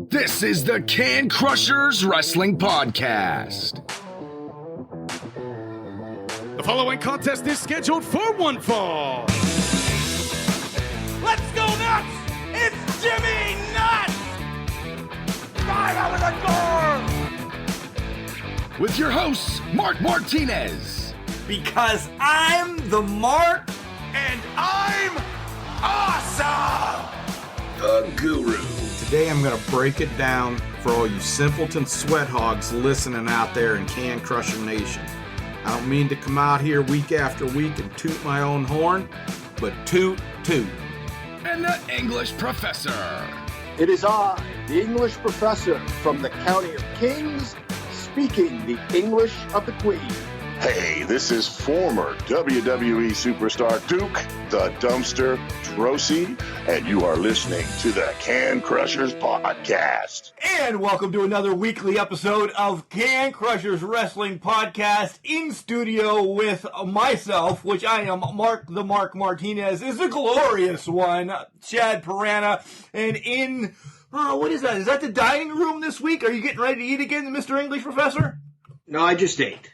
This is the Can Crushers Wrestling Podcast. The following contest is scheduled for one fall. Let's go nuts! It's Jimmy Nuts! Right out of the door! With your hosts, Mark Martinez. Because I'm the Mark and I'm awesome! The Guru. Today I'm going to break it down for all you simpleton sweat hogs listening out there in Can Crusher Nation. I don't mean to come out here week after week and toot my own horn, but toot. And the English Professor. It is I, the English professor from the County of Kings, speaking the English of the Queen. Hey, this is former WWE superstar Duke, the Dumpster Drosy, and you are listening to the Can Crushers Podcast. And welcome to another weekly episode of Can Crushers Wrestling Podcast in studio with myself, which I am Mark the Mark Martinez, is the glorious one, Chad Piranha, and in, what is that? Is that the dining room this week? Are you getting ready to eat again, Mr. English Professor? No, I just ate.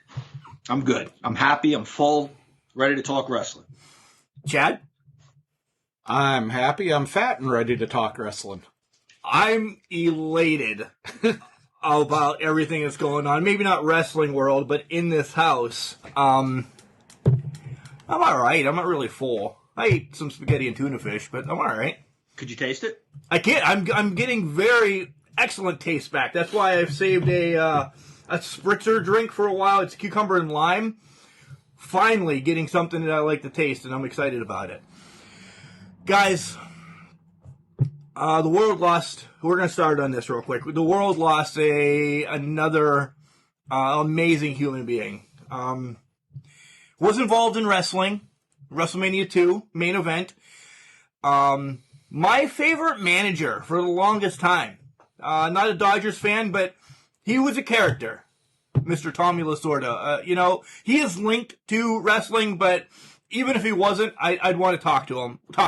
I'm good. I'm happy. I'm full. Ready to talk wrestling. Chad? I'm happy, I'm fat, and ready to talk wrestling. I'm elated about everything that's going on. Maybe not wrestling world, but in this house. I'm all right. I'm not really full. I ate some spaghetti and tuna fish, but I'm all right. Could you taste it? I can't. I'm getting very excellent taste back. That's why I've saved a spritzer drink for a while. It's cucumber and lime. Finally getting something that I like to taste, and I'm excited about it. Guys, the world lost, we're going to start on this real quick. The world lost another amazing human being. Was involved in wrestling, WrestleMania 2, main event. My favorite manager for the longest time. Not a Dodgers fan, but he was a character, Mr. Tommy Lasorda. He is linked to wrestling, but even if he wasn't, I'd want to talk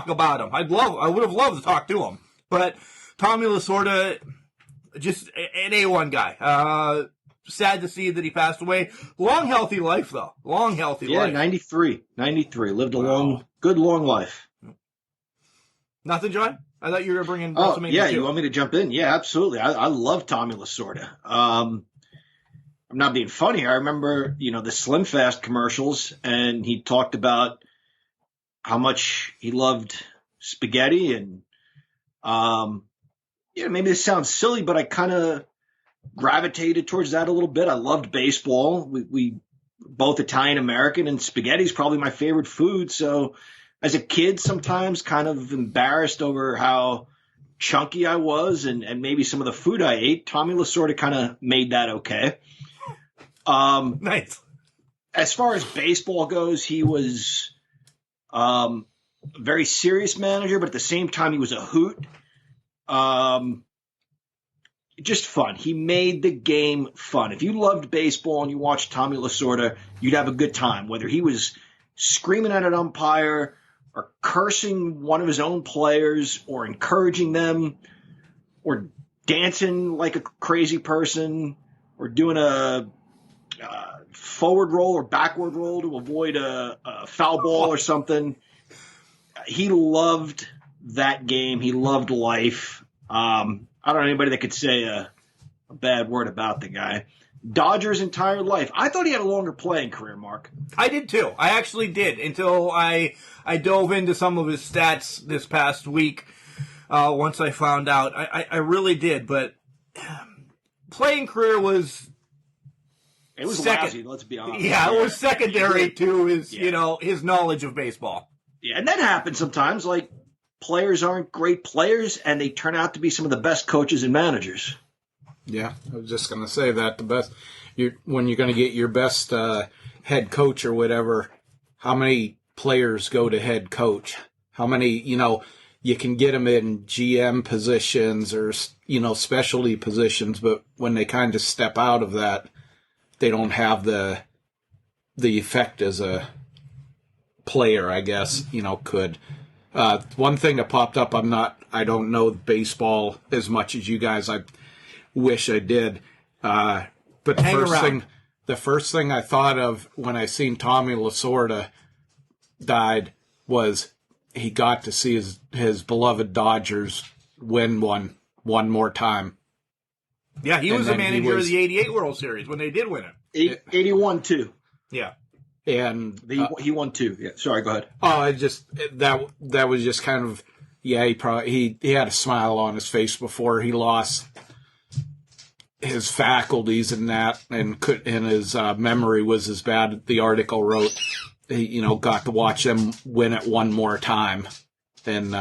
about him. I would have loved to talk to him. But Tommy Lasorda, just an A1 guy. Sad to see that he passed away. Long, healthy life, though. Long, healthy life. Yeah, 93. Lived a good, long life. Nothing, John? I thought you were bringing WrestleMania 2. You want me to jump in? Yeah, absolutely. I love Tommy Lasorda. I'm not being funny. I remember, the Slim Fast commercials, and he talked about how much he loved spaghetti. And, maybe this sounds silly, but I kind of gravitated towards that a little bit. I loved baseball. We both Italian-American, and spaghetti is probably my favorite food. So as a kid, sometimes kind of embarrassed over how chunky I was and maybe some of the food I ate. Tommy Lasorda kind of made that okay. Nice. As far as baseball goes, he was a very serious manager, but at the same time, he was a hoot. Just fun. He made the game fun. If you loved baseball and you watched Tommy Lasorda, you'd have a good time, whether he was screaming at an umpire or cursing one of his own players or encouraging them or dancing like a crazy person or doing a forward roll or backward roll to avoid a foul ball or something. He loved that game. He loved life. I don't know anybody that could say a bad word about the guy. Dodgers' entire life. I thought he had a longer playing career, Mark. I did too. I actually did until I dove into some of his stats this past week. Once I found out, I really did. But playing career was lousy. Let's be honest. Yeah, it was secondary to his his knowledge of baseball. Yeah, and that happens sometimes. Like players aren't great players, and they turn out to be some of the best coaches and managers. Yeah, I was just going to say that when you're going to get your best head coach or whatever, how many players go to head coach? How many, you can get them in GM positions or, specialty positions, but when they kind of step out of that, they don't have the effect as a player, I guess, could. One thing that popped up, I don't know baseball as much as you guys. I wish I did. But the first thing I thought of when I seen Tommy Lasorda died was he got to see his beloved Dodgers win one more time. Yeah, he was the manager of the 88 World Series when they did win it. 81 too. Yeah. And he won 2. Yeah. Sorry, go ahead. That was just kind of, he had a smile on his face before he lost his faculties and that, and his memory was as bad. The article wrote, he, got to watch them win it one more time, and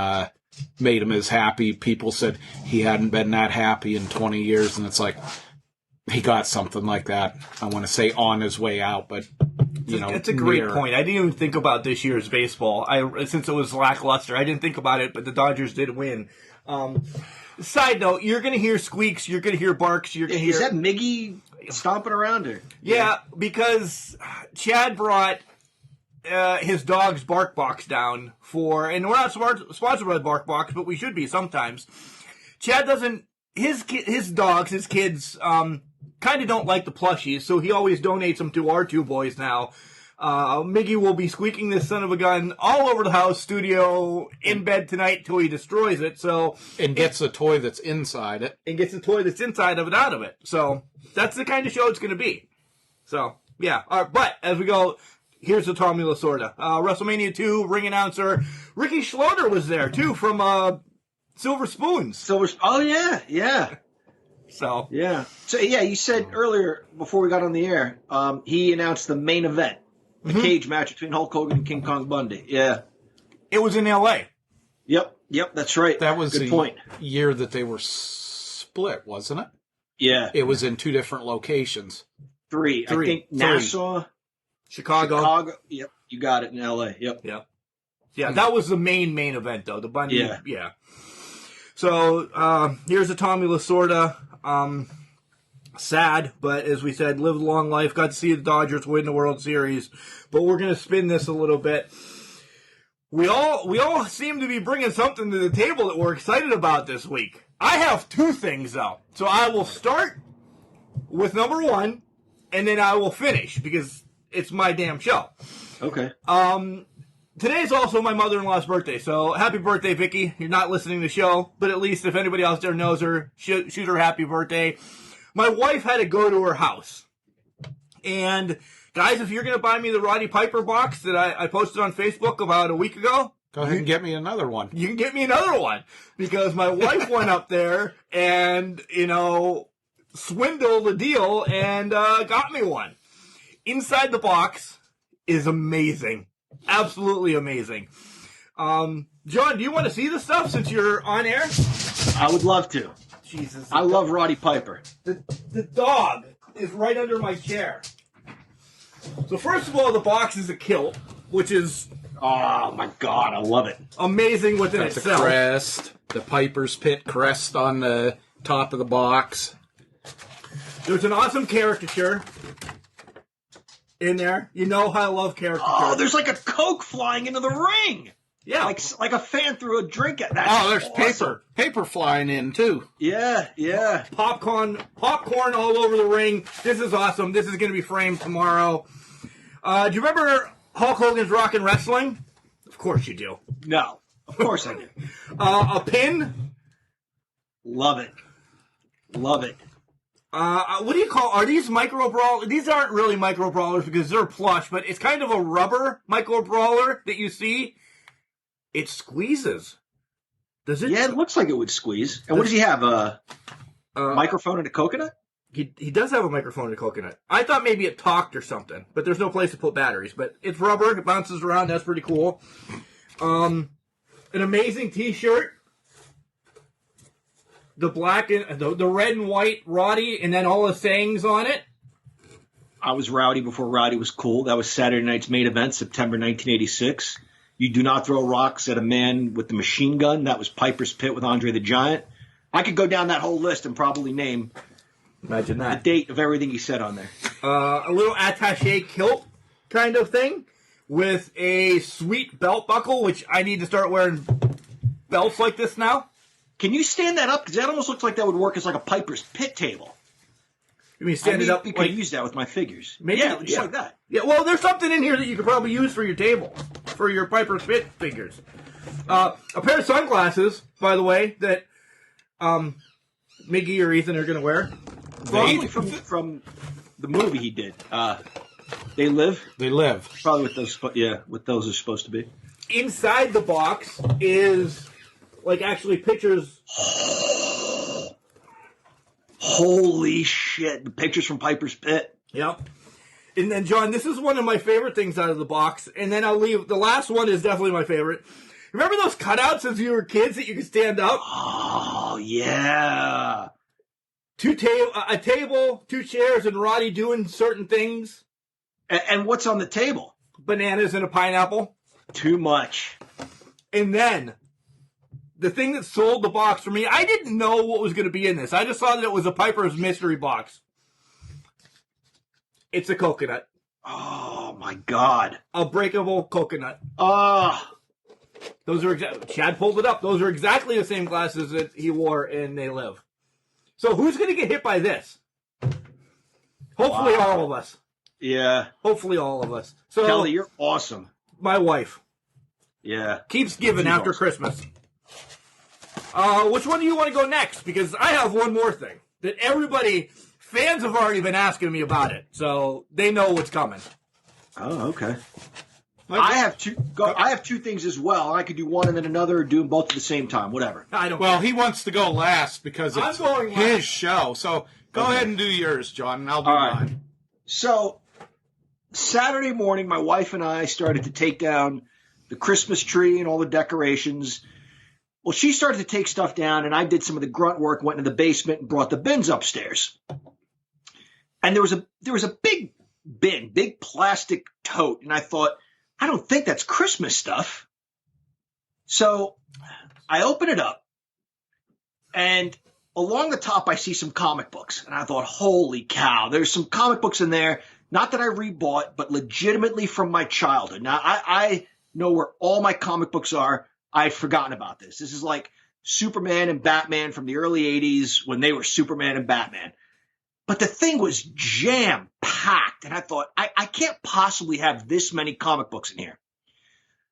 made him as happy. People said he hadn't been that happy in 20 years, and it's like he got something like that. I want to say on his way out, but it's a great point. I didn't even think about this year's baseball. Since it was lackluster, I didn't think about it, but the Dodgers did win. Side note, you're going to hear squeaks, you're going to hear barks, you're going to hear... Is that Miggy stomping around her? Yeah, because Chad brought his dog's bark box down and we're not sponsored by Bark Box, but we should be sometimes. Chad doesn't... His kids, kind of don't like the plushies, so he always donates them to our 2 boys now. Miggy will be squeaking this son of a gun all over the house, studio, in bed tonight till he destroys it. And gets the toy that's inside it. And gets the toy that's inside of it out of it. So that's the kind of show it's going to be. So, yeah. All right, but as we go, here's the Tommy Lasorda. WrestleMania 2 ring announcer Ricky Schloeder was there, too, from Silver Spoons. Oh, yeah, yeah. So, yeah, you said earlier, before we got on the air, he announced the main event. The cage match between Hulk Hogan and King Kong Bundy. Yeah. It was in L.A. Yep, that's right. That was Good point. Year that they were split, wasn't it? Yeah. It was in 2 different locations. 3. I think Nassau. Chicago. Yep, you got it in L.A. Yep. Yeah, that was the main event, though. The Bundy. Yeah. So, here's a Tommy Lasorda. Sad, but as we said, lived a long life, got to see the Dodgers win the World Series. But we're going to spin this a little bit. We all seem to be bringing something to the table that we're excited about this week. I have 2 things, though. So I will start with number 1, and then I will finish, because it's my damn show. Okay. Today is also my mother-in-law's birthday, so happy birthday, Vicky. You're not listening to the show, but at least if anybody else there knows her, shoot her happy birthday. My wife had to go to her house. And, guys, if you're going to buy me the Roddy Piper box that I posted on Facebook about a week ago... Go ahead and get me another one. You can get me another one. Because my wife went up there and, swindled the deal and got me one. Inside the box is amazing. Absolutely amazing. John, do you want to see the stuff since you're on air? I would love to. Jesus. I love Roddy Piper. The dog is right under my chair. So first of all, the box is a kilt, which is... Oh, my God, I love it. Amazing within That's itself. The crest, the Piper's Pit crest on the top of the box. There's an awesome caricature in there. You know how I love caricatures. Oh, there's like a Coke flying into the ring. Yeah. Like a fan threw a drink at that. There's awesome. Paper flying in, too. Yeah. Popcorn all over the ring. This is awesome. This is going to be framed tomorrow. Do you remember Hulk Hogan's Rockin' Wrestling? Of course you do. No. Of course I do. A pin? Love it. What do you call... Are these micro brawlers? These aren't really micro brawlers because they're plush, but it's kind of a rubber micro brawler that you see. It squeezes. Does it? Yeah, it looks like it would squeeze. And what does he have? A microphone and a coconut? He does have a microphone and a coconut. I thought maybe it talked or something, but there's no place to put batteries. But it's rubber. It bounces around. That's pretty cool. An amazing T-shirt. The black and the red and white Roddy, and then all the sayings on it. I was Rowdy before Rowdy was cool. That was Saturday night's main event, September 1986. You do not throw rocks at a man with the machine gun. That was Piper's Pit with Andre the Giant. I could go down that whole list and probably name Imagine that. the date of everything he said on there. A little attaché kilt kind of thing with a sweet belt buckle, which I need to start wearing belts like this now. Can you stand that up? Because that almost looks like that would work as like a Piper's Pit table. You mean stand it up? I could use that with my figures. Maybe, yeah, just like that. Yeah, well, there's something in here that you could probably use for your table, for your Piper's Pit figures. A pair of sunglasses, by the way, that Miggy or Ethan are going to wear. Probably from the movie he did. They Live? They Live. Probably what those are supposed to be. Inside the box is, like, actually pictures. Holy shit. The pictures from Piper's Pit. Yep. And then, John, this is one of my favorite things out of the box. And then I'll leave. The last one is definitely my favorite. Remember those cutouts as you were kids that you could stand up? Oh, yeah. A table, 2 chairs, and Roddy doing certain things. And what's on the table? Bananas and a pineapple. Too much. And then, the thing that sold the box for me, I didn't know what was going to be in this. I just thought that it was a Piper's mystery box. It's a coconut. Oh, my God. A breakable coconut. Those are Chad pulled it up. Those are exactly the same glasses that he wore in They Live. So who's going to get hit by this? Hopefully all of us. Yeah. Hopefully all of us. So Kelly, you're awesome. My wife. Yeah. Keeps giving after Christmas. Which one do you want to go next? Because I have one more thing that fans have already been asking me about it, so they know what's coming. Oh, okay. I have two things as well. I could do one and then another, or do them both at the same time. Whatever. Well, he wants to go last because it's his show. So go ahead and do yours, John, and I'll do mine. So Saturday morning, my wife and I started to take down the Christmas tree and all the decorations. Well, she started to take stuff down, and I did some of the grunt work, went into the basement and brought the bins upstairs. And there was a big bin, big plastic tote, and I thought, I don't think that's Christmas stuff. So I open it up, and along the top I see some comic books, and I thought, holy cow, there's some comic books in there, not that I rebought, but legitimately from my childhood. Now, I know where all my comic books are. I'd forgotten about this. This is like Superman and Batman from the early 80s when they were Superman and Batman. But the thing was jam-packed, and I thought, I can't possibly have this many comic books in here.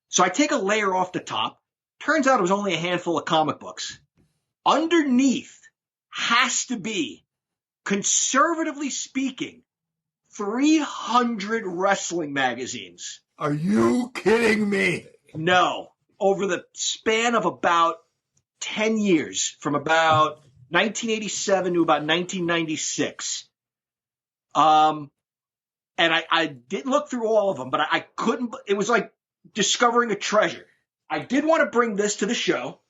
So I take a layer off the top. Turns out it was only a handful of comic books. Underneath has to be, conservatively speaking, 300 wrestling magazines. Are you kidding me? No. Over the span of about 10 years, from about 1987 to about 1996. And I didn't look through all of them, but I couldn't. It was like discovering a treasure. I did want to bring this to the show.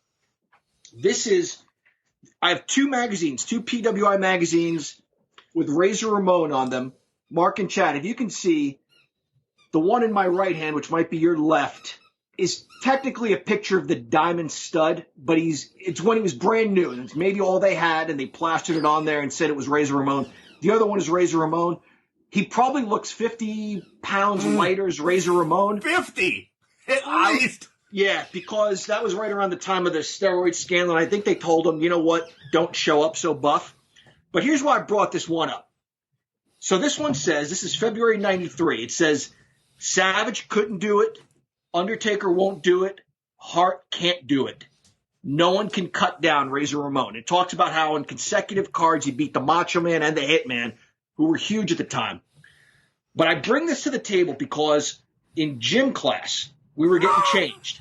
I have 2 magazines, 2 PWI magazines with Razor Ramon on them. Mark and Chad, if you can see, the one in my right hand, which might be your left, is technically a picture of the Diamond Stud, but it's when he was brand new, and it's maybe all they had, and they plastered it on there and said it was Razor Ramon. The other one is Razor Ramon. He probably looks 50 pounds lighter as Razor Ramon. 50? At least. Yeah, because that was right around the time of the steroid scandal, and I think they told him, you know what, don't show up so buff. But here's why I brought this one up. So this one says, this is February 93. It says, Savage couldn't do it. Undertaker won't do it. Hart can't do it. No one can cut down Razor Ramon. It talks about how in consecutive cards he beat the Macho Man and the Hitman, who were huge at the time. But I bring this to the table because in gym class, we were getting changed.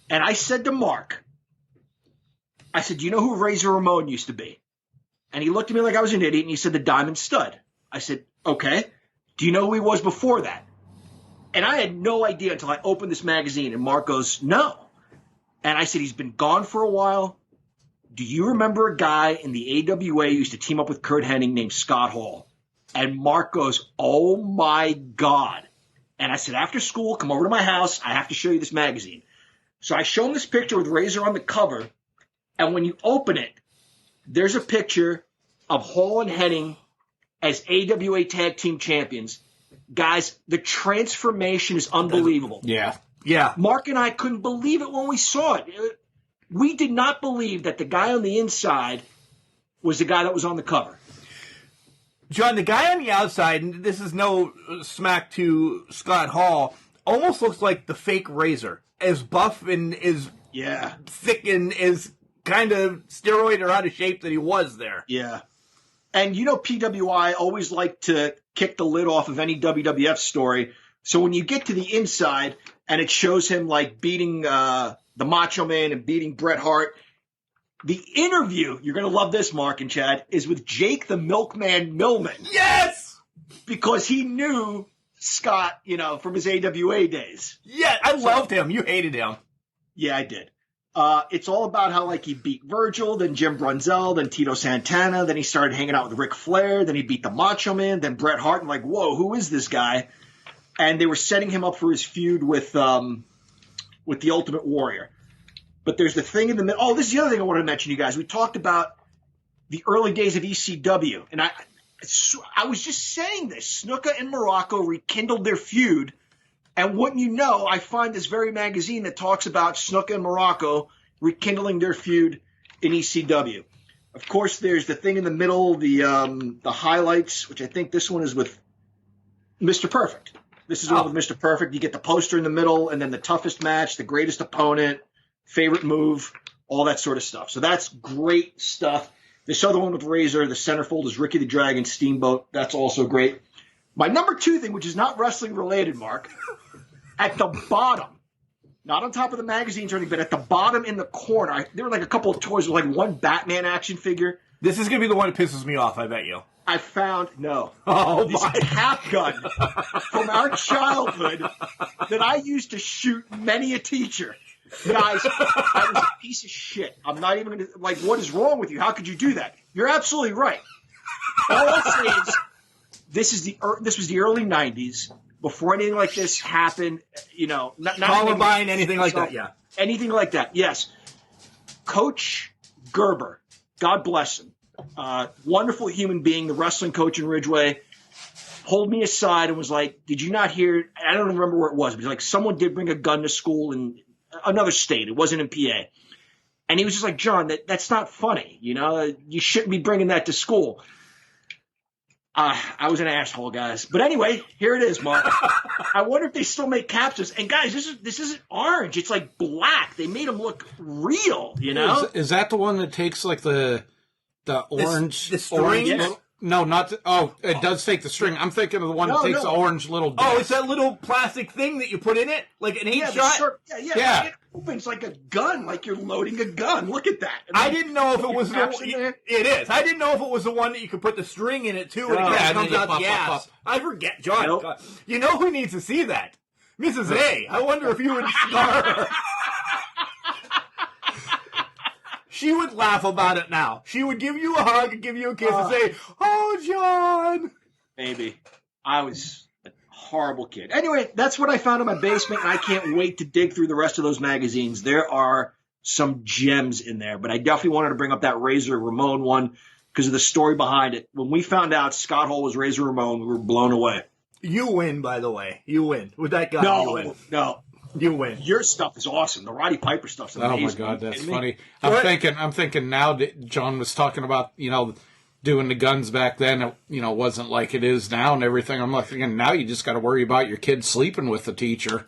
And I said to Mark, I said, do you know who Razor Ramon used to be? And he looked at me like I was an idiot, and he said, the Diamond Stud. I said, okay. Do you know who he was before that? And I had no idea until I opened this magazine, and Mark goes, no. And I said, he's been gone for a while. Do you remember a guy in the AWA who used to team up with Kurt Hennig named Scott Hall? And Mark goes, oh, my God. And I said, after school, come over to my house. I have to show you this magazine. So I show him this picture with Razor on the cover. And when you open it, there's a picture of Hall and Hennig as AWA Tag Team Champions. Guys, the transformation is unbelievable. Yeah. Yeah. Mark and I couldn't believe it when we saw it. We did not believe that the guy on the inside was the guy that was on the cover. John, the guy on the outside, and this is no smack to Scott Hall, almost looks like the fake Razor. As buff and as thick and as kind of steroid or out of shape that he was there. Yeah. And you know PWI always like to kick the lid off of any WWF story. So when you get to the inside and it shows him like beating the Macho Man and beating Bret Hart, the interview, you're going to love this, Mark and Chad, is with Jake the Milkman Millman. Yes! Because he knew Scott, from his AWA days. Yeah, I loved him. You hated him. Yeah, I did. It's all about how, he beat Virgil, then Jim Brunzell, then Tito Santana, then he started hanging out with Ric Flair, then he beat the Macho Man, then Bret Hart, and whoa, who is this guy? And they were setting him up for his feud with the Ultimate Warrior. But there's the thing in the middle. Oh, this is the other thing I wanted to mention, you guys. We talked about the early days of ECW, and I was just saying this. Snuka and Morocco rekindled their feud, and wouldn't you know, I find this very magazine that talks about Snuka and Morocco rekindling their feud in ECW. Of course, there's the thing in the middle, the highlights, which I think this one is with Mr. Perfect. This is one with Mr. Perfect. You get the poster in the middle, and then the toughest match, the greatest opponent, favorite move, all that sort of stuff. So that's great stuff. This other one with Razor, the centerfold is Ricky the Dragon Steamboat. That's also great. My number 2 thing, which is not wrestling related, Mark, at the bottom, not on top of the magazines or anything, but at the bottom in the corner, there were a couple of toys with one Batman action figure. This is going to be the one that pisses me off, I bet you. I found, this cap gun from our childhood that I used to shoot many a teacher. Guys, I was a piece of shit. I'm not even going to, what is wrong with you? How could you do that? You're absolutely right. All I'll say is, this was the early 90s, before anything like this happened, not Columbine, anything like that, yeah. Anything like that, yes. Coach Gerber, God bless him, wonderful human being, the wrestling coach in Ridgeway, pulled me aside and was like, did you not hear, I don't remember where it was, but he's like, someone did bring a gun to school in another state. It wasn't in PA. And he was just like, John, that's not funny. You shouldn't be bringing that to school. I was an asshole, guys. But anyway, here it is, Mark. I wonder if they still make capsules. And guys, this isn't orange. It's black. They made them look real, Is that the one that takes the orange? The string? Orange Yes. No, not it does take the string. I'm thinking of the one that takes the orange little disc. Oh, it's that little plastic thing that you put in it? Like an 8-shot? Yeah. It opens like a gun, like you're loading a gun. Look at that. I didn't know if it was the one. It is. I didn't know if it was the one that you could put the string in it, too, and it comes out the gas. I forget, John. Nope. God. You know who needs to see that? Mrs. A. I wonder if you would scar her. She would laugh about it now. She would give you a hug and give you a kiss and say, "Oh, John." Baby, I was a horrible kid. Anyway, that's what I found in my basement, and I can't wait to dig through the rest of those magazines. There are some gems in there, but I definitely wanted to bring up that Razor Ramon one because of the story behind it. When we found out Scott Hall was Razor Ramon, we were blown away. You win, by the way. You win. With that guy, you win. No. You win. Your stuff is awesome. The Roddy Piper stuff's amazing. Oh my God, that's funny. I'm thinking now that John was talking about, doing the guns back then, it, wasn't like it is now and everything. I'm like thinking now you just got to worry about your kid sleeping with the teacher.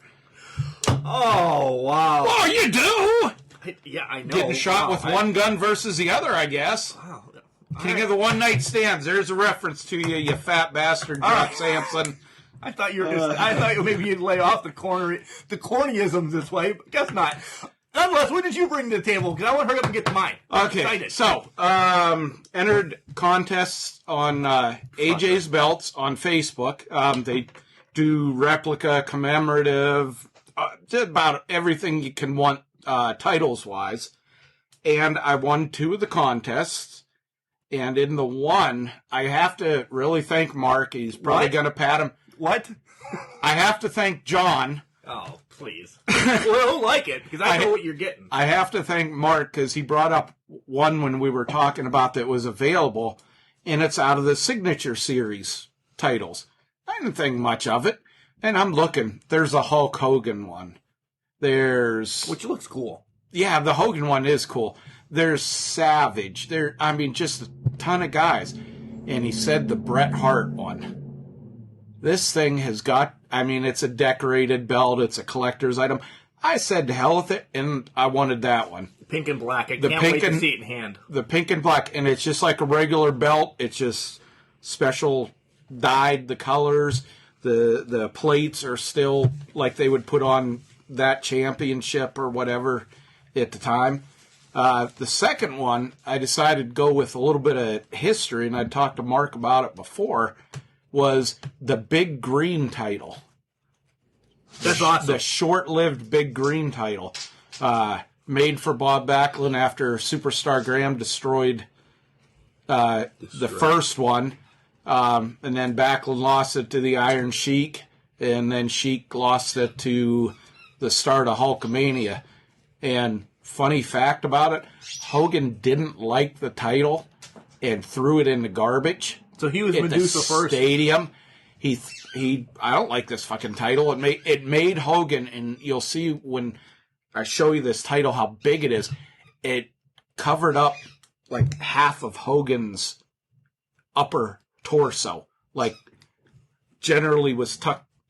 Oh, wow. Oh, you do? Yeah, I know. Getting shot with one gun versus the other, I guess. Wow. King of the one-night stands. There's a reference to you fat bastard, Jack Sampson. I thought you were I thought maybe you'd lay off the cornyisms this way, but guess not. Nonetheless, what did you bring to the table? Because I want to hurry up and get to mine. Okay, so entered contests on AJ's Belts on Facebook. They do replica, commemorative, about everything you can want titles-wise. And I won 2 of the contests. And in the one, I have to really thank Mark. He's probably going to pat him. What? I have to thank John. Oh, please. Well, he'll like it, because I know what you're getting. I have to thank Mark, because he brought up one when we were talking about that was available, and it's out of the Signature Series titles. didn't think much of it. And I'm looking. There's a Hulk Hogan one. Which looks cool. Yeah, the Hogan one is cool. There's Savage. Just a ton of guys. And he said the Bret Hart one. This thing has got, it's a decorated belt. It's a collector's item. I said to hell with it, and I wanted that one. Pink and black. I can't wait to see it in hand. The pink and black, and it's just like a regular belt. It's just special dyed, the colors. The plates are still like they would put on that championship or whatever at the time. The second one, I decided to go with a little bit of history, and I talked to Mark about it before, was the Big Green title. That's awesome. The short-lived Big Green title. Made for Bob Backlund after Superstar Graham destroyed the first one. And then Backlund lost it to the Iron Sheik, and then Sheik lost it to the start of Hulkamania. And funny fact about it, Hogan didn't like the title and threw it in the garbage. So he was at Medusa the first. Stadium. I don't like this fucking title. It made Hogan, and you'll see when I show you this title how big it is. It covered up like half of Hogan's upper torso. Like generally was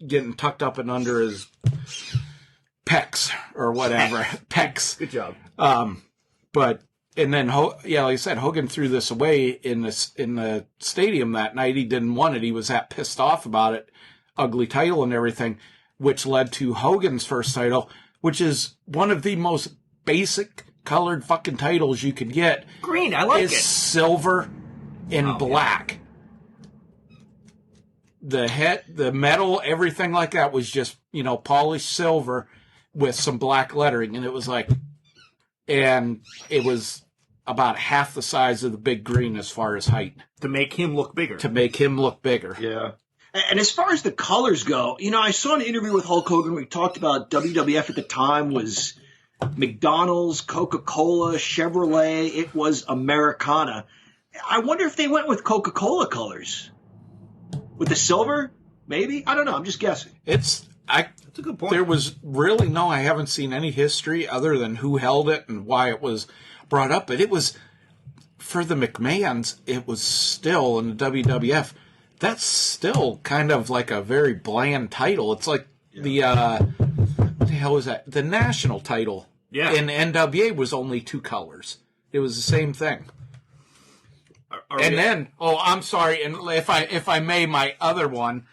getting tucked up and under his pecs or whatever. Pecs. Good job. And then, like I said, Hogan threw this away in the stadium that night. He didn't want it. He was that pissed off about it. Ugly title and everything, which led to Hogan's first title, which is one of the most basic colored fucking titles you could get. Green, I like it. Silver and black. Yeah. The metal, everything like that was just, polished silver with some black lettering. And it was about half the size of the Big Green as far as height. To make him look bigger. Yeah. And as far as the colors go, I saw an interview with Hulk Hogan where he talked about WWF at the time was McDonald's, Coca-Cola, Chevrolet. It was Americana. I wonder if they went with Coca-Cola colors. With the silver? Maybe? I don't know. I'm just guessing. That's a good point. There was really I haven't seen any history other than who held it and why it was brought up. But it was, for the McMahons, it was still in the WWF. That's still kind of like a very bland title. It's like what the hell was that? The national title in NWA was only 2 colors. It was the same thing. I'm sorry, and if I may, my other one,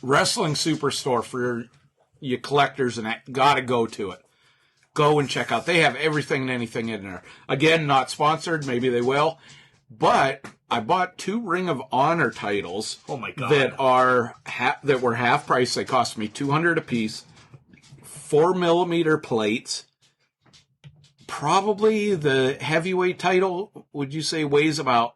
Wrestling Superstore for you collectors, and gotta go to it. Go and check out. They have everything and anything in there. Again, not sponsored. Maybe they will. But I bought 2 Ring of Honor titles. Oh my God. That were half price. They cost me $200 a piece. 4mm plates. Probably the heavyweight title, would you say, weighs about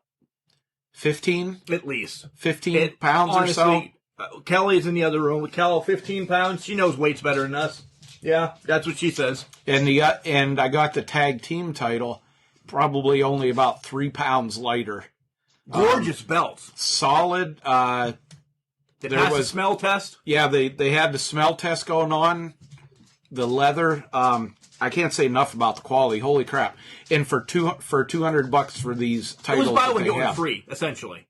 15? At least. 15 pounds honestly, or so? Kelly's in the other room with Cal, 15 pounds. She knows weight's better than us. Yeah, that's what she says. And I got the tag team title, probably only about 3 pounds lighter. Gorgeous belts. Solid. Did it pass the smell test? Yeah, they had the smell test going on. The leather, I can't say enough about the quality. Holy crap! And for $200 for these titles, it was buy one get one free, essentially.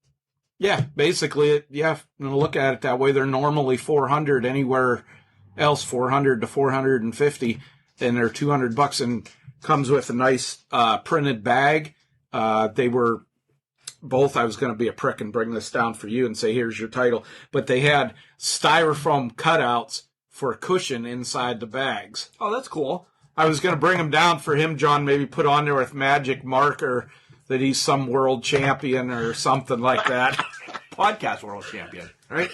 Yeah, basically, yeah. Look at it that way. They're normally $400 anywhere else, $400 to $450, and they're $200 and comes with a nice printed bag. They were both. I was going to be a prick and bring this down for you and say, "Here's your title," but they had styrofoam cutouts for a cushion inside the bags. Oh, that's cool. I was going to bring them down for him, John, maybe put on there with magic marker that he's some world champion or something like that. Podcast world champion. All right.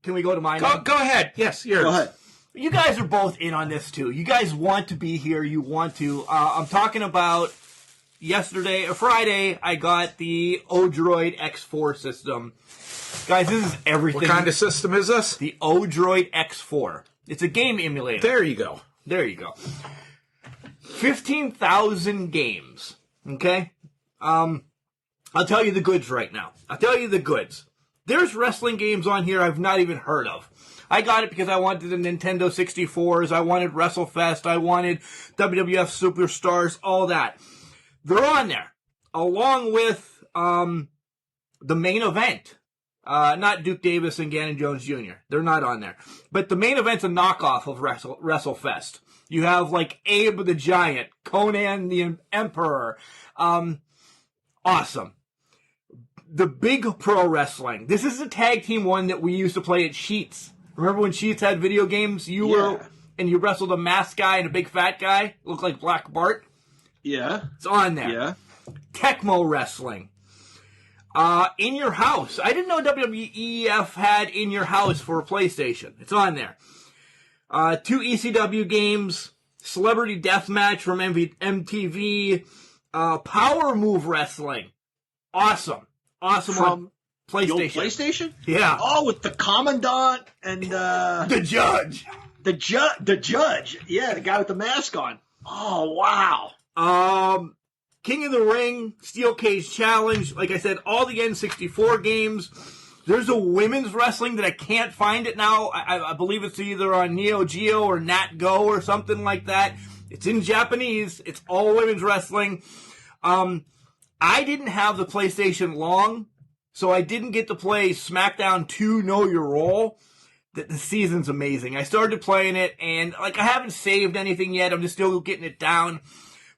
Can we go to mine? Go ahead. Yes, yours. Go ahead. You guys are both in on this, too. You guys want to be here. You want to. I'm talking about Friday, I got the Odroid X4 system. Guys, this is everything. What kind of system is this? The Odroid X4. It's a game emulator. There you go. 15,000 games. Okay? I'll tell you the goods right now. I'll tell you the goods. There's wrestling games on here I've not even heard of. I got it because I wanted the Nintendo 64s, I wanted WrestleFest, I wanted WWF Superstars, all that. They're on there, along with the main event. Not Duke Davis and Gannon Jones Jr. They're not on there. But the main event's a knockoff of WrestleFest. You have like Abe the Giant, Conan the Emperor. Awesome. The Big Pro Wrestling. This is a tag team one that we used to play at Sheets. Remember when Sheets had video games? You wrestled a masked guy and a big fat guy? Looked like Black Bart? Yeah. It's on there. Yeah. Tecmo Wrestling. In Your House. I didn't know WWEF had In Your House for a PlayStation. It's on there. 2 ECW games. Celebrity Deathmatch from MTV. Power Move Wrestling. Awesome. Awesome From on PlayStation. The old PlayStation? Yeah. Oh, with the Commandant and The Judge. The judge. Yeah, the guy with the mask on. Oh, wow. King of the Ring, Steel Cage Challenge. Like I said, all the N64 games. There's a women's wrestling that I can't find it now. I believe it's either on Neo Geo or Nat Go or something like that. It's in Japanese. It's all women's wrestling. I didn't have the PlayStation long, so I didn't get to play SmackDown 2 Know Your Role. The season's amazing. I started playing it, and like I haven't saved anything yet. I'm just still getting it down.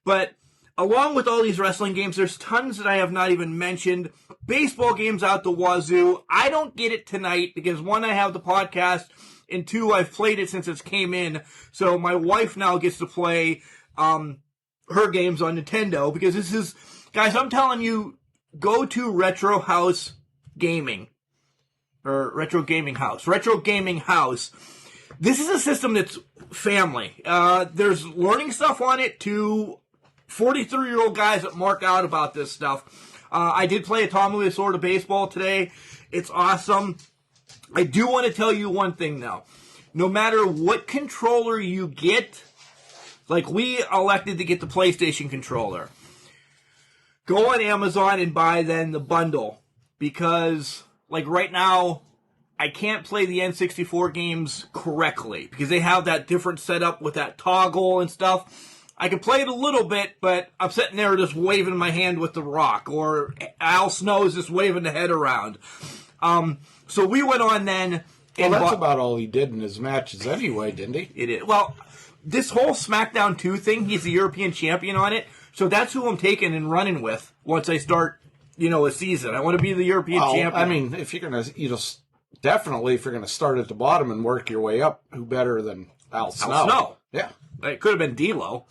But along with all these wrestling games, there's tons that I have not even mentioned. Baseball games out the wazoo. I don't get it tonight because, one, I have the podcast, and 2, I've played it since it came in. So my wife now gets to play her games on Nintendo because this is... Guys, I'm telling you, go to Retro House Gaming. Or Retro Gaming House. Retro Gaming House. This is a system that's family. There's learning stuff on it to 43-year-old guys that mark out about this stuff. I did play a Tommy Lasorda baseball today. It's awesome. I do want to tell you one thing, though. No matter what controller you get, like we elected to get the PlayStation controller, go on Amazon and buy then the bundle, because like right now I can't play the N64 games correctly because they have that different setup with that toggle and stuff. I can play it a little bit, but I'm sitting there just waving my hand with the rock, or Al Snow's just waving the head around. So we went on then. Well, that's about all he did in his matches anyway, didn't he? It is. Well, this whole SmackDown 2 thing, he's the European champion on it. So that's who I'm taking and running with once I start, a season. I want to be the European champion. I mean, if you're going to, definitely if you're going to start at the bottom and work your way up, who better than Al Snow? Al Snow. Yeah. It could have been D'Lo.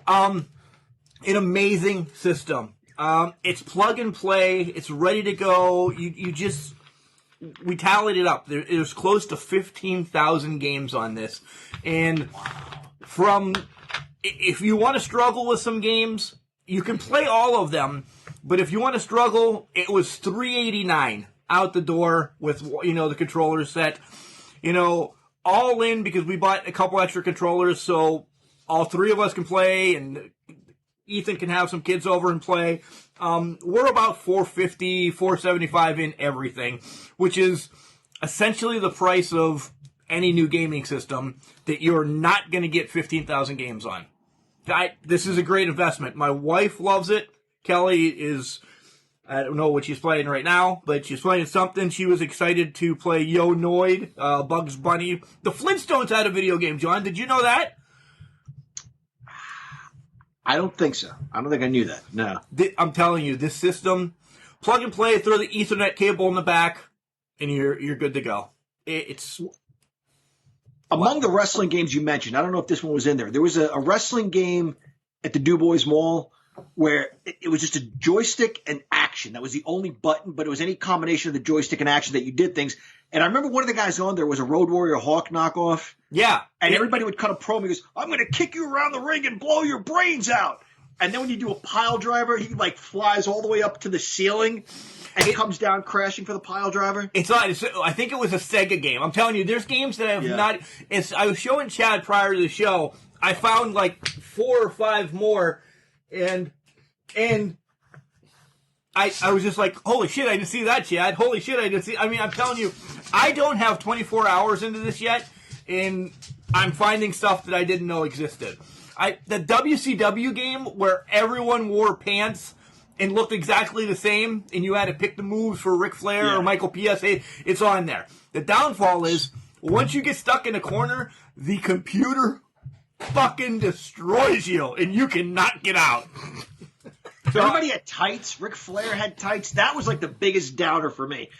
An amazing system. It's plug and play. It's ready to go. We tallied it up. There's close to 15,000 games on this. And if you want to struggle with some games, you can play all of them. But if you want to struggle, it was $389 out the door with, the controller set. All in because we bought a couple extra controllers so all 3 of us can play and Ethan can have some kids over and play. We're about $450, $475 in everything, which is essentially the price of any new gaming system that you're not going to get 15,000 games on. This is a great investment. My wife loves it. Kelly is, I don't know what she's playing right now, but she's playing something. She was excited to play Yo Noid, Bugs Bunny. The Flintstones had a video game, John. Did you know that? I don't think so. I don't think I knew that. No. I'm telling you, this system, plug and play, throw the Ethernet cable in the back, and you're good to go. It's among the wrestling games you mentioned. I don't know if this one was in there. There was a wrestling game at the DuBois Mall where it was just a joystick and action. That was the only button, but it was any combination of the joystick and action that you did things. And I remember one of the guys on there was a Road Warrior Hawk knockoff. Yeah. And everybody would cut a promo. He goes, I'm going to kick you around the ring and blow your brains out. And then when you do a pile driver, he flies all the way up to the ceiling and comes down crashing for the pile driver. I think it was a Sega game. I'm telling you, there's games that I have not. I was showing Chad prior to the show. I found 4 or 5 more, and I was just like, holy shit, I didn't see that, Chad. Holy shit, I didn't see. I mean, I'm telling you, I don't have 24 hours into this yet, and I'm finding stuff that I didn't know existed. The WCW game where everyone wore pants and looked exactly the same, and you had to pick the moves for Ric Flair or Michael PSA, it's on there. The downfall is, once you get stuck in a corner, the computer fucking destroys you, and you cannot get out. Everybody had tights. Ric Flair had tights. That was like the biggest downer for me.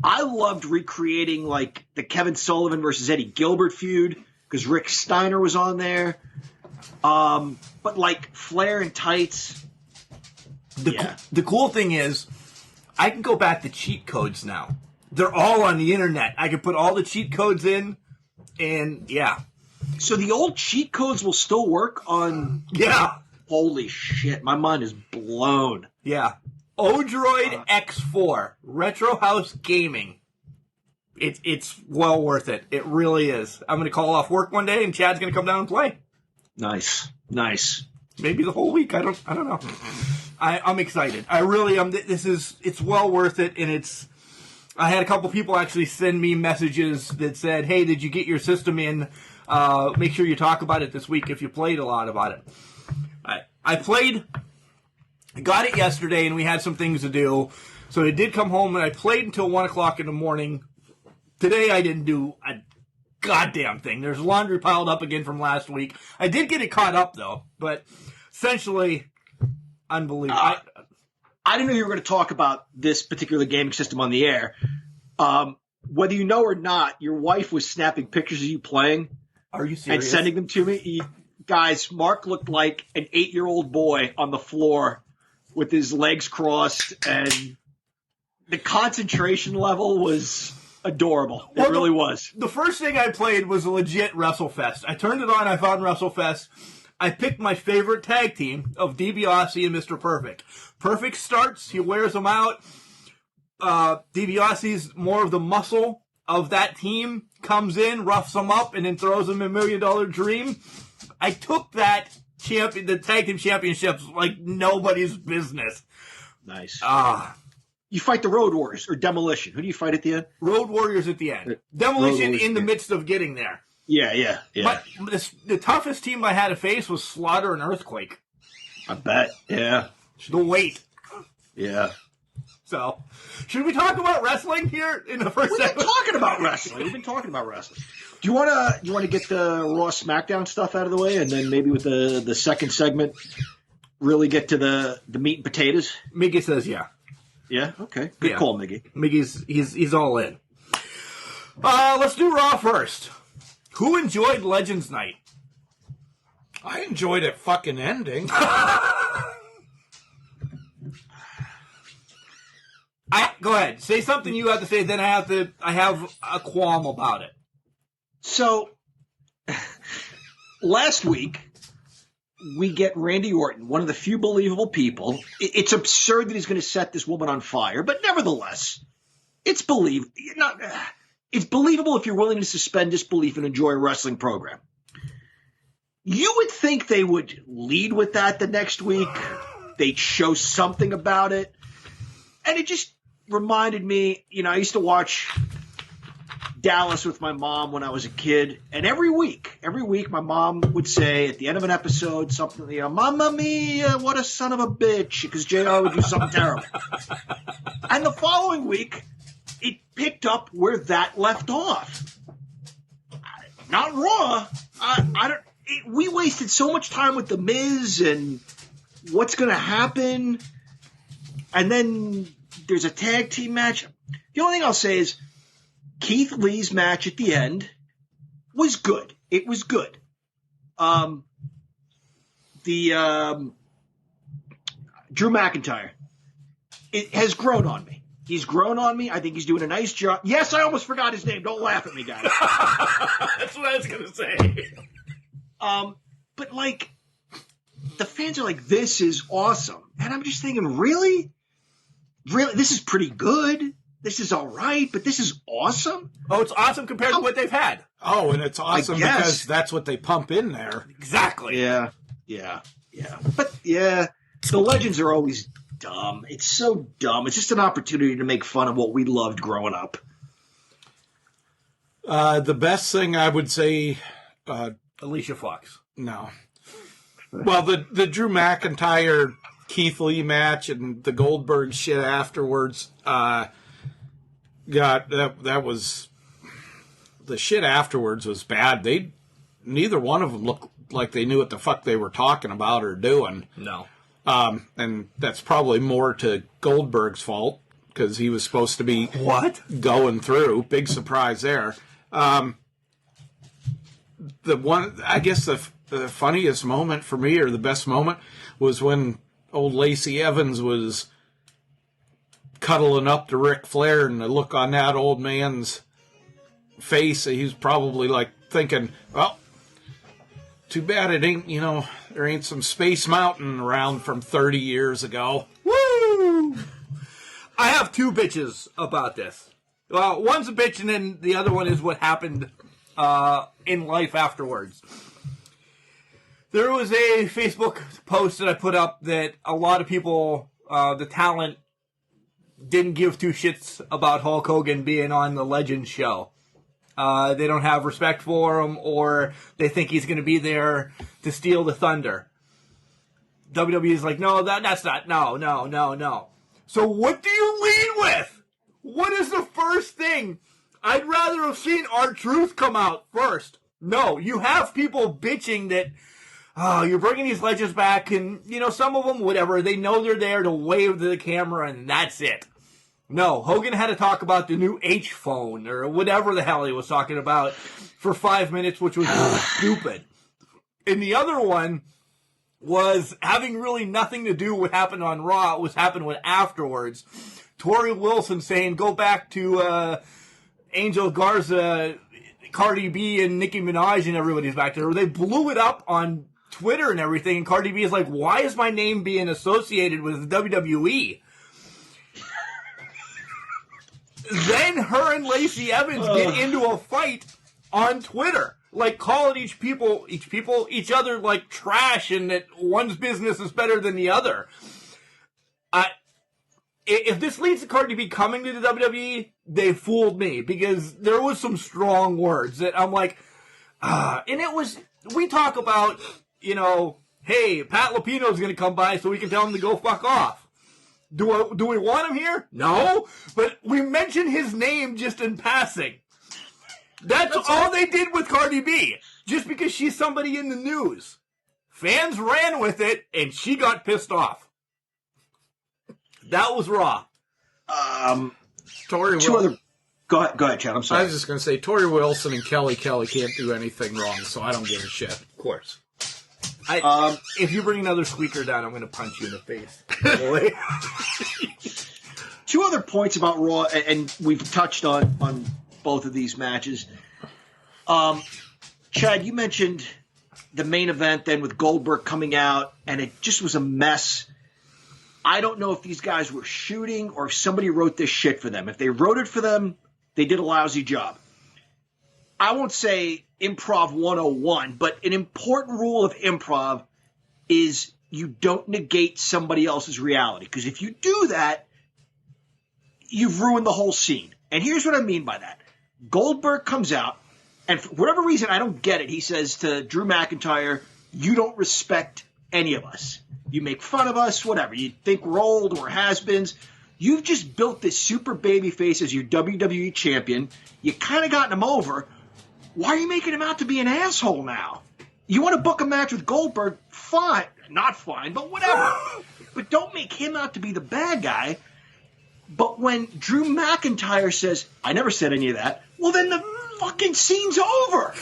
I loved recreating like the Kevin Sullivan versus Eddie Gilbert feud because Rick Steiner was on there. But like Flair and tights. The cool thing is, I can go back to cheat codes now. They're all on the internet. I can put all the cheat codes in, and yeah. So the old cheat codes will still work on... Yeah. Holy shit, my mind is blown. Yeah. Odroid X4, Retro House Gaming. It's well worth it. It really is. I'm going to call off work one day, and Chad's going to come down and play. Nice. Maybe the whole week. I don't know. I'm excited. I really am. It's well worth it, and I had a couple people actually send me messages that said, hey, did you get your system in? Make sure you talk about it this week if you played a lot about it. I got it yesterday, and we had some things to do. So I did come home, and I played until 1 o'clock in the morning. Today I didn't do a goddamn thing. There's laundry piled up again from last week. I did get it caught up, though. But essentially, unbelievable. I didn't know you were going to talk about this particular gaming system on the air. Whether you know or not, your wife was snapping pictures of you playing. Are you serious? And sending them to me. Guys, Mark looked like an 8-year-old boy on the floor with his legs crossed, and the concentration level was adorable. It really was. The first thing I played was a legit WrestleFest. I turned it on, I found WrestleFest. I picked my favorite tag team of DiBiase and Mr. Perfect. Perfect starts, he wears them out. DiBiase's more of the muscle of that team, comes in, roughs them up, and then throws them a $1 Million Dream. I took the tag team championships like nobody's business. Nice. You fight the Road Warriors or Demolition. Who do you fight at the end? Road Warriors at the end. Demolition in the midst of getting there. Yeah. But the toughest team I had to face was Slaughter and Earthquake. I bet. Yeah. The weight. Yeah. So, should we talk about wrestling here in the first segment? We've been talking about wrestling. Do you want to get the Raw SmackDown stuff out of the way, and then maybe with the second segment, really get to the meat and potatoes? Miggy says yeah. Yeah. Okay. Good call, Miggy. Miggy's he's all in. Let's do Raw first. Who enjoyed Legends Night? I enjoyed it fucking ending. Go ahead. Say something you have to say, then I have a qualm about it. So, last week, we get Randy Orton, one of the few believable people. It's absurd that he's going to set this woman on fire, but nevertheless, it's believable if you're willing to suspend disbelief and enjoy a wrestling program. You would think they would lead with that the next week. They'd show something about it. And it just reminded me, I used to watch Dallas with my mom when I was a kid, and every week my mom would say at the end of an episode something, Mamma mia, what a son of a bitch, because JR would do something terrible. And the following week, it picked up where that left off. Not Raw. We wasted so much time with The Miz and what's going to happen, and then there's a tag team match. The only thing I'll say is Keith Lee's match at the end was good. It was good. Drew McIntyre, it has grown on me. He's grown on me. I think he's doing a nice job. Yes, I almost forgot his name. Don't laugh at me, guys. That's what I was going to say. But the fans are like, this is awesome. And I'm just thinking, really? Really? This is pretty good. This is all right, but this is awesome? Oh, it's awesome compared to what they've had. Oh, and it's awesome because that's what they pump in there. Exactly. Yeah. But, the legends are always dumb. It's so dumb. It's just an opportunity to make fun of what we loved growing up. The best thing I would say, Alicia Fox. no. Well, the Drew McIntyre Keith Lee match and the Goldberg shit afterwards, that was, the shit afterwards was bad. Neither one of them looked like they knew what the fuck they were talking about or doing. No. And that's probably more to Goldberg's fault because he was supposed to be going through. Big surprise there. I guess the funniest moment for me, or the best moment, was when old Lacey Evans was cuddling up to Ric Flair, and the look on that old man's face, he was probably like thinking, well, too bad it ain't, there ain't some Space Mountain around from 30 years ago. Woo! I have two bitches about this. Well, one's a bitch, and then the other one is what happened in life afterwards. There was a Facebook post that I put up that a lot of people, the talent, didn't give two shits about Hulk Hogan being on the Legends show. They don't have respect for him, or they think he's going to be there to steal the thunder. WWE is like, no, that's not, no. So what do you lead with? What is the first thing? I'd rather have seen R-Truth come out first. No, you have people bitching that, you're bringing these legends back, and, some of them, whatever, they know they're there to wave to the camera, and that's it. No, Hogan had to talk about the new H phone, or whatever the hell he was talking about, for 5 minutes, which was stupid. And the other one was having really nothing to do with what happened on Raw. It was happened with afterwards. Tori Wilson saying, go back to Angel Garza, Cardi B, and Nicki Minaj, and everybody's back there. They blew it up on Twitter and everything, and Cardi B is like, why is my name being associated with WWE? Then her and Lacey Evans get into a fight on Twitter, like calling each other like trash, and that one's business is better than the other. If this leads to Cardi B coming to the WWE, they fooled me, because there was some strong words that I'm like, and it was, we talk about, hey, Pat Lapino's going to come by so we can tell him to go fuck off. Do we want him here? No, but we mentioned his name just in passing. That's all they did with Cardi B, just because she's somebody in the news. Fans ran with it, and she got pissed off. That was Raw. Tori Two Wilson. other. Go ahead, Chad. I'm sorry. I was just going to say, Tori Wilson and Kelly can't do anything wrong, so I don't give a shit. Of course. If you bring another squeaker down, I'm going to punch you in the face. Boy. Two other points about Raw, and we've touched on both of these matches. Chad, you mentioned the main event then with Goldberg coming out, and it just was a mess. I don't know if these guys were shooting or if somebody wrote this shit for them. If they wrote it for them, they did a lousy job. I won't say improv 101, but an important rule of improv is you don't negate somebody else's reality. Because if you do that, you've ruined the whole scene. And here's what I mean by that. Goldberg comes out, and for whatever reason, I don't get it. He says to Drew McIntyre, you don't respect any of us. You make fun of us, whatever. You think we're old, we're has-beens. You've just built this super baby face as your WWE champion. You kind of gotten him over. Why are you making him out to be an asshole now? You want to book a match with Goldberg? Fine. Not fine, but whatever. But don't make him out to be the bad guy. But when Drew McIntyre says, I never said any of that, well, then the fucking scene's over.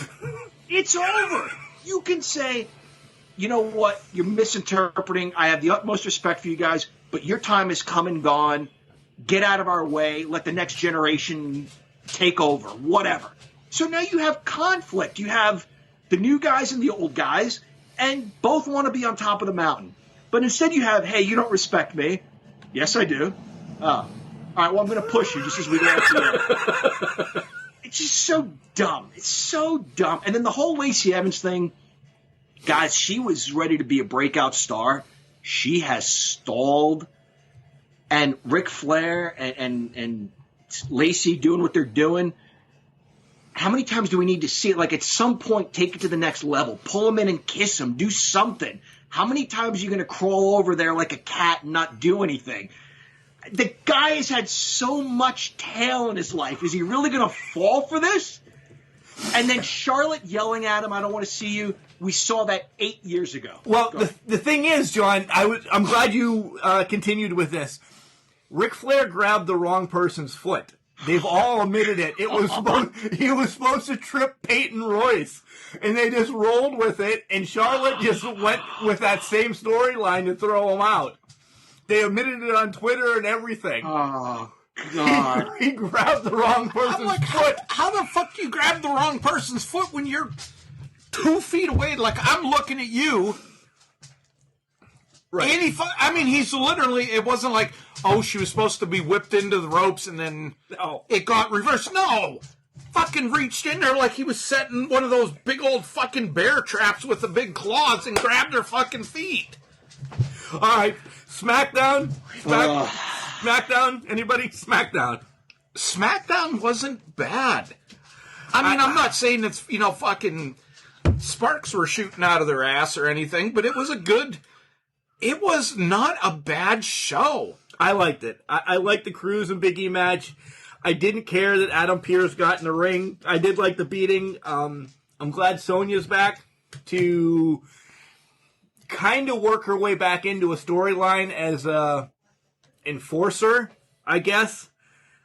It's over. You can say, you know what, you're misinterpreting. I have the utmost respect for you guys, but your time has come and gone. Get out of our way. Let the next generation take over. Whatever. So now you have conflict. You have the new guys and the old guys, and both want to be on top of the mountain. But instead you have, hey, you don't respect me. Yes, I do. Oh. All right, well, I'm going to push you just as we go out the air. It's just so dumb. It's so dumb. And then the whole Lacey Evans thing, guys, she was ready to be a breakout star. She has stalled and Ric Flair and Lacey doing what they're doing. How many times do we need to see it? Like, at some point, take it to the next level. Pull him in and kiss him. Do something. How many times are you going to crawl over there like a cat and not do anything? The guy has had so much tail in his life. Is he really going to fall for this? And then Charlotte yelling at him, I don't want to see you. We saw that 8 years ago. Well, the thing is, John, I'm glad you continued with this. Ric Flair grabbed the wrong person's foot. They've all admitted it. He was supposed to trip Peyton Royce, and they just rolled with it, and Charlotte just went with that same storyline to throw him out. They admitted it on Twitter and everything. Oh, God. He grabbed the wrong person's foot. How the fuck do you grab the wrong person's foot when you're 2 feet away? Like, I'm looking at you. Right. And he's literally, it wasn't like, oh, she was supposed to be whipped into the ropes and then it got reversed. No! Fucking reached in there like he was setting one of those big old fucking bear traps with the big claws and grabbed her fucking feet. All right. SmackDown? SmackDown? Anybody? SmackDown. SmackDown wasn't bad. I'm not saying it's, fucking sparks were shooting out of their ass or anything, but it was not a bad show. I liked it. I liked the Cruz and Big E match. I didn't care that Adam Pearce got in the ring. I did like the beating. I'm glad Sonya's back to kind of work her way back into a storyline as a enforcer, I guess.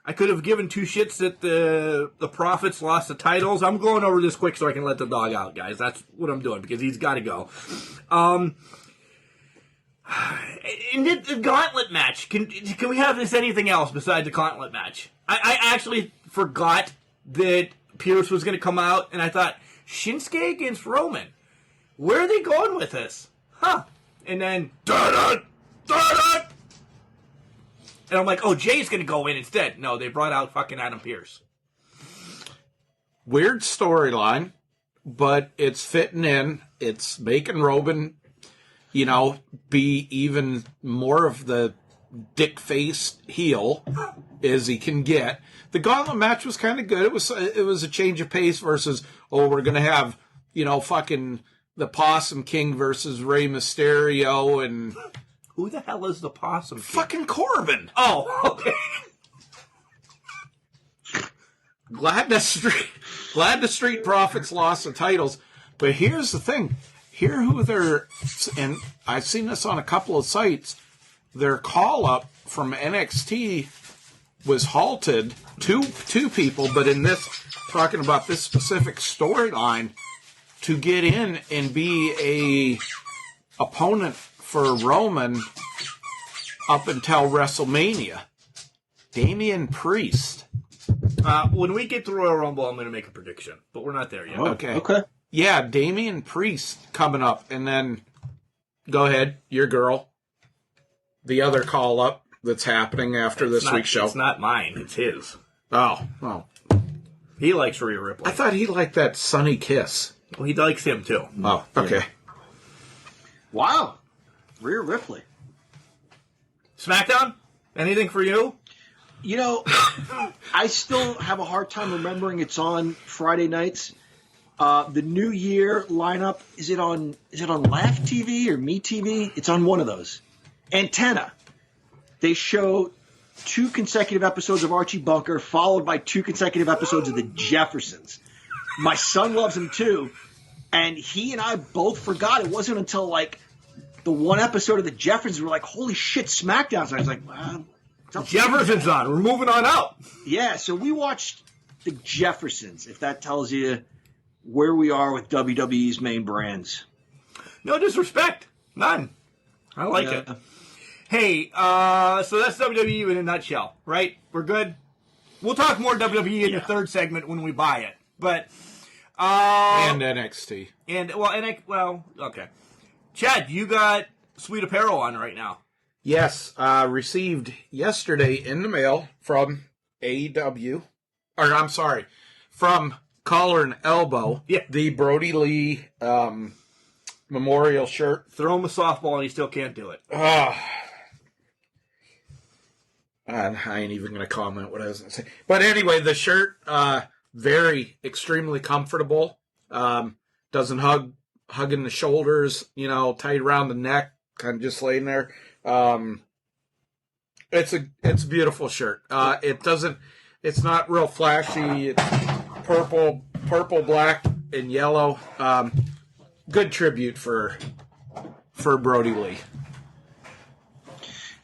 I could have given two shits that the Profits lost the titles. I'm going over this quick so I can let the dog out, guys. That's what I'm doing because he's got to go. And the gauntlet match. Can we have this anything else besides the gauntlet match? I actually forgot that Pierce was going to come out, and I thought, Shinsuke against Roman. Where are they going with this? Huh. And then, and I'm like, oh, Jay's going to go in instead. No, they brought out fucking Adam Pearce. Weird storyline, but it's fitting in. It's making Roman, be even more of the dick-faced heel as he can get. The gauntlet match was kind of good. It was a change of pace versus, we're going to have, fucking the Possum King versus Rey Mysterio and... Who the hell is the Possum King? Fucking Corbin. Oh, okay. Glad the Street Profits lost the titles. But here's the thing. Here who they're, and I've seen this on a couple of sites, their call-up from NXT was halted, two people, but in this, talking about this specific storyline, to get in and be a opponent for Roman up until WrestleMania. Damian Priest. When we get to Royal Rumble, I'm going to make a prediction, but we're not there yet. Okay. Yeah, Damian Priest coming up, and then go ahead, your girl. The other call-up that's happening after this week's show. It's not mine, it's his. Oh, well. He likes Rhea Ripley. I thought he liked that Sunny Kiss. Well, he likes him, too. Oh, okay. Wow. Rhea Ripley. SmackDown? Anything for you? I still have a hard time remembering it's on Friday nights. The New Year lineup, is it on Laugh TV or Me TV? It's on one of those. Antenna. They show 2 consecutive episodes of Archie Bunker, followed by 2 consecutive episodes of The Jeffersons. My son loves them too, and he and I both forgot. It wasn't until the one episode of The Jeffersons we were like, holy shit, SmackDown. So I was like, wow. Jefferson's on. We're moving on out. Yeah, so we watched The Jeffersons, if that tells you where we are with WWE's main brands. No disrespect. None. I like it. Hey, so that's WWE in a nutshell, right? We're good? We'll talk more WWE in the third segment when we buy it. But and NXT. Okay. Chad, you got Sweet Apparel on right now. Yes, received yesterday in the mail from AEW, from Collar and Elbow, the Brody Lee memorial shirt. Throw him a softball and he still can't do it. I ain't even going to comment what I was going to say. But anyway, the shirt, extremely comfortable. Doesn't hug in the shoulders, tight around the neck, kind of just laying there. It's a beautiful shirt. It's not real flashy. It's purple, black, and yellow. Good tribute for Brody Lee.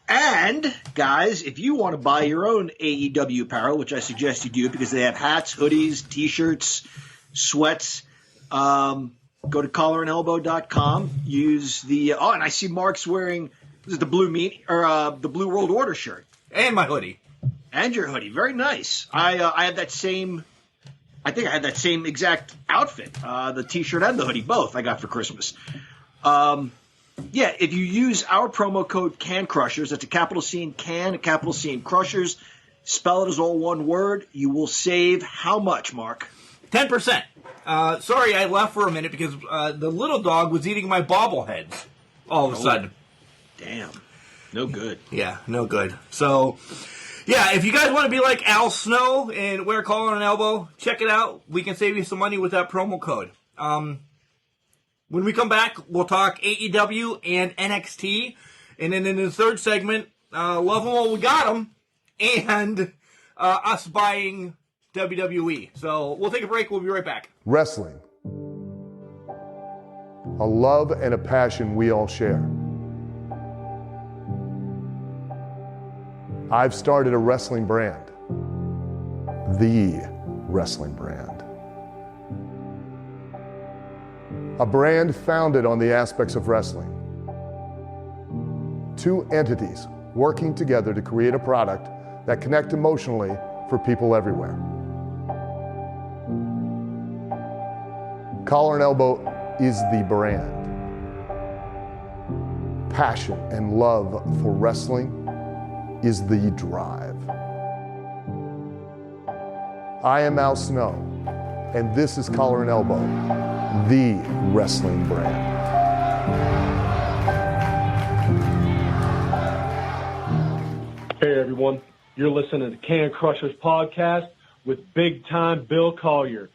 And, guys, if you want to buy your own AEW apparel, which I suggest you do because they have hats, hoodies, T-shirts, sweats, go to collarandelbow.com. Use the and I see Mark's wearing the blue the Blue World Order shirt. And my hoodie. And your hoodie. Very nice. I have that same – I think I had that same exact outfit, the T-shirt and the hoodie, both I got for Christmas. Yeah, if you use our promo code CANCRUSHERS, that's a capital C in CAN, a capital C in Crushers, spell it as all one word, you will save how much, Mark? 10%. Sorry, I left for a minute because the little dog was eating my bobbleheads all of a sudden. Damn. No good. Yeah, no good. So, yeah, if you guys want to be like Al Snow and wear collar and elbow, check it out. We can save you some money with that promo code. When we come back, we'll talk AEW and NXT. And then in the third segment, love them while we got them, and us buying WWE. So we'll take a break. We'll be right back. Wrestling. A love and a passion we all share. I've started a wrestling brand. The wrestling brand. A brand founded on the aspects of wrestling. Two entities working together to create a product that connect emotionally for people everywhere. Collar and Elbow is the brand. Passion and love for wrestling is the drive. I am Al Snow, and this is Collar and Elbow, the wrestling brand. Hey everyone, you're listening to Can Crushers Podcast with Big Time Bill Collier.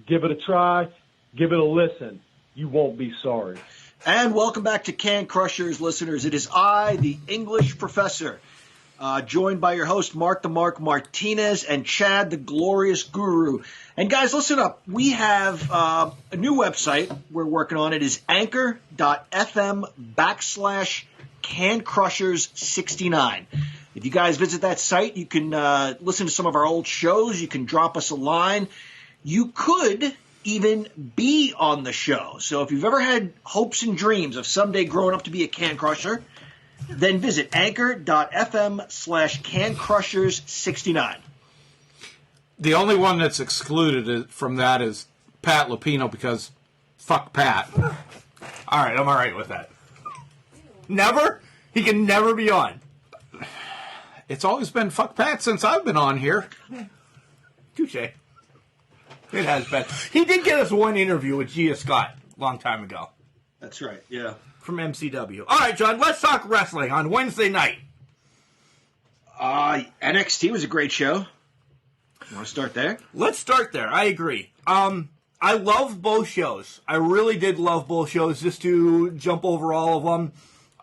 Give it a try, give it a listen. You won't be sorry. And welcome back to Can Crushers, listeners. It is I, the English professor, joined by your host, Mark the Mark Martinez, and Chad the Glorious Guru. And guys, listen up. We have a new website we're working on. It is anchor.fm/CanCrushers69. If you guys visit that site, you can listen to some of our old shows. You can drop us a line. You could even be on the show. So if you've ever had hopes and dreams of someday growing up to be a Can Crusher, then visit anchor.fm/CanCrushers69. The only one that's excluded from that is Pat Lupino because fuck Pat. All right, I'm all right with that. Never? He can never be on. It's always been fuck Pat since I've been on here. Touche. It has been. He did get us one interview with Gia Scott a long time ago. That's right, yeah. From MCW. All right, John, let's talk wrestling on Wednesday night. NXT was a great show. You want to start there? Let's start there. I agree. I love both shows. I really did love both shows, just to jump over all of them.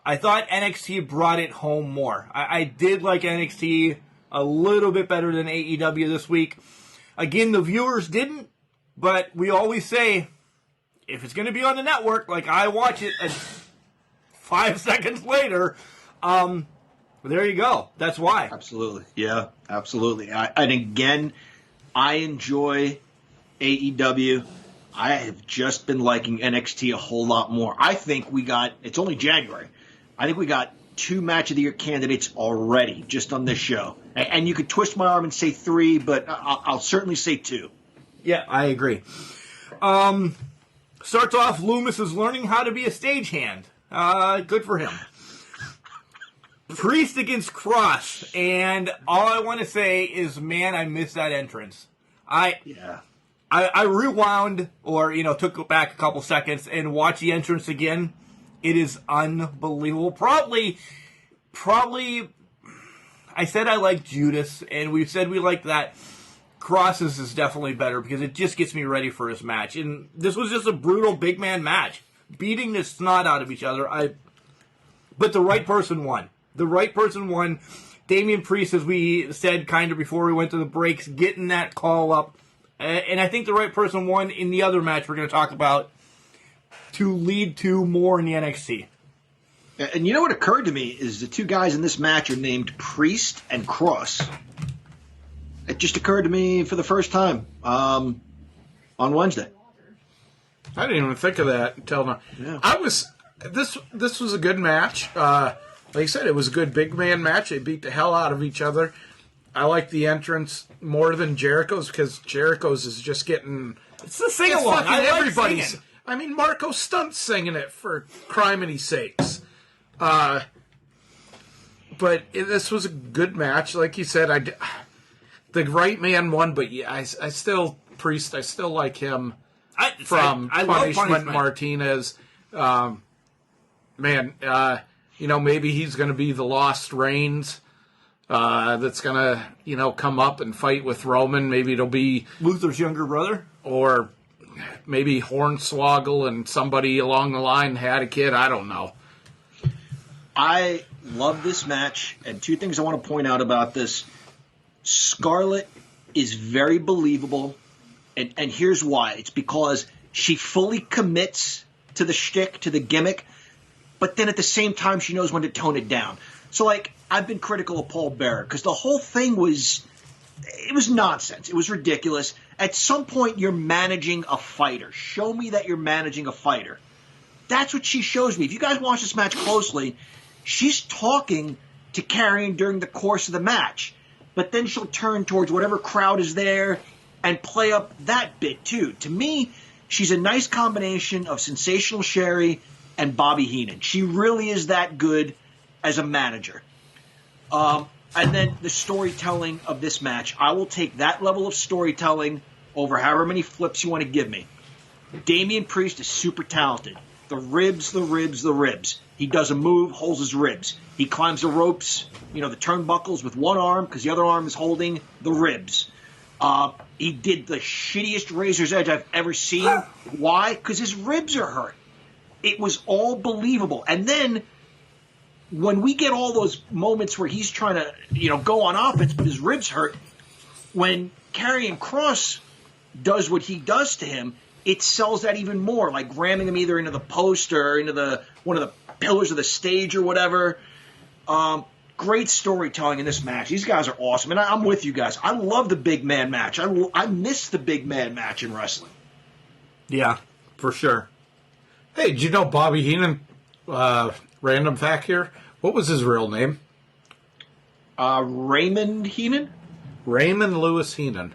I thought NXT brought it home more. I did like NXT a little bit better than AEW this week. Again, the viewers didn't, but we always say, if it's going to be on the network, like I watch it 5 seconds later, there you go. That's why. Absolutely. Yeah, absolutely. And again, I enjoy AEW. I have just been liking NXT a whole lot more. I think it's only January. I think we got 2 Match of the Year candidates already just on this show. And you could twist my arm and say 3, but I'll certainly say 2. Yeah, I agree. Starts off, Loomis is learning how to be a stagehand. Good for him. Priest against Cross, and all I want to say is, man, I missed that entrance. I rewound, or took back a couple seconds and watched the entrance again. It is unbelievable. Probably, I I said I like Judas, and we said we like that. Cross's is definitely better because it just gets me ready for his match. And this was just a brutal big man match. Beating the snot out of each other. But the right person won. The right person won. Damian Priest, as we said kind of before we went to the breaks, getting that call up. And I think the right person won in the other match we're going to talk about to lead to more in the NXT. And you know what occurred to me is the two guys in this match are named Priest and Cross. It just occurred to me for the first time on Wednesday. I didn't even think of that until now. Yeah. This was a good match. Like I said, it was a good big man match. They beat the hell out of each other. I like the entrance more than Jericho's because Jericho's is just getting... It's the sing-along. I like everybody's singing. I mean, Marco Stunt's singing it for criminy sakes. But this was a good match. Like you said, the right man won, but yeah, I still like him from Punishment Martinez. Maybe he's going to be the Lost Reigns that's going to, come up and fight with Roman. Maybe it'll be Luther's younger brother. Or maybe Hornswoggle and somebody along the line had a kid. I don't know. I love this match, and two things I want to point out about this. Scarlett is very believable, and here's why. It's because she fully commits to the shtick, to the gimmick, but then at the same time she knows when to tone it down. So, I've been critical of Paul Bearer because the whole thing was nonsense. It was ridiculous. At some point, you're managing a fighter. Show me that you're managing a fighter. That's what she shows me. If you guys watch this match closely, she's talking to Karrion during the course of the match. But then she'll turn towards whatever crowd is there and play up that bit, too. To me, she's a nice combination of Sensational Sherry and Bobby Heenan. She really is that good as a manager. And then the storytelling of this match. I will take that level of storytelling over however many flips you want to give me. Damian Priest is super talented. The ribs. He does a move, holds his ribs. He climbs the ropes, the turnbuckles with one arm because the other arm is holding the ribs. He did the shittiest Razor's Edge I've ever seen. Why? Because his ribs are hurt. It was all believable. And then when we get all those moments where he's trying to, go on offense, but his ribs hurt, when Karrion Kross does what he does to him, it sells that even more, like ramming him either into the post or into one of the pillars of the stage or whatever. Great storytelling in this match. These guys are awesome, and I'm with you guys. I love the big man match. I miss the big man match in wrestling. Yeah, for sure. Hey, did you know Bobby Heenan, random fact here, what was his real name? Raymond Heenan? Raymond Lewis Heenan.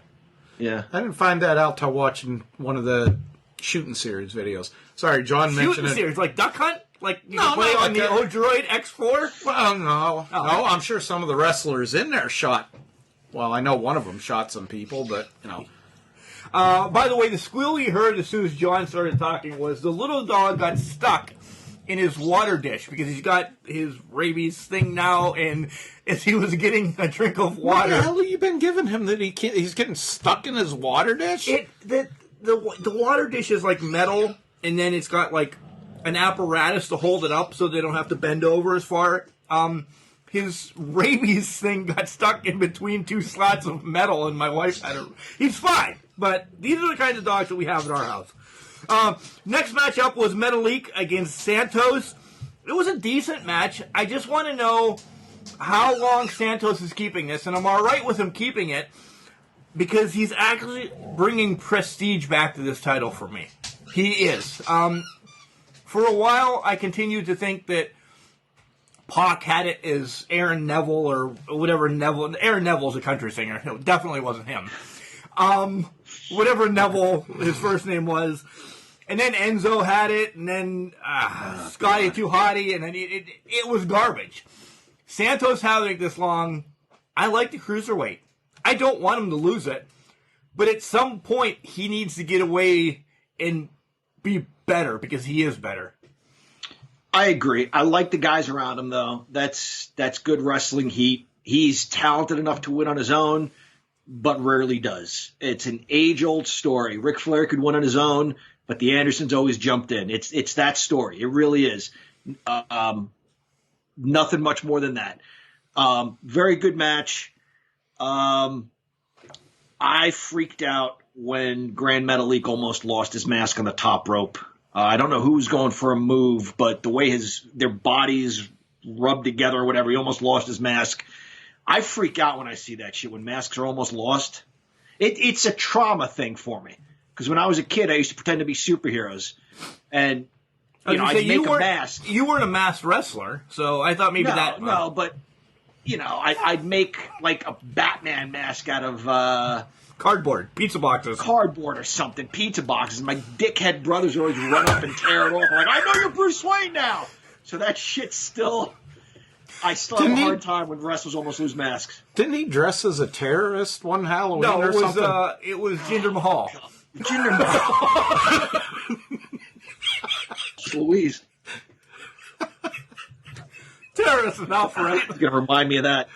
Yeah. I didn't find that out till watching one of the Shooting Series videos. Sorry, John mentioned it. Shooting Series, like Duck Hunt? Like you can play on the Odroid X4? Well, no. I'm sure some of the wrestlers in there shot. Well, I know one of them shot some people, but, By the way, the squeal you heard as soon as John started talking was the little dog got stuck in his water dish because he's got his rabies thing now, and as he was getting a drink of water... What the hell have you been giving him that he's getting stuck in his water dish? The water dish is like metal, and then it's got like an apparatus to hold it up so they don't have to bend over as far. His rabies thing got stuck in between two slots of metal, and my wife had it. He's fine, but these are the kinds of dogs that we have in our house. Next matchup was Metalik against Santos. It was a decent match. I just want to know how long Santos is keeping this, and I'm all right with him keeping it because he's actually bringing prestige back to this title for me. He is. For a while, I continued to think that Pac had it as Aaron Neville or whatever Neville. Aaron Neville's a country singer. It definitely wasn't him. Whatever Neville, his first name was. And then Enzo had it, and then Scotty Too Hottie, and then it was garbage. Santos having it this long, I like the cruiserweight. I don't want him to lose it, but at some point he needs to get away and be better because he is better. I agree. I like the guys around him, though. That's good wrestling heat. He's talented enough to win on his own, but rarely does. It's an age-old story. Ric Flair could win on his own, but the Andersons always jumped in. It's that story. It really is. Nothing much more than that. Very good match. I freaked out when Grand Metalik almost lost his mask on the top rope. I don't know who was going for a move, but the way their bodies rubbed together or whatever, he almost lost his mask. I freak out when I see that shit, when masks are almost lost. It's a trauma thing for me. Because when I was a kid, I used to pretend to be superheroes. And, I'd make a mask. You weren't a masked wrestler, so I thought maybe that... No, but, I'd make, like, a Batman mask out of... cardboard, pizza boxes. Cardboard or something, pizza boxes. My dickhead brothers would always run up and tear it off. Like, I know you're Bruce Wayne now! So that shit still... I still have a hard time when wrestlers almost lose masks. Didn't he dress as a terrorist one Halloween or something? No, it was Jinder Mahal. Jinder Mahal. Louise. Terrorist enough, right? You're going to remind me of that.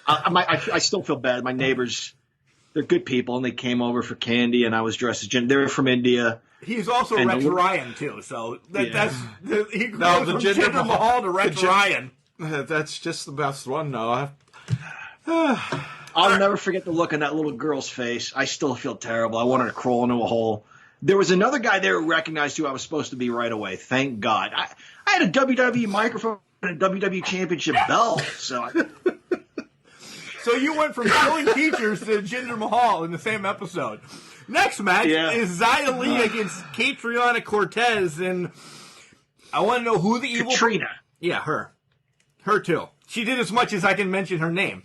I still feel bad. My neighbors, they're good people, and they came over for candy, and I was dressed as Jinder. They're from India. He's also Rex Ryan, too, so he goes from Jinder Mahal to Rex Ryan. That's just the best one, though. I'll never forget the look on that little girl's face. I still feel terrible. I wanted to crawl into a hole. There was another guy there who recognized who I was supposed to be right away. Thank God. I had a WWE microphone and a WWE Championship bell. So you went from killing teachers to Jinder Mahal in the same episode. Next match is Xia Li against Catriona Cortez, and I want to know who the evil... Katrina. Yeah, her. Her, too. She did as much as I can mention her name.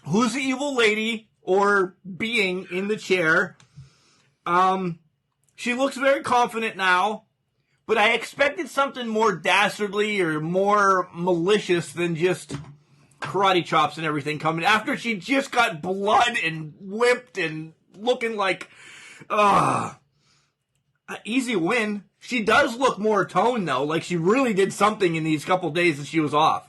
Who's the evil lady or being in the chair? She looks very confident now, but I expected something more dastardly or more malicious than just karate chops and everything coming after she just got blood and whipped and looking like an easy win. She does look more toned, though, like she really did something in these couple days that she was off.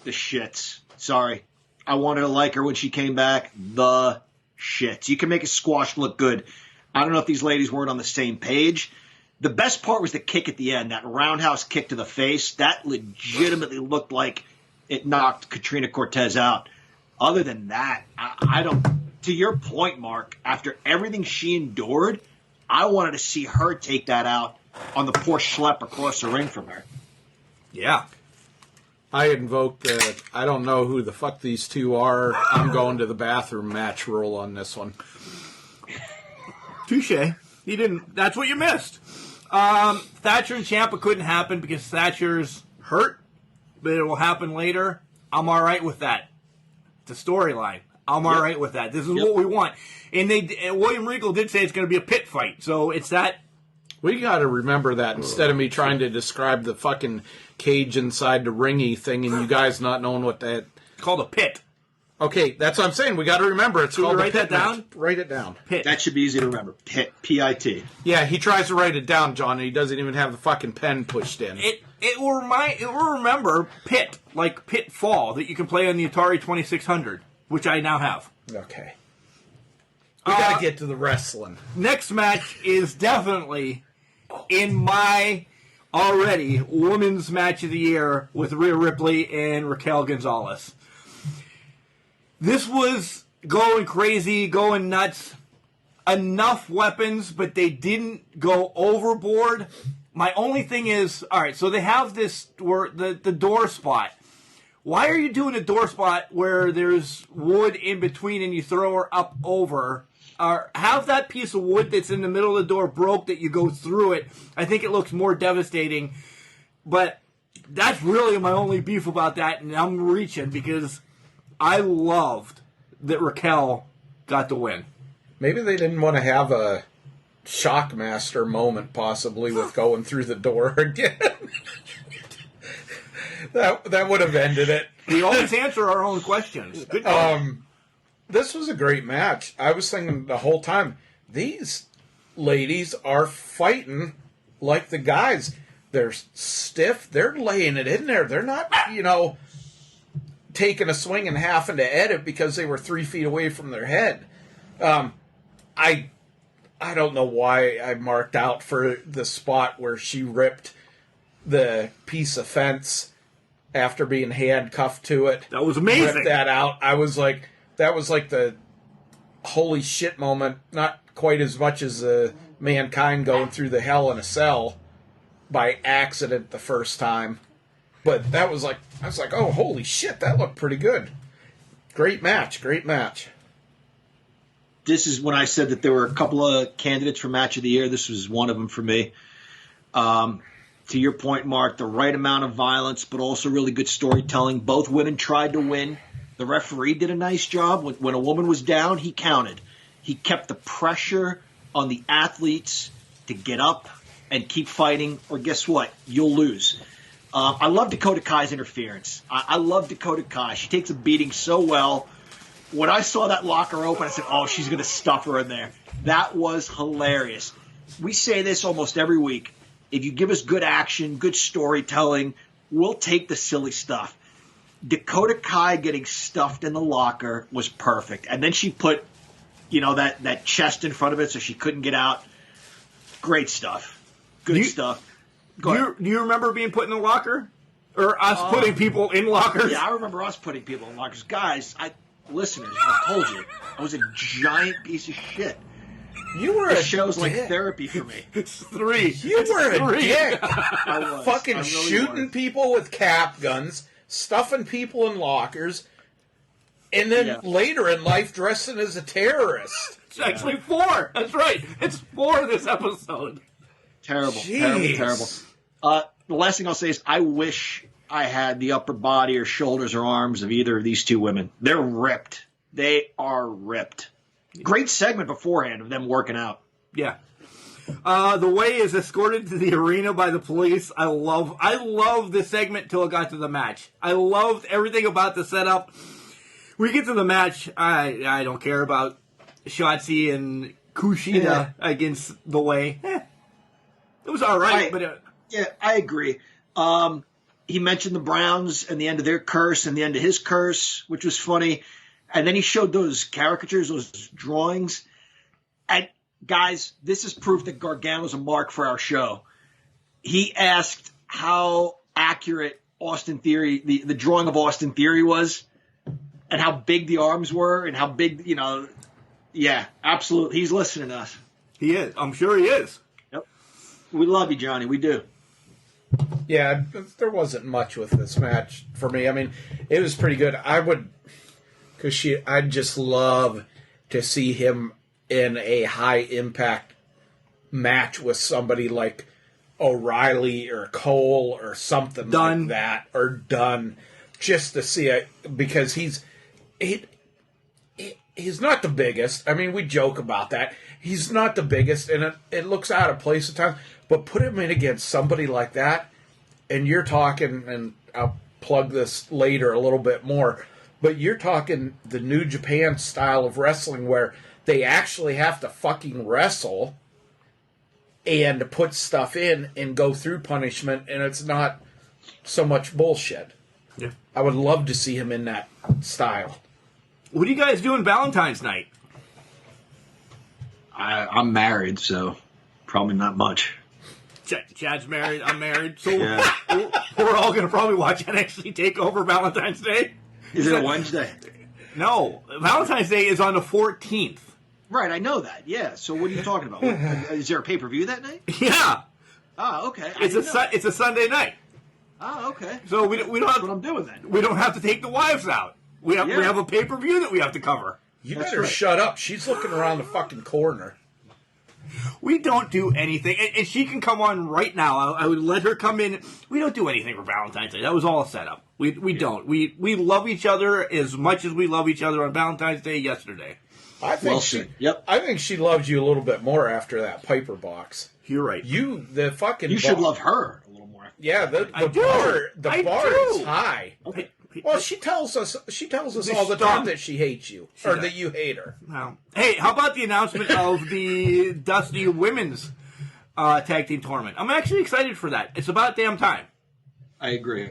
The shits. Sorry. I wanted to like her when she came back. The shits. You can make a squash look good. I don't know if these ladies weren't on the same page. The best part was the kick at the end, that roundhouse kick to the face. That legitimately looked like it knocked Katrina Cortez out. Other than that, I don't... To your point, Mark, after everything she endured, I wanted to see her take that out on the poor schlep across the ring from her. Yeah. I invoked I don't know who the fuck these two are. I'm going to the bathroom match rule on this one. Touche. You didn't... That's what you missed. Thatcher and Ciampa couldn't happen because Thatcher's hurt, but it will happen later. I'm all right with that. It's a storyline. I'm all right with that. This is what we want. And William Regal did say it's going to be a pit fight, so it's that. We got to remember that instead of me trying to describe the fucking cage inside the ringy thing and you guys not knowing what that... It's called a pit. Okay, that's what I'm saying. We got to remember. It's called a pit. Write that down? Match. Write it down. Pit. That should be easy to remember. Pit. P-I-T. Yeah, he tries to write it down, John, and he doesn't even have the fucking pen pushed in. It will remember Pit, like Pitfall, that you can play on the Atari 2600, which I now have. Okay. We got to get to the wrestling. Next match is definitely in my already women's match of the year with Rhea Ripley and Raquel Gonzalez. This was going crazy, going nuts. Enough weapons, but they didn't go overboard. My only thing is, all right, so they have this, the door spot. Why are you doing a door spot where there's wood in between and you throw her up over? Or have that piece of wood that's in the middle of the door broke that you go through it. I think it looks more devastating. But that's really my only beef about that, and I'm reaching because I loved that Raquel got the win. Maybe they didn't want to have a Shockmaster moment, possibly, with going through the door again. that would have ended it. We always answer our own questions. Good This was a great match. I was thinking the whole time, these ladies are fighting like the guys. They're stiff. They're laying it in there. They're not, taking a swing and having to edit because they were 3 feet away from their head. I don't know why I marked out for the spot where she ripped the piece of fence after being handcuffed to it. That was amazing. Ripped that out. I was like, that was like the holy shit moment. Not quite as much as Mankind going through the Hell in a Cell by accident the first time. But that was like, I was like, oh, holy shit, that looked pretty good. Great match. This is when I said that there were a couple of candidates for Match of the Year. This was one of them for me. To your point, Mark, the right amount of violence, but also really good storytelling. Both women tried to win. The referee did a nice job. When a woman was down, he counted. He kept the pressure on the athletes to get up and keep fighting, or guess what? You'll lose. I love Dakota Kai's interference. I love Dakota Kai. She takes a beating so well. When I saw that locker open, I said, oh, she's going to stuff her in there. That was hilarious. We say this almost every week. If you give us good action, good storytelling, we'll take the silly stuff. Dakota Kai getting stuffed in the locker was perfect. And then she put, that chest in front of it so she couldn't get out. Great stuff. Good stuff. Do you remember being put in the locker? Or us putting people in lockers? Yeah, I remember us putting people in lockers. Guys, listeners, I told you, I was a giant piece of shit. You were this show's like therapy for me. It's 3. You were a dick. I was. Fucking I really shooting was. people with cap guns, stuffing people in lockers, and then later in life dressing as a terrorist. It's actually 4. That's right. It's 4 this episode. Terrible. Jeez. Terrible. The last thing I'll say is I wish I had the upper body or shoulders or arms of either of these two women. They're ripped. They are ripped. Great segment beforehand of them working out. Yeah. The way is escorted to the arena by the police. I love this segment till it got to the match. I loved everything about the setup. When we get to the match, I don't care about Shotzi and Kushida against the way. It was all right, but I agree. He mentioned the Browns and the end of their curse and the end of his curse, which was funny. And then he showed those caricatures, those drawings. And guys, this is proof that Gargano's a mark for our show. He asked how accurate Austin Theory, the drawing of Austin Theory was, and how big the arms were, and how big, yeah, absolutely. He's listening to us. He is. I'm sure he is. Yep. We love you, Johnny. We do. Yeah, there wasn't much with this match for me. I mean, it was pretty good. I'd just love to see him in a high impact match with somebody like O'Reilly or Cole or something like that, or Dunn, just to see it, because he's not the biggest. I mean, we joke about that. He's not the biggest, and it looks out of place at times. But put him in against somebody like that, and you're talking, and I'll plug this later a little bit more, but you're talking the New Japan style of wrestling where they actually have to fucking wrestle and put stuff in and go through punishment, and it's not so much bullshit. Yeah. I would love to see him in that style. What are you guys doing Valentine's night? I'm married, so probably not much. Chad's married. I'm married. So we're all going to probably watch NXT TakeOver Valentine's Day. Is it a Wednesday? No. Valentine's Day is on the 14th. Right, I know that. Yeah. So what are you talking about? Is there a pay-per-view that night? Yeah. Oh, okay. It's a Sunday night. Oh, okay. So we don't have. That's what I'm doing then. We don't have to take the wives out. We have a pay-per-view that we have to cover. You better shut up. She's looking around the fucking corner. We don't do anything. And she can come on right now. I would let her come in. We don't do anything for Valentine's Day. That was all a setup. We don't. We love each other as much as we love each other on Valentine's Day yesterday. I think I think she loves you a little bit more after that Piper box. You're right. You should love her a little more. Yeah, the bar is high. Okay. Well, she tells us all the time that she hates you, or that you hate her. Wow. Hey, how about the announcement of the Dusty Women's tag team tournament. I'm actually excited for that. It's about damn time. I agree.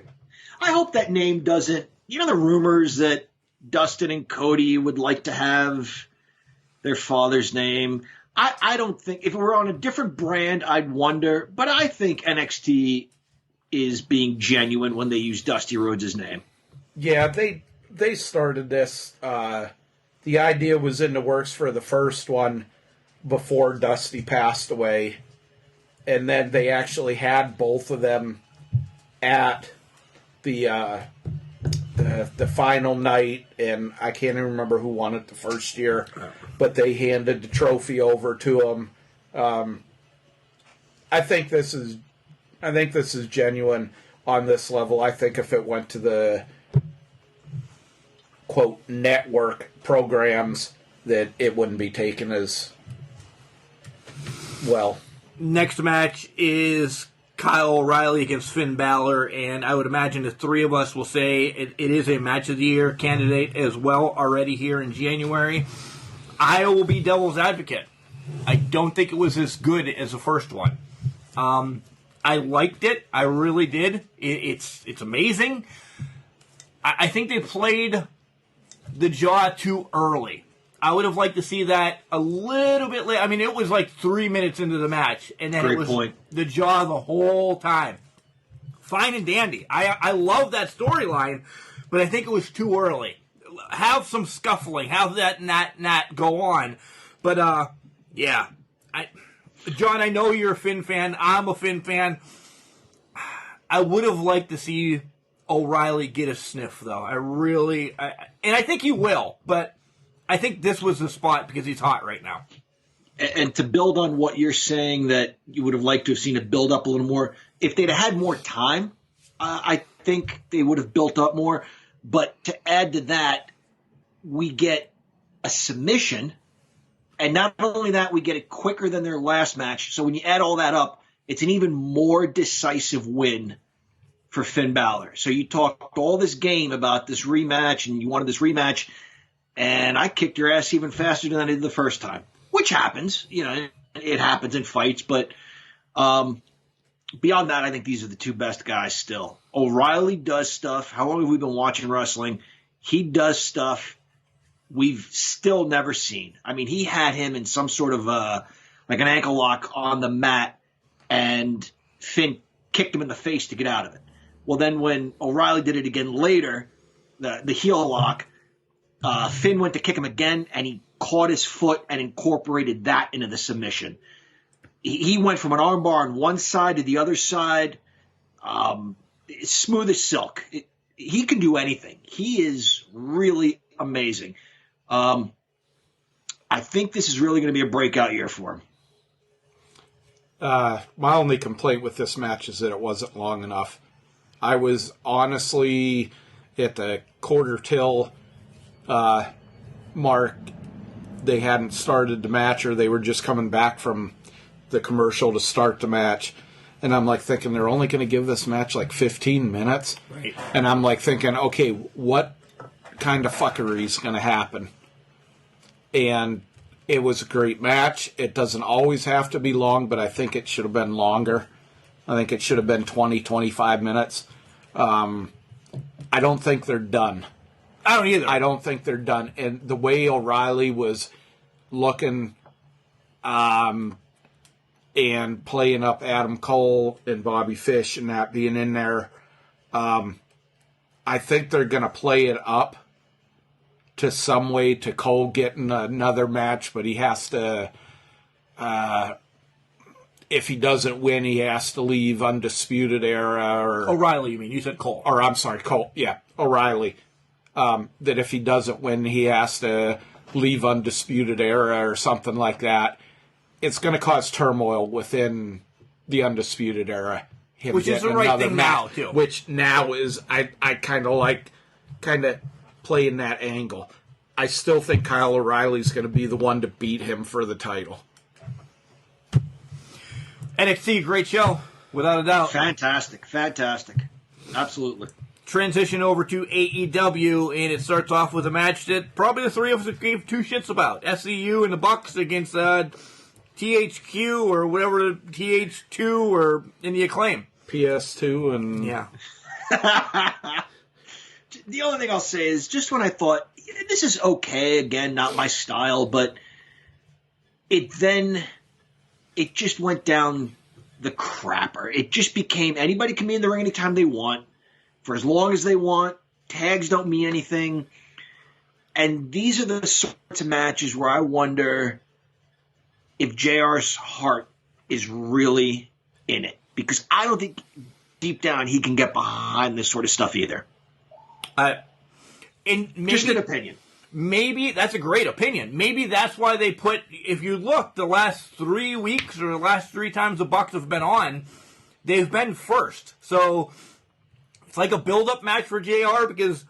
I hope that name doesn't, the rumors that Dustin and Cody would like to have their father's name. I don't think, if it were on a different brand, I'd wonder, but I think NXT is being genuine when they use Dusty Rhodes' name. Yeah, they started this. The idea was in the works for the first one before Dusty passed away. And then they actually had both of them at the final night, and I can't even remember who won it the first year, but they handed the trophy over to him. I think this is genuine on this level. I think if it went to the quote network programs, that it wouldn't be taken as well. Next match is Kyle O'Reilly against Finn Balor, and I would imagine the three of us will say it is a match of the year candidate as well already here in January. I will be devil's advocate. I don't think it was as good as the first one. I liked it. I really did. It's amazing. I think they played the jaw too early. I would have liked to see that a little bit later. I mean, it was like 3 minutes into the match, and then it was the jaw the whole time. Fine and dandy. I love that storyline, but I think it was too early. Have some scuffling. Have that not go on. But, yeah. John, I know you're a Finn fan. I'm a Finn fan. I would have liked to see O'Reilly get a sniff, though. And I think he will, but I think this was the spot because he's hot right now. And to build on what you're saying, that you would have liked to have seen it build up a little more, if they'd had more time, I think they would have built up more. But to add to that, we get a submission, and not only that, we get it quicker than their last match. So when you add all that up, it's an even more decisive win for Finn Balor. So you talked all this game about this rematch, and you wanted this rematch, and I kicked your ass even faster than I did the first time, which happens. It happens in fights. But beyond that, I think these are the two best guys still. O'Reilly does stuff. How long have we been watching wrestling? He does stuff we've still never seen. I mean, he had him in some sort of like an ankle lock on the mat, and Finn kicked him in the face to get out of it. Well, then when O'Reilly did it again later, the heel lock, Finn went to kick him again, and he caught his foot and incorporated that into the submission. He went from an armbar on one side to the other side, smooth as silk. He can do anything. He is really amazing. I think this is really going to be a breakout year for him. My only complaint with this match is that it wasn't long enough. I was honestly at the quarter till mark. They hadn't started the match, or they were just coming back from the commercial to start the match. And I'm like thinking they're only going to give this match like 15 minutes. Right. And I'm like thinking, okay, what kind of fuckery is going to happen? And it was a great match. It doesn't always have to be long, but I think it should have been longer. I think it should have been 20, 25 minutes. I don't think they're done. I don't either. I don't think they're done. And the way O'Reilly was looking and playing up Adam Cole and Bobby Fish and that being in there, I think they're going to play it up to some way to Cole getting another match, but he has to, if he doesn't win, he has to leave Undisputed Era. Or O'Reilly, you mean? You said Cole. Or I'm sorry, Cole. Yeah, O'Reilly. That if he doesn't win, he has to leave Undisputed Era or something like that. It's going to cause turmoil within the Undisputed Era. Which is the right thing now, too. Which now is, I kind of playing that angle. I still think Kyle O'Reilly's going to be the one to beat him for the title. NXT, great show, without a doubt. Fantastic. Absolutely. Transition over to AEW, and it starts off with a match that probably the three of us gave two shits about. SCU and the Bucks against THQ or whatever, TH2 or in the Acclaim. PS2 and... Yeah. The only thing I'll say is just when I thought, this is okay, again, not my style, but it just went down the crapper. It just became anybody can be in the ring anytime they want, for as long as they want. Tags don't mean anything. And these are the sorts of matches where I wonder if JR's heart is really in it. Because I don't think deep down he can get behind this sort of stuff either. Just an opinion. Maybe that's a great opinion. Maybe that's why they put, if you look, the last 3 weeks or the last 3 times the Bucks have been on, they've been first. So it's like a build-up match for JR because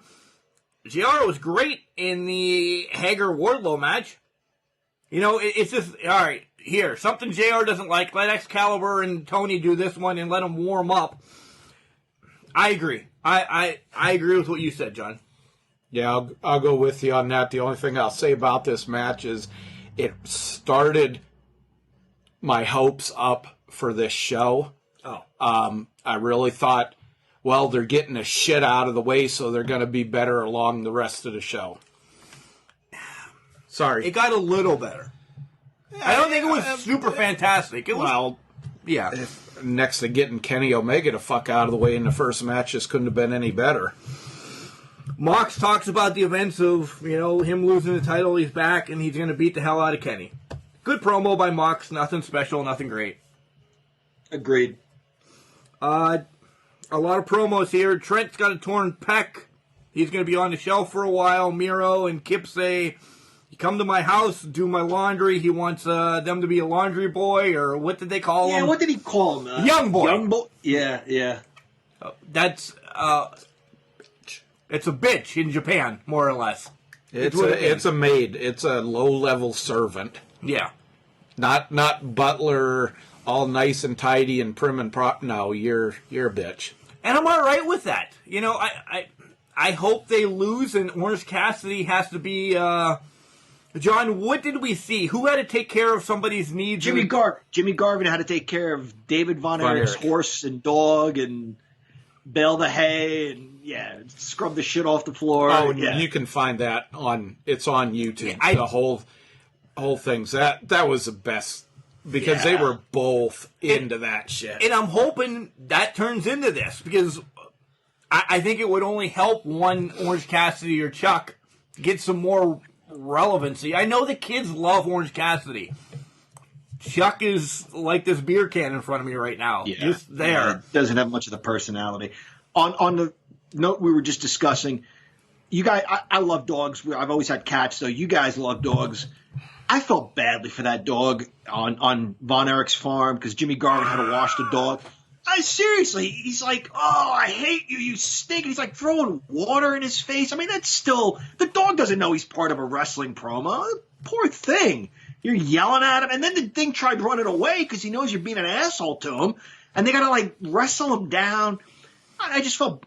JR was great in the Hager-Wardlow match. You know, it's just, all right, here, something JR doesn't like, let Excalibur and Tony do this one and let them warm up. I agree. I agree with what you said, John. Yeah, I'll go with you on that. The only thing I'll say about this match is it started my hopes up for this show. I really thought, well, they're getting the shit out of the way, so they're going to be better along the rest of the show. Sorry. It got a little better. I don't think it was super fantastic. It was, well, yeah. Next to getting Kenny Omega to fuck out of the way in the first match, this couldn't have been any better. Mox talks about the events of, you know, him losing the title, he's back, and he's going to beat the hell out of Kenny. Good promo by Mox, nothing special, nothing great. Agreed. A lot of promos here. Trent's got a torn pec. He's going to be on the shelf for a while. Miro and Kip say, you come to my house, do my laundry. He wants them to be a laundry boy, or what did they call him? Yeah, what did he call him? Young boy. Young boy. Yeah. That's... it's a bitch in Japan, more or less. It's a maid. It's a low-level servant. Yeah. Not butler, all nice and tidy and prim and prop. No, you're a bitch. And I'm all right with that. You know, I hope they lose, and Orange Cassidy has to be... John, what did we see? Who had to take care of somebody's needs? Jimmy Garvin had to take care of David Von Erich's horse and dog and bale the hay and, scrub the shit off the floor. Oh, yeah. You can find that it's on YouTube. The whole things. That was the best because they were both into that shit. And I'm hoping that turns into this because I think it would only help one Orange Cassidy or Chuck get some more relevancy. I know the kids love Orange Cassidy. Chuck is like this beer can in front of me right now. Yeah. Just there. Yeah, doesn't have much of the personality. On the note we were just discussing, you guys, I love dogs. I've always had cats, so you guys love dogs. I felt badly for that dog on Von Erich's farm because Jimmy Garvin had to wash the dog. Seriously, he's like, oh, I hate you, you stink. And he's like throwing water in his face. I mean, that's still, the dog doesn't know he's part of a wrestling promo. Poor thing. You're yelling at him. And then the thing tried running away because he knows you're being an asshole to him. And they got to like wrestle him down. I just felt,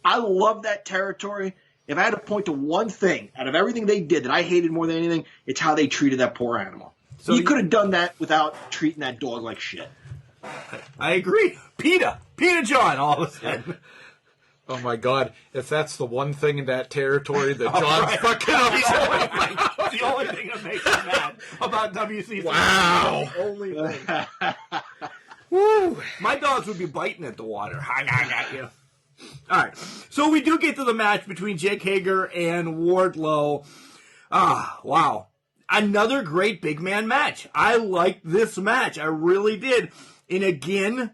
I love that territory. If I had to point to one thing out of everything they did that I hated more than anything, it's how they treated that poor animal. So you could have done that without treating that dog like shit. I agree. PETA John, all of a sudden. Oh my God! If that's the one thing in that territory that John's fucking up, the only thing that makes me mad about WCW. Wow! The only thing. Woo! My dogs would be biting at the water. You. All right, so we do get to the match between Jake Hager and Wardlow. Wow! Another great big man match. I liked this match. I really did. And again,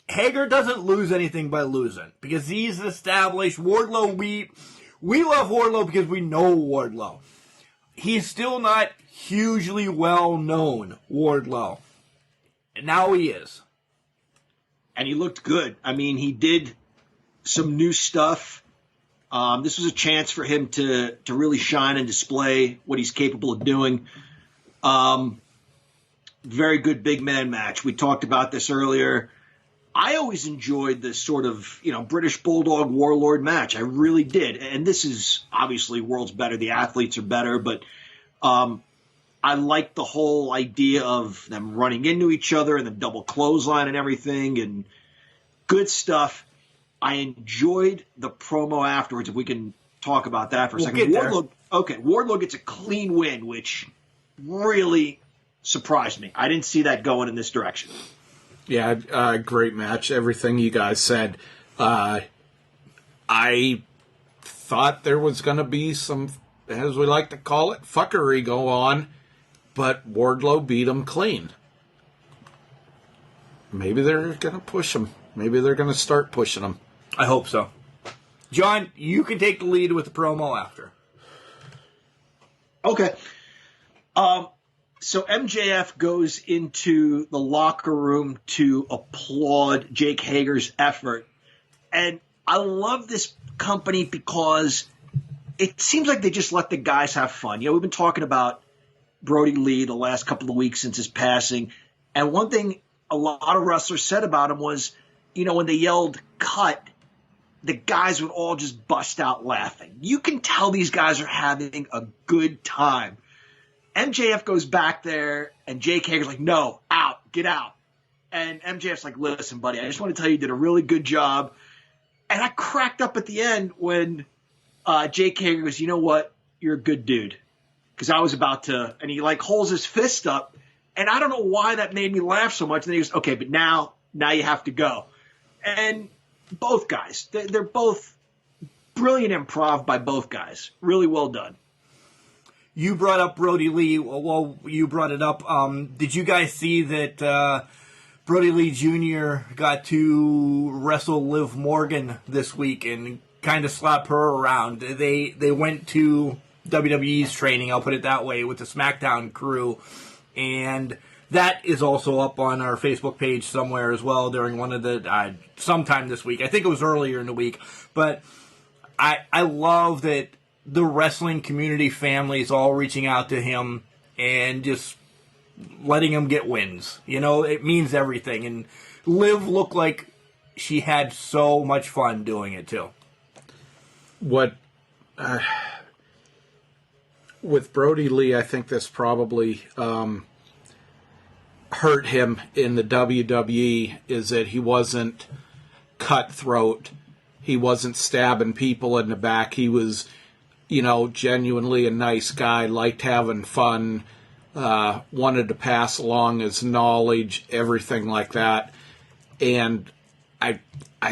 Hager doesn't lose anything by losing because he's established. Wardlow, we love Wardlow because we know Wardlow. He's still not hugely well known, Wardlow. And now he is. And he looked good. I mean, he did some new stuff. This was a chance for him to really shine and display what he's capable of doing. Very good big man match. We talked about this earlier. I always enjoyed this sort of, British Bulldog Warlord match. I really did. And this is obviously worlds better. The athletes are better. But I I like the whole idea of them running into each other and the double clothesline and everything, and good stuff. I enjoyed the promo afterwards, if we can talk about that for a second. Wardlow gets a clean win, which really surprised me. I didn't see that going in this direction. Yeah, great match. Everything you guys said. I thought there was going to be some, as we like to call it, fuckery go on, but Wardlow beat him clean. Maybe they're going to push him. Maybe they're going to start pushing him. I hope so. John, you can take the lead with the promo after. Okay. So MJF goes into the locker room to applaud Jake Hager's effort. And I love this company because it seems like they just let the guys have fun. You know, we've been talking about Brody Lee the last couple of weeks since his passing. And one thing a lot of wrestlers said about him was, you know, when they yelled cut, the guys would all just bust out laughing. You can tell these guys are having a good time. MJF goes back there, and Jake Hager's like, no, out, get out. And MJF's like, listen, buddy, I just want to tell you did a really good job. And I cracked up at the end when Jake Hager goes, you know what, you're a good dude. Because I was about to, and he like holds his fist up, and I don't know why that made me laugh so much. And then he goes, okay, but now you have to go. And both guys, they're both brilliant improv by both guys. Really well done. You brought up Brody Lee. Well, you brought it up. Did you guys see that Brody Lee Jr. got to wrestle Liv Morgan this week and kind of slap her around? They went to WWE's training, I'll put it that way, with the SmackDown crew. And that is also up on our Facebook page somewhere as well during one of the, sometime this week. I think it was earlier in the week. But I love that the wrestling community family is all reaching out to him and just letting him get wins. You know, it means everything. And Liv looked like she had so much fun doing it too. With Brody Lee, I think this probably hurt him in the WWE, is that he wasn't cutthroat. He wasn't stabbing people in the back. He was, you know, genuinely a nice guy, liked having fun, wanted to pass along his knowledge, everything like that. And I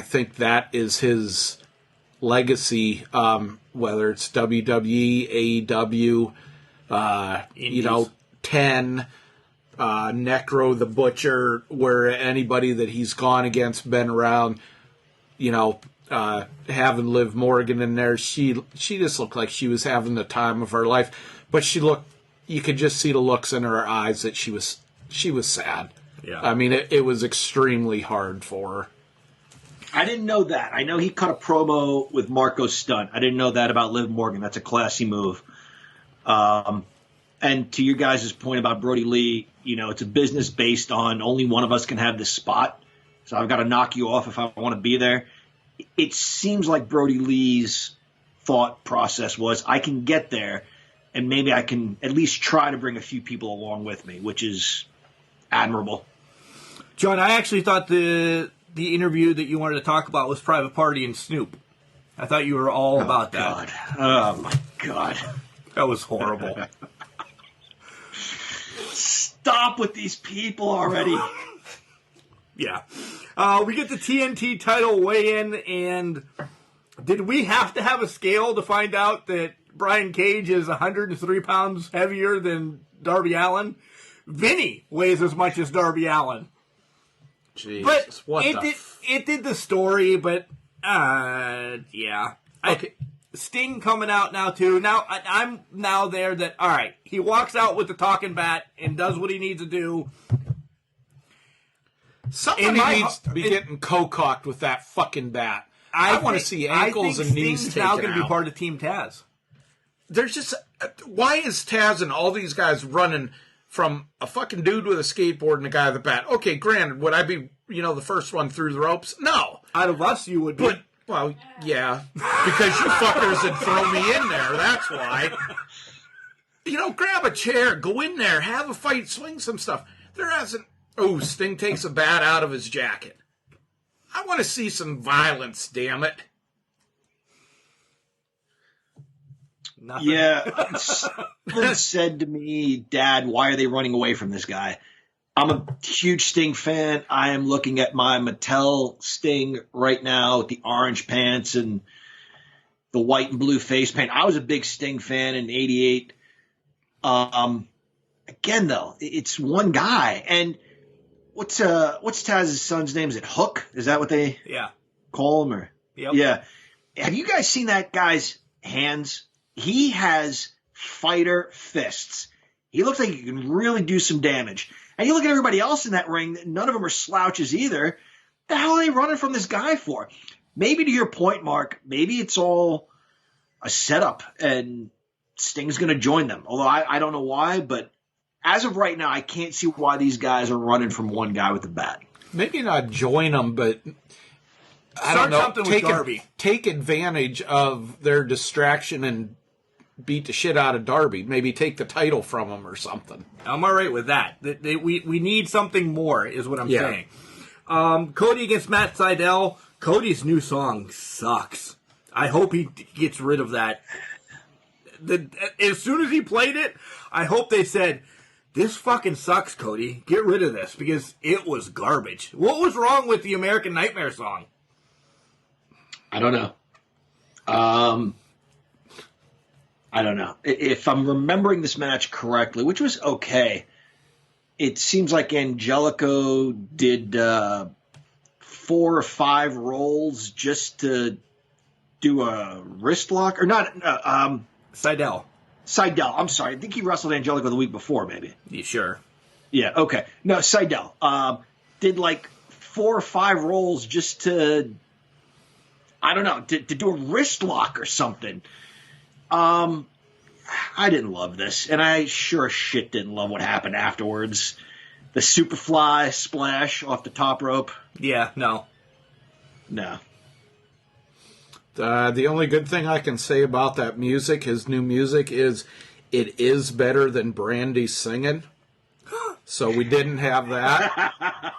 think that is his legacy, whether it's WWE, AEW, you know, 10, Necro the Butcher, where anybody that he's gone against, been around, you know, having Liv Morgan in there, she just looked like she was having the time of her life. But you could just see the looks in her eyes that she was sad. Yeah. I mean, it was extremely hard for her. I didn't know that. I know he cut a promo with Marco Stunt. I didn't know that about Liv Morgan. That's a classy move. And to your guys' point about Brody Lee, you know, it's a business based on only one of us can have this spot. So I've got to knock you off if I want to be there. It seems like Brody Lee's thought process was, I can get there, and maybe I can at least try to bring a few people along with me, which is admirable. John, I actually thought the interview that you wanted to talk about was Private Party and Snoop. I thought you were all about that. Oh, my God. That was horrible. Stop with these people already. Yeah. We get the TNT title weigh-in, and did we have to have a scale to find out that Brian Cage is 103 pounds heavier than Darby Allin? Vinny weighs as much as Darby Allin. Jesus, but it did the story, but yeah. Okay. Sting coming out now too. Now I'm now there that all right. He walks out with the talking bat and does what he needs to do. Somebody needs to be getting co-cocked with that fucking bat. I want to see ankles and knees taken out. Now going to be part of Team Taz. There's just why is Taz and all these guys running from a fucking dude with a skateboard and a guy with a bat? Okay, granted, would I be, you know, the first one through the ropes? No. Out of us, you would be. But, well, yeah, because you fuckers had thrown me in there. That's why. grab a chair, go in there, have a fight, swing some stuff. There hasn't. Oh, Sting takes a bat out of his jacket. I want to see some violence, damn it. Nothing. Yeah. Someone said to me, Dad, why are they running away from this guy? I'm a huge Sting fan. I am looking at my Mattel Sting right now with the orange pants and the white and blue face paint. I was a big Sting fan in '88. Again, though, it's one guy. And what's Taz's son's name? Is it Hook? Is that what they call him? Or Yep. Yeah. Have you guys seen that guy's hands? He has fighter fists. He looks like he can really do some damage. And you look at everybody else in that ring, none of them are slouches either. The hell are they running from this guy for? Maybe to your point, Mark, maybe it's all a setup and Sting's going to join them. Although I don't know why, but as of right now, I can't see why these guys are running from one guy with a bat. Maybe not join them, but I don't know. Something with Darby. Take advantage of their distraction and beat the shit out of Darby. Maybe take the title from him or something. I'm all right with that. We need something more, is what I'm saying. Cody against Matt Sydal. Cody's new song sucks. I hope he gets rid of that. As soon as he played it, I hope they said, "This fucking sucks, Cody. Get rid of this," because it was garbage. What was wrong with the American Nightmare song? I don't know. I don't know. If I'm remembering this match correctly, which was okay, it seems like Angelico did 4 or 5 rolls just to do a wrist lock. Or not, Sydal. I'm sorry. I think he wrestled Angelico the week before, maybe. You sure? Yeah, okay. No, Sydal did like 4 or 5 rolls just to, I don't know, to do a wrist lock or something. I didn't love this, and I sure as shit didn't love what happened afterwards. The Superfly splash off the top rope. Yeah, no. No. The only good thing I can say about that music, his new music, is it is better than Brandy's singing. So we didn't have that.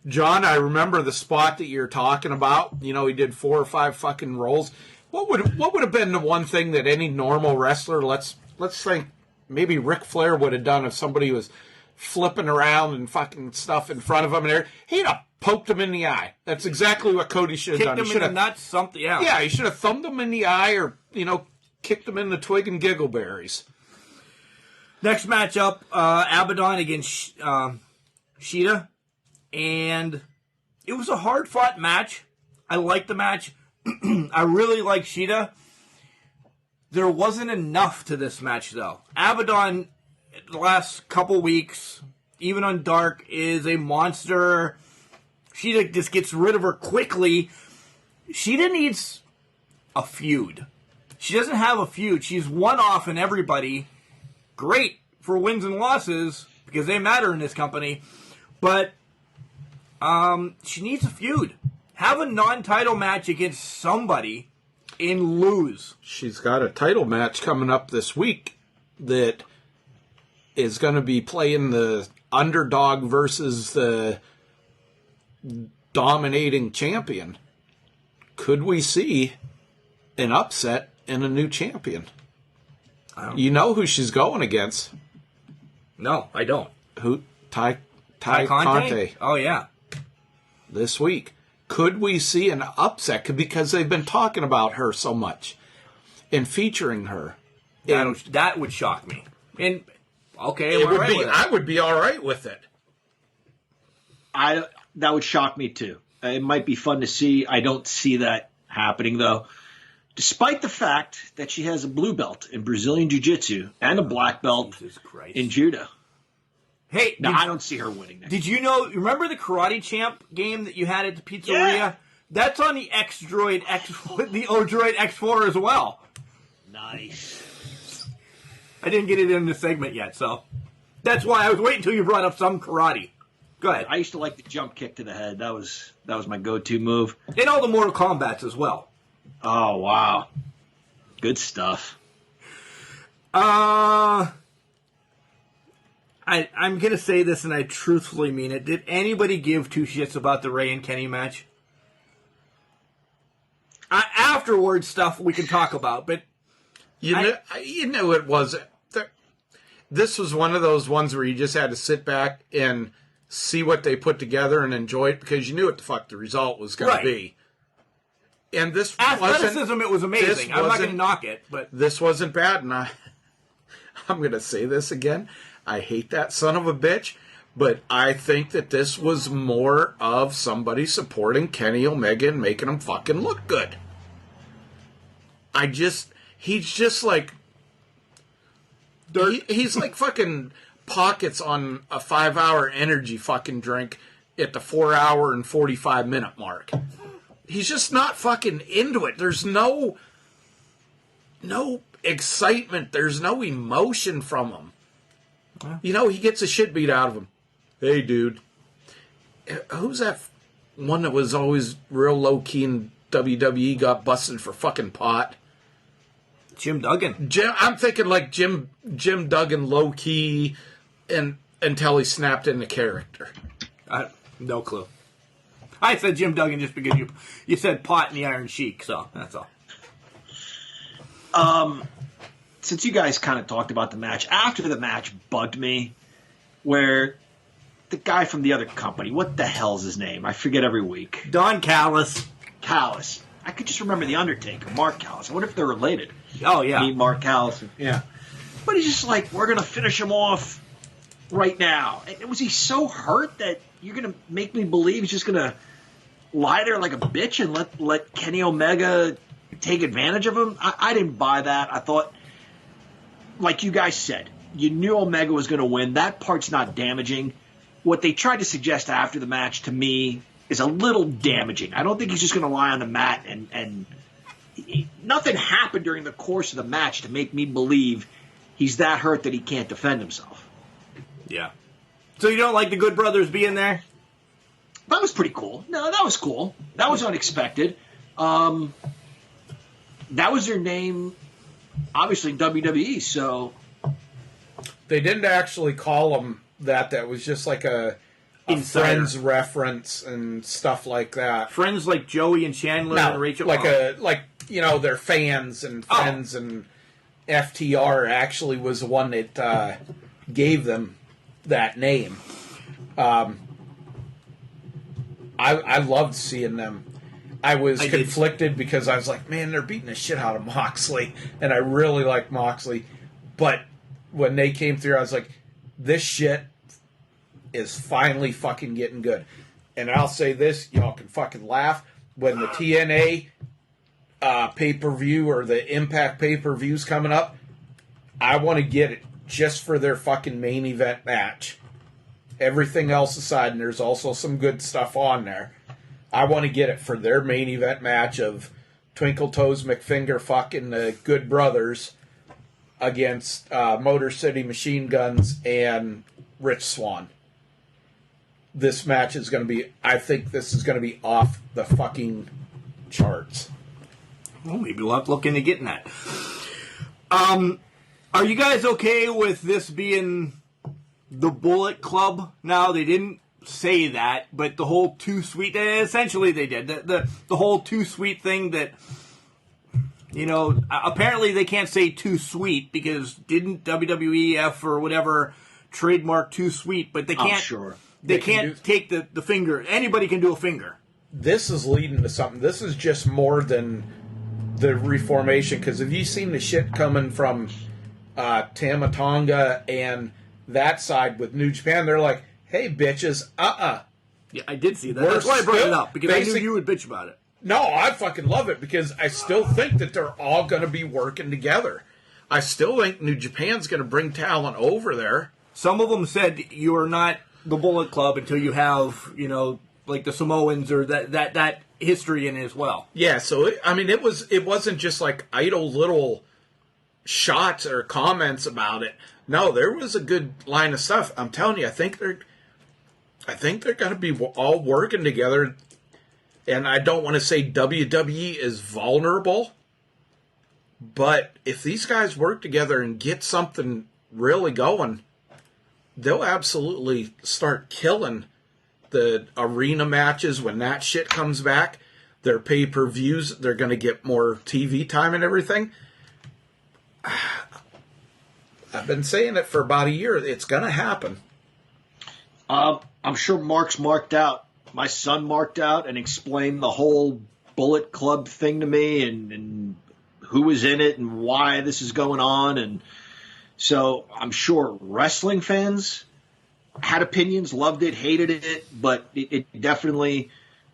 John, I remember the spot that you're talking about. He did 4 or 5 fucking rolls. What would have been the one thing that any normal wrestler, let's think maybe Ric Flair would have done if somebody was flipping around and fucking stuff in front of him, and he'd have poked him in the eye. That's exactly what Cody should have done. Kicked him in the nuts, something else. Yeah, he should have thumbed him in the eye or, kicked him in the twig and giggleberries. Next matchup, Abaddon against Shida. And it was a hard-fought match. I liked the match. I really like Shida. There wasn't enough to this match, though. Abaddon, the last couple weeks, even on Dark, is a monster. Shida just gets rid of her quickly. Shida needs a feud. She doesn't have a feud. She's one-off in everybody. Great for wins and losses, because they matter in this company. But she needs a feud. Have a non-title match against somebody and lose. She's got a title match coming up this week that is going to be playing the underdog versus the dominating champion. Could we see an upset and a new champion? You know who she's going against. No, I don't. Who? Ty Conte? Conte. Oh, yeah. This week. Could we see an upset? Because they've been talking about her so much and featuring her. That would shock me. And okay, I would be all right with it. That would shock me too. It might be fun to see. I don't see that happening though. Despite the fact that she has a blue belt in Brazilian Jiu-Jitsu and a black belt in Judo. Hey, no, I don't see her winning that. Did you remember the Karate Champ game that you had at the pizzeria? Yeah. That's on the X-Droid the O-Droid X4 as well. Nice. I didn't get it in the segment yet, so that's why I was waiting until you brought up some karate. Go ahead. I used to like the jump kick to the head. That was my go-to move. And all the Mortal Kombats as well. Oh, wow. Good stuff. I'm going to say this, and I truthfully mean it. Did anybody give two shits about the Ray and Kenny match? Afterwards stuff we can talk about, but... You know it wasn't. This was one of those ones where you just had to sit back and see what they put together and enjoy it because you knew what the fuck the result was going to be. And this athleticism, it was amazing. I'm not going to knock it, but... This wasn't bad, and I'm going to say this again. I hate that son of a bitch, but I think that this was more of somebody supporting Kenny Omega and making him fucking look good. He's just like... He's like fucking pockets on a 5-hour energy fucking drink at the 4-hour and 45-minute mark. He's just not fucking into it. There's no excitement. There's no emotion from him. You know, he gets the shit beat out of him. Hey, dude. Who's that one that was always real low-key in WWE, got busted for fucking pot? Jim Duggan. I'm thinking like Jim Duggan low-key until he snapped into character. No clue. I said Jim Duggan just because you said pot and the Iron Sheik, so that's all. Since you guys kind of talked about the match, after the match bugged me, where the guy from the other company, what the hell's his name? I forget every week. Don Callis. I could just remember The Undertaker, Mark Callis. I wonder if they're related. Oh, yeah. Me, Mark Callis. Yeah. But he's just like, we're going to finish him off right now. And was he so hurt that you're going to make me believe he's just going to lie there like a bitch and let Kenny Omega take advantage of him? I didn't buy that. I thought, like you guys said, you knew Omega was going to win. That part's not damaging. What they tried to suggest after the match, to me, is a little damaging. I don't think he's just going to lie on the mat and nothing happened during the course of the match to make me believe he's that hurt that he can't defend himself. Yeah. So you don't like the Good Brothers being there? That was pretty cool. No, that was cool. That was unexpected. That was their name, obviously, in WWE, so... They didn't actually call them that. That was just like a Friends reference and stuff like that. Friends like Joey and Chandler and Rachel? Like their fans and friends and FTR actually was the one that gave them that name. I loved seeing them. I was conflicted because I was like, man, they're beating the shit out of Moxley, and I really like Moxley. But when they came through, I was like, this shit is finally fucking getting good. And I'll say this, y'all can fucking laugh. When the TNA pay-per-view or the Impact pay-per-view's coming up, I want to get it just for their fucking main event match. Everything else aside, and there's also some good stuff on there, I want to get it for their main event match of Twinkle Toes McFinger fucking the Good Brothers against Motor City Machine Guns and Rich Swann. This match is going to be, I think this is going to be off the fucking charts. Well, maybe we'll have to look into getting that. Are you guys okay with this being the Bullet Club now? They didn't say that, but the whole Too Sweet, essentially they did. The whole Too Sweet thing that, apparently they can't say Too Sweet because didn't WWEF or whatever trademark Too Sweet, but they can't. I'm sure. They can't take the finger. Anybody can do a finger. This is leading to something. This is just more than the reformation, because have you seen the shit coming from Tama Tonga and that side with New Japan? They're like, hey, bitches, Yeah, I did see that. That's why I brought it up, because I knew you would bitch about it. No, I fucking love it, because I still think that they're all going to be working together. I still think New Japan's going to bring talent over there. Some of them said you are not the Bullet Club until you have, like the Samoans or that history in it as well. Yeah, so it wasn't just like idle little shots or comments about it. No, there was a good line of stuff. I'm telling you, I think they're going to be all working together. And I don't want to say WWE is vulnerable, But if these guys work together and get something really going, they'll absolutely start killing the arena matches when that shit comes back. Their pay-per-views, they're going to get more TV time and everything. I've been saying it for about a year. It's going to happen. I'm sure Mark's marked out. My son marked out and explained the whole Bullet Club thing to me and who was in it and why this is going on. And so I'm sure wrestling fans had opinions, loved it, hated it, but it definitely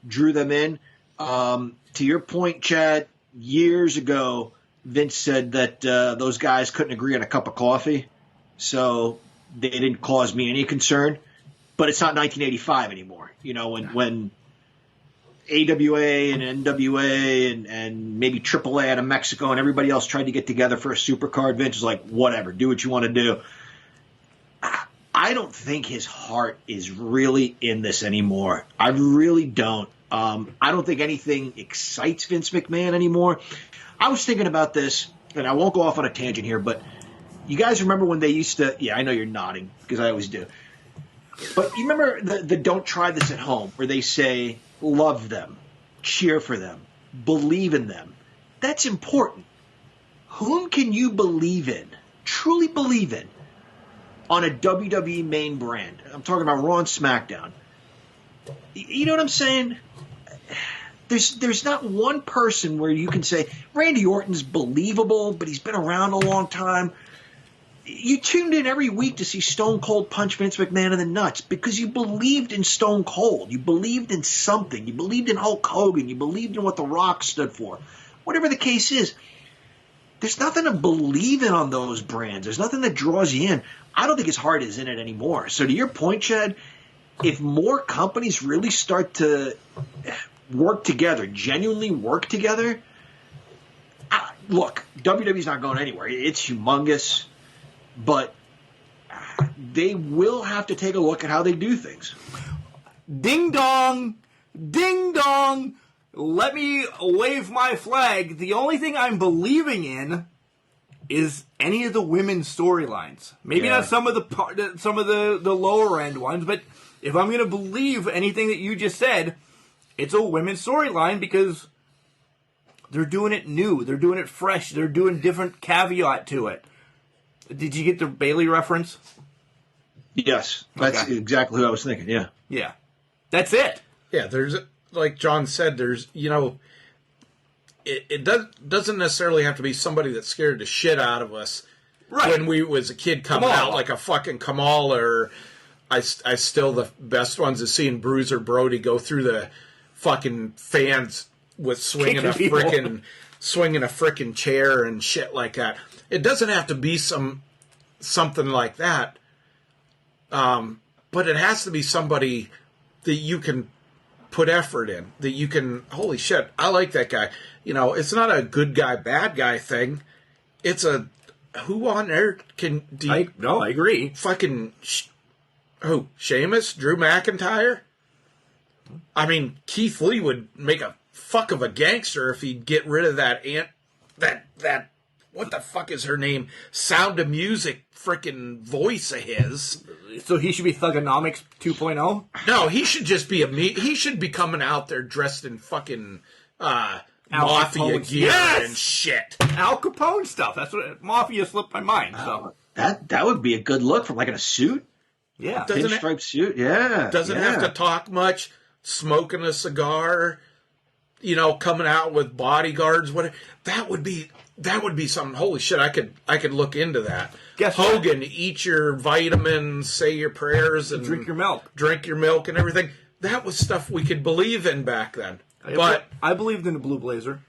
drew them in. To your point, Chad, years ago, Vince said that those guys couldn't agree on a cup of coffee, so they didn't cause me any concern. But it's not 1985 anymore. You know, when AWA and NWA and maybe AAA out of Mexico and everybody else tried to get together for a supercard, Vince was like, whatever, do what you want to do. I don't think his heart is really in this anymore. I really don't. I don't think anything excites Vince McMahon anymore. I was thinking about this, and I won't go off on a tangent here, but you guys remember when they used to – yeah, I know you're nodding because I always do. But you remember the don't try this at home where they say love them, cheer for them, believe in them. That's important. Whom can you believe in, truly believe in, on a WWE main brand? I'm talking about Raw and SmackDown. You know what I'm saying? There's not one person where you can say, Randy Orton's believable, but he's been around a long time. You tuned in every week to see Stone Cold punch Vince McMahon in the nuts because you believed in Stone Cold. You believed in something. You believed in Hulk Hogan. You believed in what The Rock stood for. Whatever the case is, there's nothing to believe in on those brands. There's nothing that draws you in. I don't think his heart is in it anymore. So to your point, Chad, if more companies really start to work together, genuinely work together, look, WWE's not going anywhere. It's humongous. But they will have to take a look at how they do things. Ding dong! Ding dong! Let me wave my flag. The only thing I'm believing in is any of the women's storylines. Maybe not some of the lower end ones, but if I'm going to believe anything that you just said, it's a women's storyline because they're doing it new, they're doing it fresh, they're doing different caveat to it. Did you get the Bailey reference? Yes, that's exactly who I was thinking. Yeah, yeah, that's it. Yeah, there's like John said, there's it doesn't necessarily have to be somebody that scared the shit out of us when we was a kid coming out like a fucking Kamala. Or I still the best ones is seeing Bruiser Brody go through the fucking fans with swinging a frickin' chair and shit like that. It doesn't have to be something like that, but it has to be somebody that you can put effort in, that you can, holy shit, I like that guy. You know, it's not a good guy, bad guy thing. It's a, who on earth can... I agree. Fucking, who, Sheamus? Drew McIntyre? I mean, Keith Lee would make a fuck of a gangster if he'd get rid of that what the fuck is her name? Sound of Music frickin' voice of his. So he should be Thugonomics 2.0? No, he should just be he should be coming out there dressed in fucking mafia gear and shit. Al Capone stuff. That's what mafia slipped my mind. So that would be a good look from like in a suit. Yeah, pinstripe suit. Yeah, doesn't have to talk much. Smoking a cigar. You know, coming out with bodyguards. Whatever. That would be something. Holy shit! I could look into that. Guess Hogan, what? Eat your vitamins, say your prayers, and drink your milk. Drink your milk and everything. That was stuff we could believe in back then. But I believed in a blue blazer.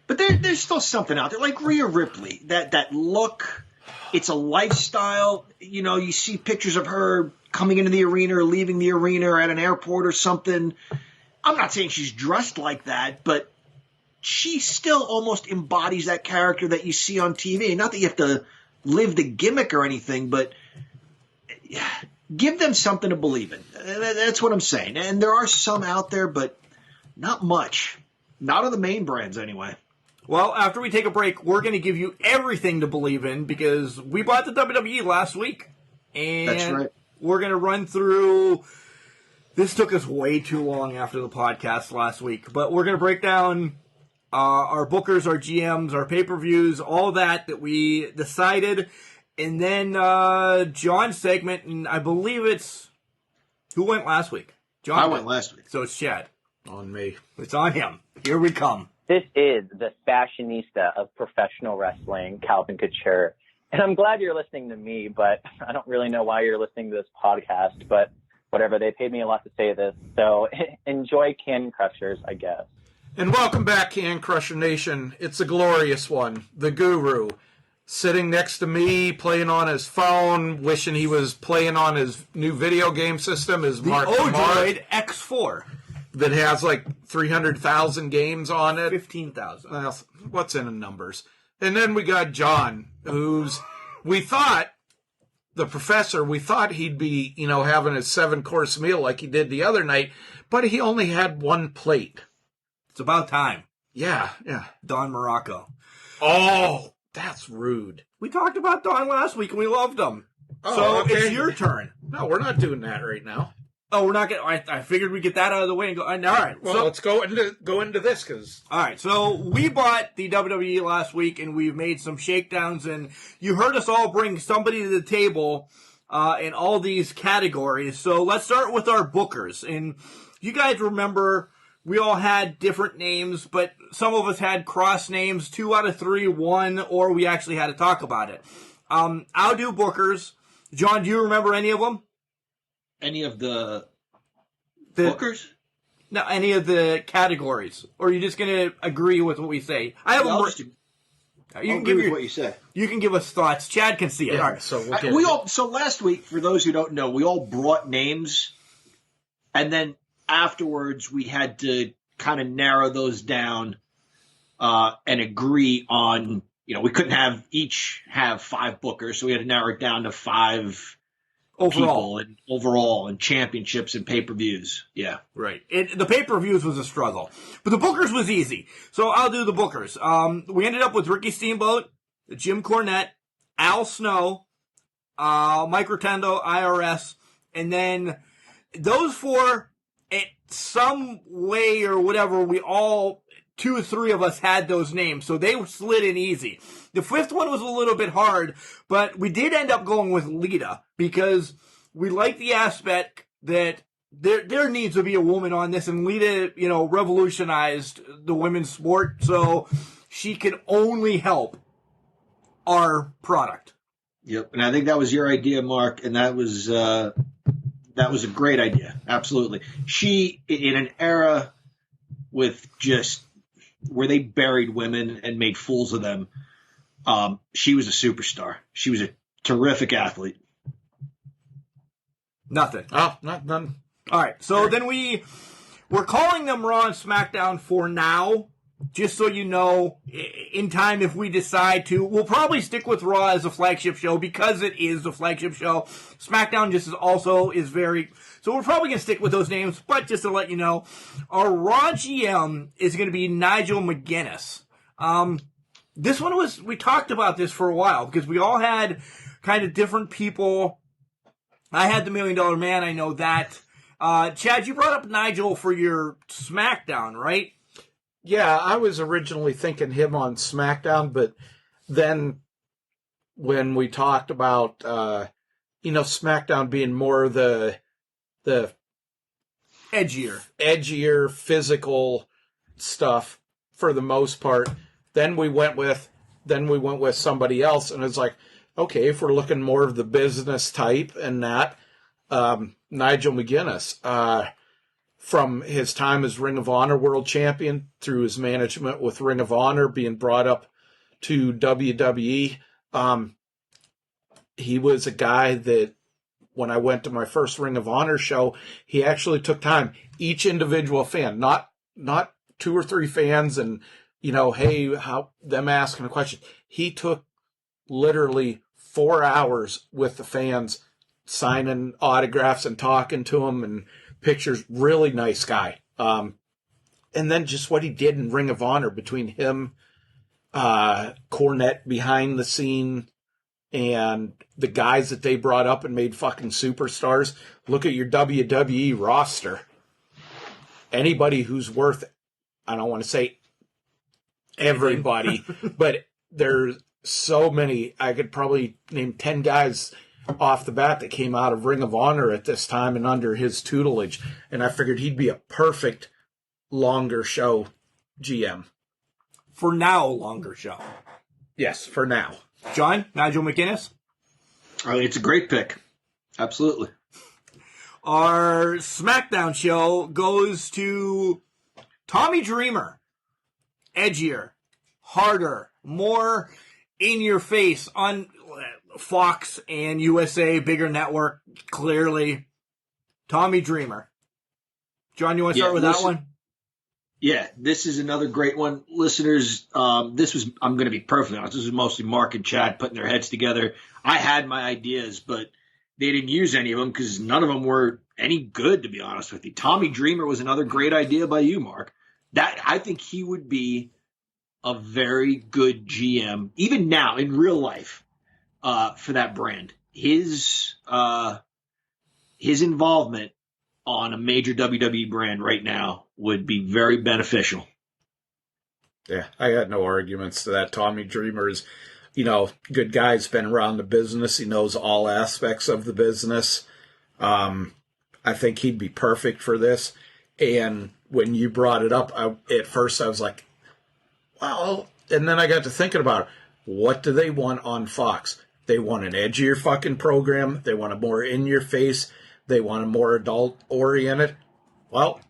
But there's still something out there, like Rhea Ripley. That look, it's a lifestyle. You know, you see pictures of her coming into the arena or leaving the arena or at an airport or something. I'm not saying she's dressed like that, but she still almost embodies that character that you see on TV. Not that you have to live the gimmick or anything, but give them something to believe in. That's what I'm saying. And there are some out there, but not much. Not on the main brands, anyway. Well, after we take a break, we're going to give you everything to believe in because we bought the WWE last week. And that's right. We're going to run through... This took us way too long after the podcast last week, but we're going to break down our bookers, our GMs, our pay-per-views, all that we decided. And then John's segment, and I believe it's... Who went last week? John I went last week. So it's Chad. On me. It's on him. Here we come. This is the fashionista of professional wrestling, Calvin Couture. And I'm glad you're listening to me, but I don't really know why you're listening to this podcast. But whatever, they paid me a lot to say this. So enjoy Can Crushers, I guess. And welcome back, Can Crusher Nation. It's a glorious one. The Guru. Sitting next to me, playing on his phone, wishing he was playing on his new video game system, is The Mark Odroid X4. that has like 300,000 games on it. 15,000. Well, what's in the numbers? And then we got John, who's, we thought, the professor, we thought he'd be, having a 7-course meal like he did the other night, but he only had one plate. It's about time. Yeah. Don Morocco. Oh, that's rude. We talked about Don last week and we loved him. Oh, so okay. it's your turn. No, we're not doing that right now. Oh, we're not going to... I figured we'd get that out of the way and go... All right. Well, let's go into this, because... All right, so we bought the WWE last week, and we've made some shakedowns, and you heard us all bring somebody to the table in all these categories. So let's start with our bookers. And you guys remember we all had different names, but some of us had cross names, 2 out of 3 won, or we actually had to talk about it. I'll do bookers. John, do you remember any of them? Any of the bookers? No, any of the categories. Or are you just going to agree with what we say? I have I'll agree with what you say. You can give us thoughts. Chad can see it. Yeah, All right. so So last week, for those who don't know, we all brought names, and then afterwards we had to kind of narrow those down and agree on. We couldn't each have 5 bookers, so we had to narrow it down to 5 overall and championships and pay-per-views. Yeah. Right. The pay-per-views was a struggle. But the bookers was easy. So I'll do the bookers. We ended up with Ricky Steamboat, Jim Cornette, Al Snow, Mike Rotundo, IRS, and then those 4, in some way or whatever, we all... 2 or 3 of us had those names, so they slid in easy. The 5th one was a little bit hard, but we did end up going with Lita because we like the aspect that there needs to be a woman on this, and Lita, revolutionized the women's sport, so she can only help our product. Yep, and I think that was your idea, Mark, and that was a great idea. Absolutely. She, in an era with just where they buried women and made fools of them, she was a superstar. She was a terrific athlete. Nothing. Oh, none. All right, so then we're calling them Raw and SmackDown for now, just so you know, in time if we decide to. We'll probably stick with Raw as a flagship show because it is the flagship show. SmackDown is very... So we're probably going to stick with those names, but just to let you know, our Raw GM is going to be Nigel McGuinness. This one we talked about this for a while because we all had kind of different people. I had the $1 Million Man, I know that. Chad, you brought up Nigel for your SmackDown, right? Yeah, I was originally thinking him on SmackDown, but then when we talked about, SmackDown being more the edgier physical stuff for the most part, then we went with somebody else, and it's like, okay, if we're looking more of the business type and that, Nigel McGuinness, from his time as Ring of Honor World Champion through his management with Ring of Honor, being brought up to WWE, he was a guy that when I went to my first Ring of Honor show, he actually took time. Each individual fan, not 2 or 3 fans and, them asking a question. He took literally 4 hours with the fans, signing autographs and talking to them and pictures. Really nice guy. And then just what he did in Ring of Honor between him Cornette behind the scene, and the guys that they brought up and made fucking superstars. Look at your WWE roster. Anybody who's worth, I don't want to say everybody, but there's so many. I could probably name 10 guys off the bat that came out of Ring of Honor at this time and under his tutelage. And I figured he'd be a perfect longer show GM. For now, longer show. Yes, for now. John, Nigel McGuinness? It's a great pick. Absolutely. Our SmackDown show goes to Tommy Dreamer. Edgier, harder, more in your face on Fox and USA, bigger network, clearly. Tommy Dreamer. John, you want to start with that one? Yeah, this is another great one. Listeners, I'm going to be perfectly honest, this was mostly Mark and Chad putting their heads together. I had my ideas, but they didn't use any of them because none of them were any good, to be honest with you. Tommy Dreamer was another great idea by you, Mark. I think he would be a very good GM, even now in real life, for that brand. His involvement on a major WWE brand right now would be very beneficial. Yeah, I got no arguments to that. Tommy Dreamer is, good guy. He's been around the business. He knows all aspects of the business. I think he'd be perfect for this. And when you brought it up, at first I was like, well, and then I got to thinking about it. What do they want on Fox? They want an edgier fucking program. They want a more in-your-face. They want a more adult-oriented. Well,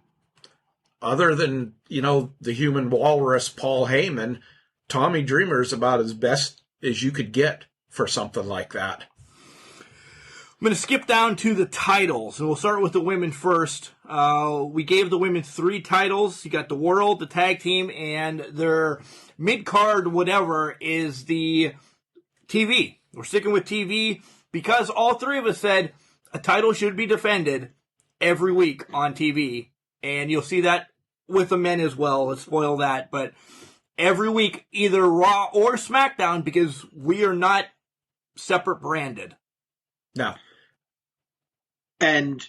other than, the human walrus Paul Heyman, Tommy Dreamer is about as best as you could get for something like that. I'm going to skip down to the titles, and we'll start with the women first. We gave the women 3 titles. You got the World, the Tag Team, and their mid-card whatever is the TV. We're sticking with TV because all 3 of us said a title should be defended every week on TV. And you'll see that with the men as well. Let's spoil that. But every week, either Raw or SmackDown, because we are not separate branded. No. And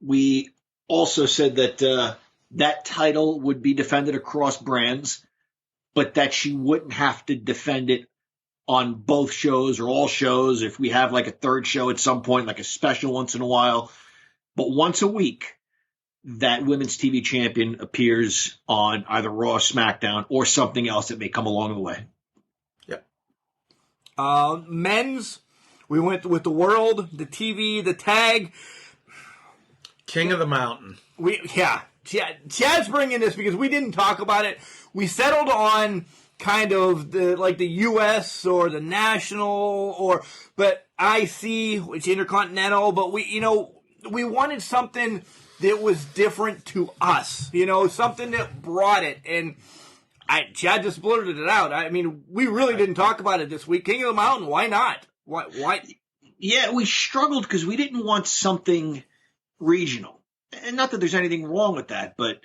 we also said that that title would be defended across brands, but that she wouldn't have to defend it on both shows or all shows. If we have like a third show at some point, like a special once in a while, but once a week, that women's TV champion appears on either Raw, SmackDown, or something else that may come along the way. Yep. Men's, we went with the World, the TV, the tag. King of the Mountain. Chad's bringing this because we didn't talk about it. We settled on kind of the U.S. or the national but IC, which Intercontinental. But we wanted something that was different to us, something that brought it. And Chad just blurted it out. I mean, we really didn't talk about it this week. King of the Mountain, why not? Why? Yeah, we struggled because we didn't want something regional. And not that there's anything wrong with that, but,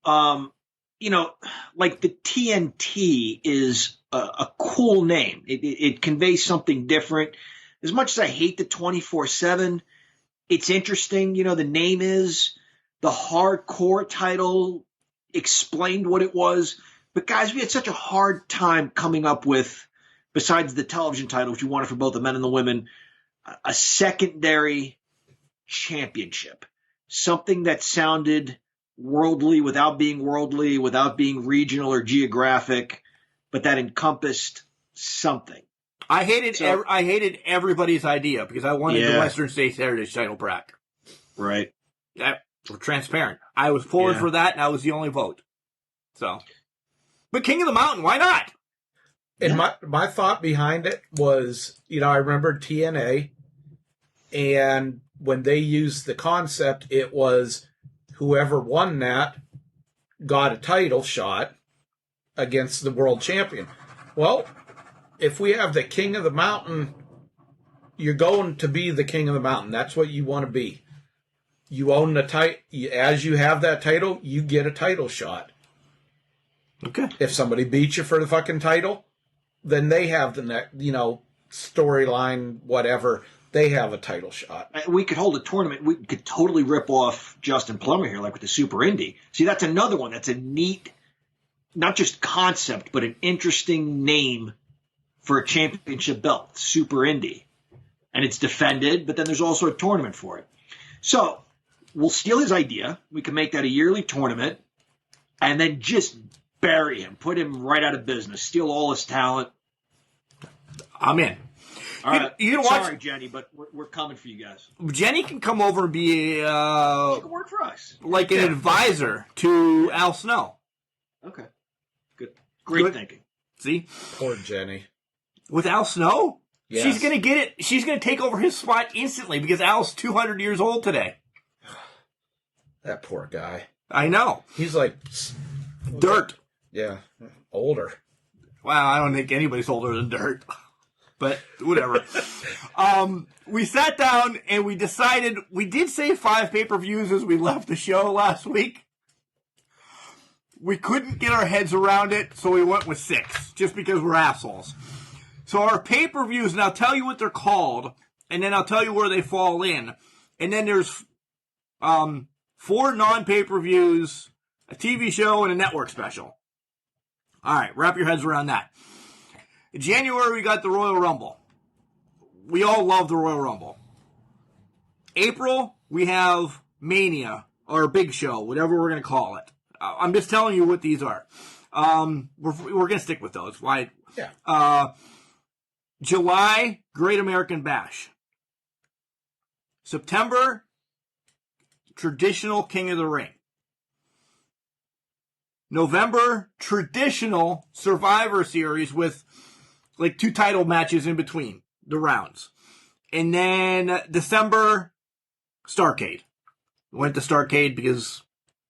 like the TNT is a cool name. It conveys something different. As much as I hate the 24/7, it's interesting. The name is the hardcore title explained what it was. But guys, we had such a hard time coming up with, besides the television title, which we wanted for both the men and the women, a secondary championship. Something that sounded worldly without being regional or geographic, but that encompassed something. I hated everybody's idea because I wanted the Western States Heritage title back. Right. We're transparent. I was forward for that, and I was the only vote. So, but King of the Mountain, why not? And my thought behind it was, I remember TNA, and when they used the concept, it was whoever won that got a title shot against the world champion. Well, if we have the King of the Mountain, you're going to be the King of the Mountain. That's what you want to be. You own the title. As you have that title, you get a title shot. Okay. If somebody beats you for the fucking title, then they have the next, storyline, whatever. They have a title shot. We could hold a tournament. We could totally rip off Justin Plummer here, like with the Super Indy. See, that's another one. That's a neat, not just concept, but an interesting name for a championship belt, Super Indy. And it's defended, but then there's also a tournament for it. So we'll steal his idea. We can make that a yearly tournament and then just bury him, put him right out of business, steal all his talent. I'm in. All right. You can watch. Sorry, Jenny, but we're coming for you guys. Jenny can come over and be She can work for us. like an advisor to Al Snow. Okay. Good. Great thinking. See? Poor Jenny. With Al Snow? Yes. She's going to get it. She's going to take over his spot instantly because Al's 200 years old today. That poor guy. I know. He's like Dirt. Yeah, older. Wow, I don't think anybody's older than Dirt. But whatever. We sat down and we decided, we did say 5 pay-per-views as we left the show last week. We couldn't get our heads around it, so we went with 6, just because we're assholes. So our pay-per-views, and I'll tell you what they're called, and then I'll tell you where they fall in. And then there's 4 non-pay-per-views, a TV show, and a network special. All right, wrap your heads around that. In January, we got the Royal Rumble. We all love the Royal Rumble. April, we have Mania, or Big Show, whatever we're going to call it. I'm just telling you what these are. We're going to stick with those. Why? Yeah. July, Great American Bash. September, traditional King of the Ring. November, traditional Survivor Series with like 2 title matches in between the rounds. And then December, Starrcade. We went to Starrcade because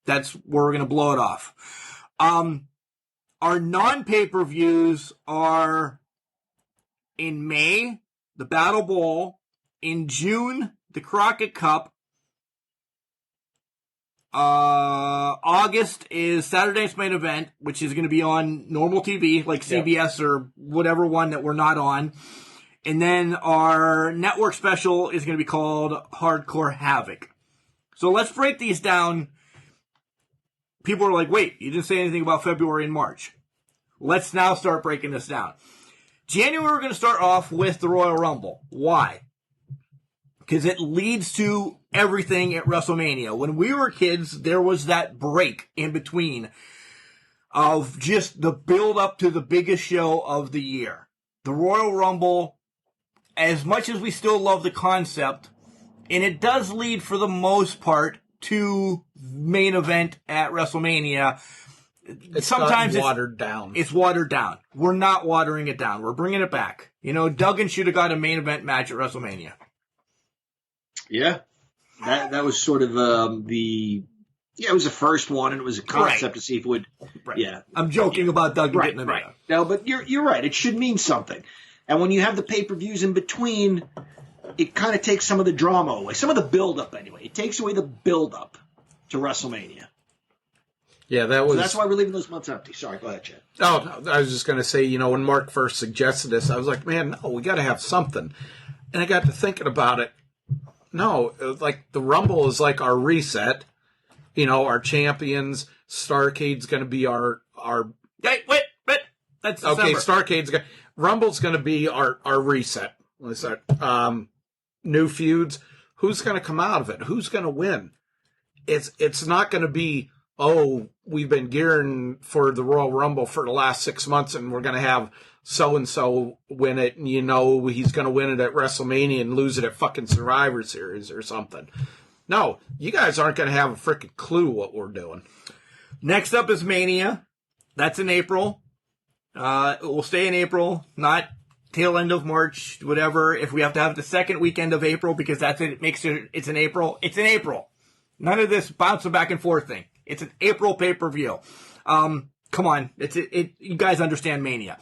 that's where we're going to blow it off. Our non-pay-per-views are in May, the Battle Bowl. In June, the Crockett Cup. August is Saturday Night's Main Event, which is going to be on normal TV, like CBS or whatever one that we're not on. And then our network special is going to be called Hardcore Havoc. So let's break these down. People are like, wait, you didn't say anything about February and March. Let's now start breaking this down. January, we're going to start off with the Royal Rumble. Why? Because it leads to everything at WrestleMania. When we were kids, there was that break in between of just the build up to the biggest show of the year. The Royal Rumble, as much as we still love the concept, and it does lead for the most part to main event at WrestleMania. Sometimes it's watered down. It's watered down. We're not watering it down. We're bringing it back. Duggan should have got a main event match at WrestleMania. Yeah. That was sort of it was the first one, and it was a concept to see if it would. Right. Yeah. I'm joking about Duggan getting the right. No, but you're right. It should mean something. And when you have the pay-per-views in between, it kind of takes some of the drama away. Some of the build-up, anyway. It takes away the build-up to WrestleMania. Yeah, that was. So that's why we're leaving those months empty. Sorry, go ahead, Chad. Oh, I was just going to say, when Mark first suggested this, I was like, man, no, we got to have something. And I got to thinking about it. No, like the Rumble is like our reset. Our champions. Starrcade's going to be our. Hey, wait. That's December. Okay. Starrcade's going. Rumble's going to be our reset. Let's start. New feuds. Who's going to come out of it? Who's going to win? It's not going to be. Oh, we've been gearing for the Royal Rumble for the last 6 months, and we're going to have so-and-so win it, and he's going to win it at WrestleMania and lose it at fucking Survivor Series or something. No, you guys aren't going to have a freaking clue what we're doing. Next up is Mania. That's in April. It will stay in April, not tail end of March, whatever. If we have to have it the second weekend of April, because that's it, it's in April. It's in April. None of this bouncing back and forth thing. It's an April pay-per-view. Come on. You guys understand Mania.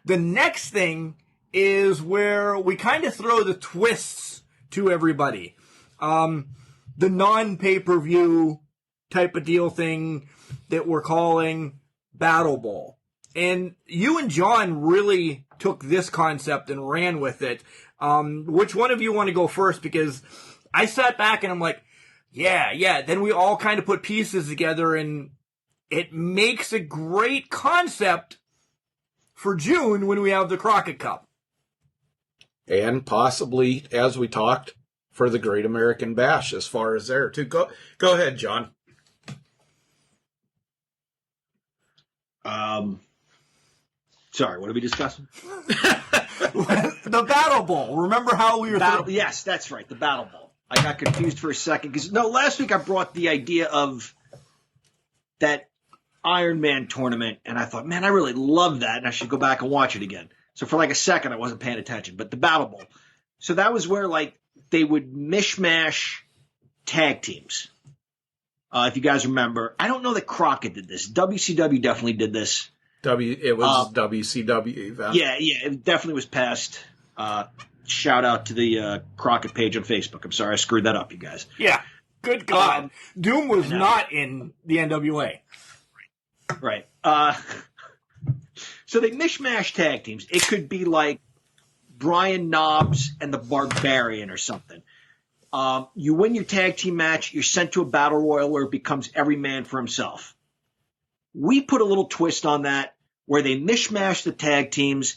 The next thing is where we kind of throw the twists to everybody. The non-pay-per-view type of deal thing that we're calling Battle Bowl. And you and John really took this concept and ran with it. Which one of you want to go first? Because I sat back and I'm like, yeah. Then we all kind of put pieces together, and it makes a great concept for June when we have the Crockett Cup. And possibly, as we talked, for the Great American Bash as far as there, too. Go ahead, John. Sorry, what are we discussing? The Battle Bowl. Remember how we were... Yes, that's right, the Battle Bowl. I got confused for a second. Because last week I brought the idea of that Iron Man tournament, and I thought, man, I really love that, and I should go back and watch it again. So for like a second, I wasn't paying attention. But the Battle Bowl. So that was where, like, they would mishmash tag teams. If you guys remember. I don't know that Crockett did this. WCW definitely did this. It was WCW event. Yeah, it definitely was past. Shout out to the Crockett page on Facebook. I'm sorry I screwed that up, you guys. Yeah, good God. Doom was not in the NWA. Right. So they mishmash tag teams. It could be like Brian Knobbs and the Barbarian or something. You win your tag team match, you're sent to a battle royal where it becomes every man for himself. We put a little twist on that where they mishmash the tag teams.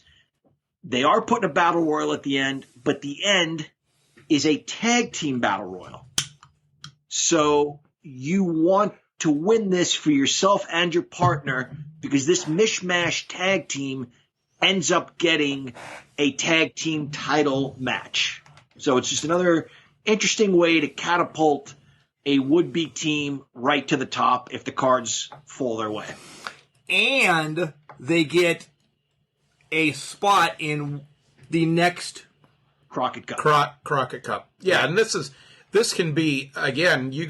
They are putting a battle royal at the end, but the end is a tag team battle royal. So you want to win this for yourself and your partner because this mishmash tag team ends up getting a tag team title match. So it's just another interesting way to catapult a would-be team right to the top if the cards fall their way. And they get a spot in the next Crockett Cup. Crockett Cup. Yeah, and this can be, again, you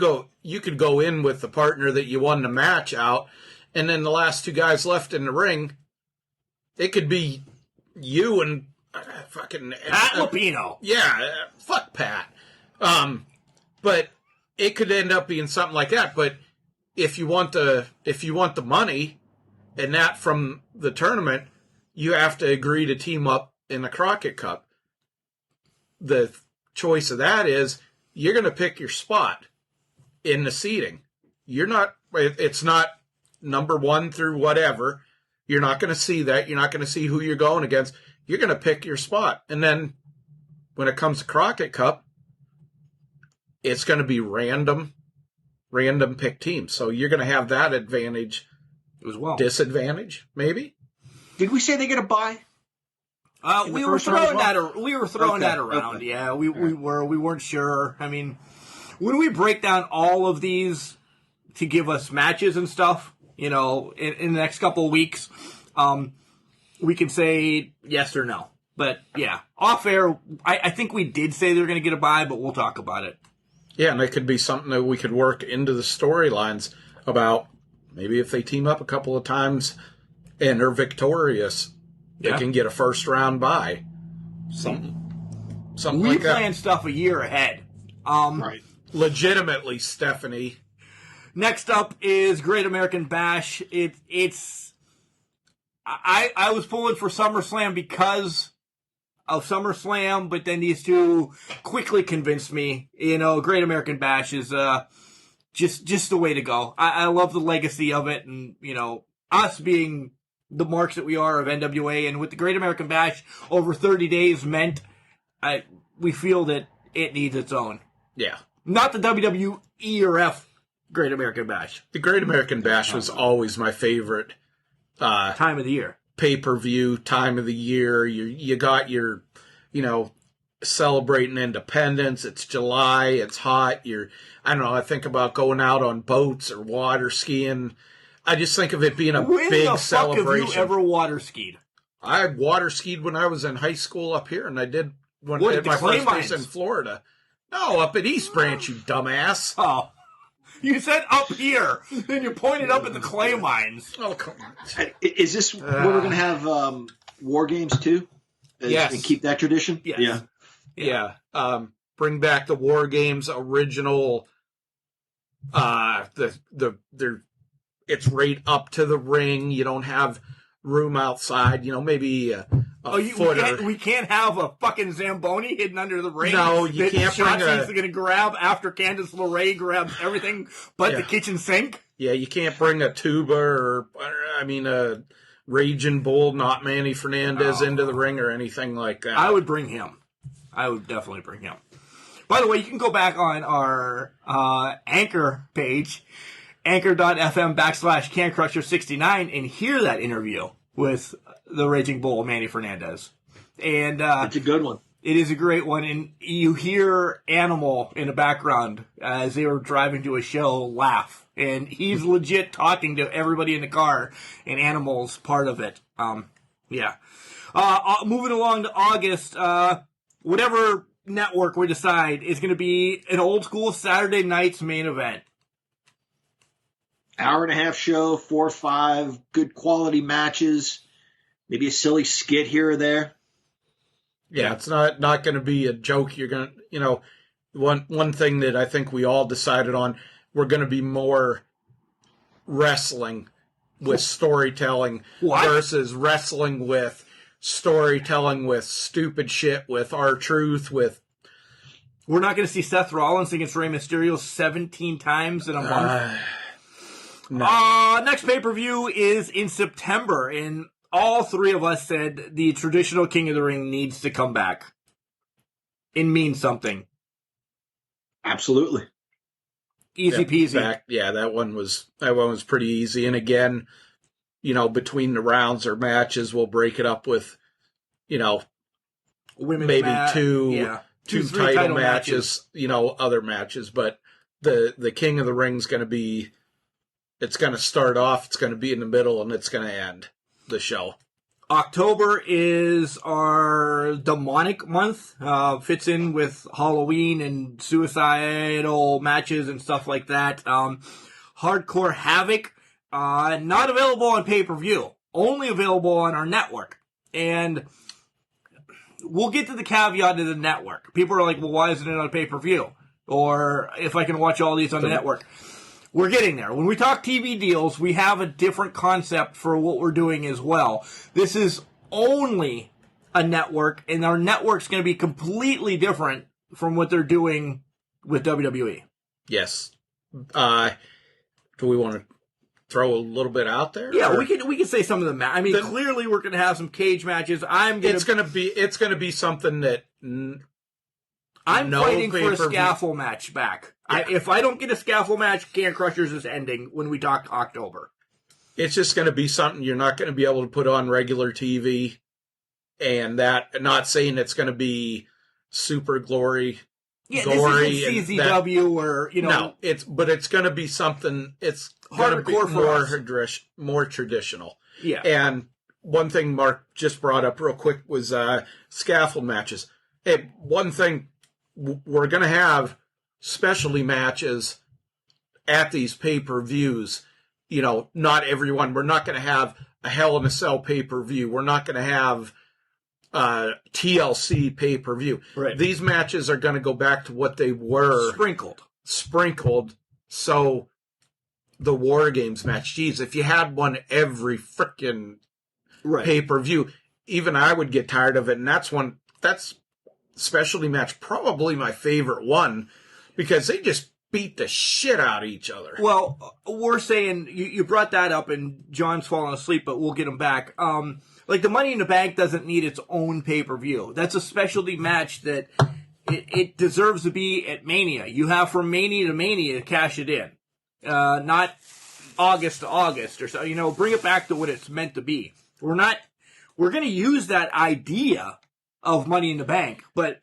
could go in with the partner that you won the match out, and then the last two guys left in the ring, it could be you and fucking Pat Lupino. Yeah, fuck Pat. But it could end up being something like that. But if you want the money and that from the tournament, you have to agree to team up in the Crockett Cup. The choice of that is you're going to pick your spot in the seating. It's not number 1 through whatever. You're not going to see that. You're not going to see who you're going against. You're going to pick your spot. And then when it comes to Crockett Cup, it's going to be random pick teams. So you're going to have that advantage as well. Disadvantage, maybe? Did we say they get a bye? We were throwing that around. Okay. Yeah, we weren't sure. I mean, when we break down all of these to give us matches and stuff, in the next couple of weeks, we can say yes or no. But yeah, off air, I think we did say they were going to get a bye, but we'll talk about it. Yeah, and it could be something that we could work into the storylines about maybe if they team up a couple of times and are victorious, they can get a first round bye. Something we like that. We plan stuff a year ahead. Right. Legitimately, Stephanie. Next up is Great American Bash. I was pulling for SummerSlam because of SummerSlam, but then these two quickly convinced me. Great American Bash is just the way to go. I love the legacy of it, and us being the marks that we are of NWA, and with the Great American Bash over 30 days meant we feel that it needs its own. Yeah. Not the WWE or F Great American Bash. The Great American Bash was always my favorite time of the year. Pay-per-view time of the year. You got your, celebrating independence. It's July. It's hot. I think about going out on boats or water skiing. I just think of it being a big celebration. When the fuck have you ever water skied? I water skied when I was in high school up here, and I did when I had my first place in Florida. No, up at East Branch, you dumbass. Oh. You said up here, then you pointed up at the clay mines. Oh, come on. Is this where we're going to have War Games too? Yes. And keep that tradition? Yes. Yeah. Bring back the War Games original. Their it's right up to the ring. You don't have room outside. Maybe a footer. We can't have a fucking Zamboni hidden under the ring. No, you can't bring Shotzi's going to grab after Candice LeRae grabs everything but the kitchen sink. Yeah, you can't bring a tuba or a Raging Bull, not Manny Fernandez, into the ring or anything like that. I would bring him. I would definitely bring him. By the way, you can go back on our Anchor page, anchor.fm/CanCrusher69, and hear that interview with the Raging Bull, Manny Fernandez. And it's a good one. It is a great one, and you hear Animal in the background as they were driving to a show laugh, and he's legit talking to everybody in the car, and Animal's part of it. Moving along to August, whatever network we decide is going to be an old school Saturday night's main event. Hour and a half show, 4 or 5 good quality matches, maybe a silly skit here or there. Yeah, it's not going to be a joke. You're going to, one thing that I think we all decided on, we're going to be more wrestling with storytelling versus wrestling with storytelling with stupid shit, with R-Truth, with... We're not going to see Seth Rollins against Rey Mysterio 17 times in a month. No. Next pay-per-view is in September, and all three of us said the traditional King of the Ring needs to come back and mean something. Absolutely. Easy peasy. That one was pretty easy. And again, between the rounds or matches, we'll break it up with, Women's maybe two title matches, other matches. But the King of the Ring's going to be, it's going to start off, it's going to be in the middle, and it's going to end the show. October is our demonic month. Fits in with Halloween and suicidal matches and stuff like that. Hardcore Havoc, not available on pay-per-view, only available on our network. And we'll get to the caveat of the network. People are like, well, why isn't it on pay-per-view? Or if I can watch all these on the network. We're getting there. When we talk TV deals, we have a different concept for what we're doing as well. This is only a network, and our network's going to be completely different from what they're doing with WWE. Yes. Do we want to throw a little bit out there? Yeah, we can say some of them. Clearly we're going to have some cage matches. It's going to be something that I'm fighting for a scaffold match back. Yeah. If I don't get a scaffold match, Can Crushers is ending when we talk October. It's just going to be something you're not going to be able to put on regular TV, and that, not saying it's going to be super gory. Yeah, this isn't CZW or, No, it's going to be something, it's going to be more traditional. Yeah. And one thing Mark just brought up real quick was scaffold matches. Hey, one thing, we're going to have specialty matches at these pay-per-views. Not everyone. We're not going to have a Hell in a Cell pay-per-view. We're not going to have TLC pay-per-view. Right. These matches are going to go back to what they were. Sprinkled. So the War Games match, geez, if you had one every frickin' pay-per-view, even I would get tired of it. And that's specialty match, probably my favorite one, because they just beat the shit out of each other. Well, we're saying, you brought that up, and John's fallen asleep, but we'll get him back. The Money in the Bank doesn't need its own pay-per-view. That's a specialty match that it deserves to be at Mania. You have from Mania to Mania to cash it in. Not August to August or so. Bring it back to what it's meant to be. We're going to use that idea of Money in the Bank, but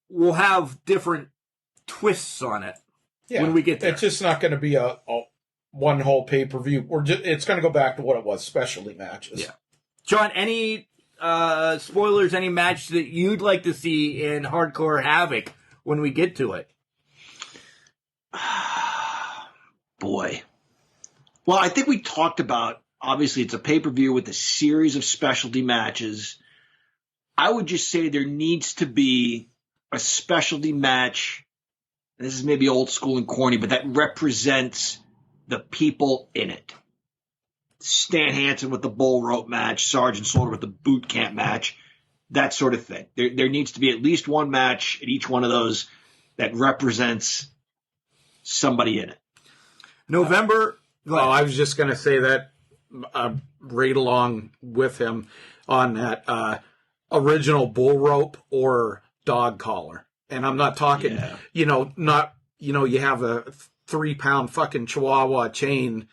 we'll have different twists on it when we get there. It's just not going to be a one whole pay-per-view. It's going to go back to what it was, specialty matches. Yeah. John, any spoilers, any match that you'd like to see in Hardcore Havoc when we get to it? Boy. Well, I think we talked about, obviously it's a pay-per-view with a series of specialty matches. I would just say there needs to be a specialty match. This is maybe old school and corny, but that represents the people in it. Stan Hansen with the bull rope match, Sergeant Slaughter with the boot camp match, that sort of thing. There needs to be at least one match at each one of those that represents somebody in it. November. I was just going to say that right along with him on that original bull rope or dog collar. And I'm not talking, you have a 3-pound fucking Chihuahua chain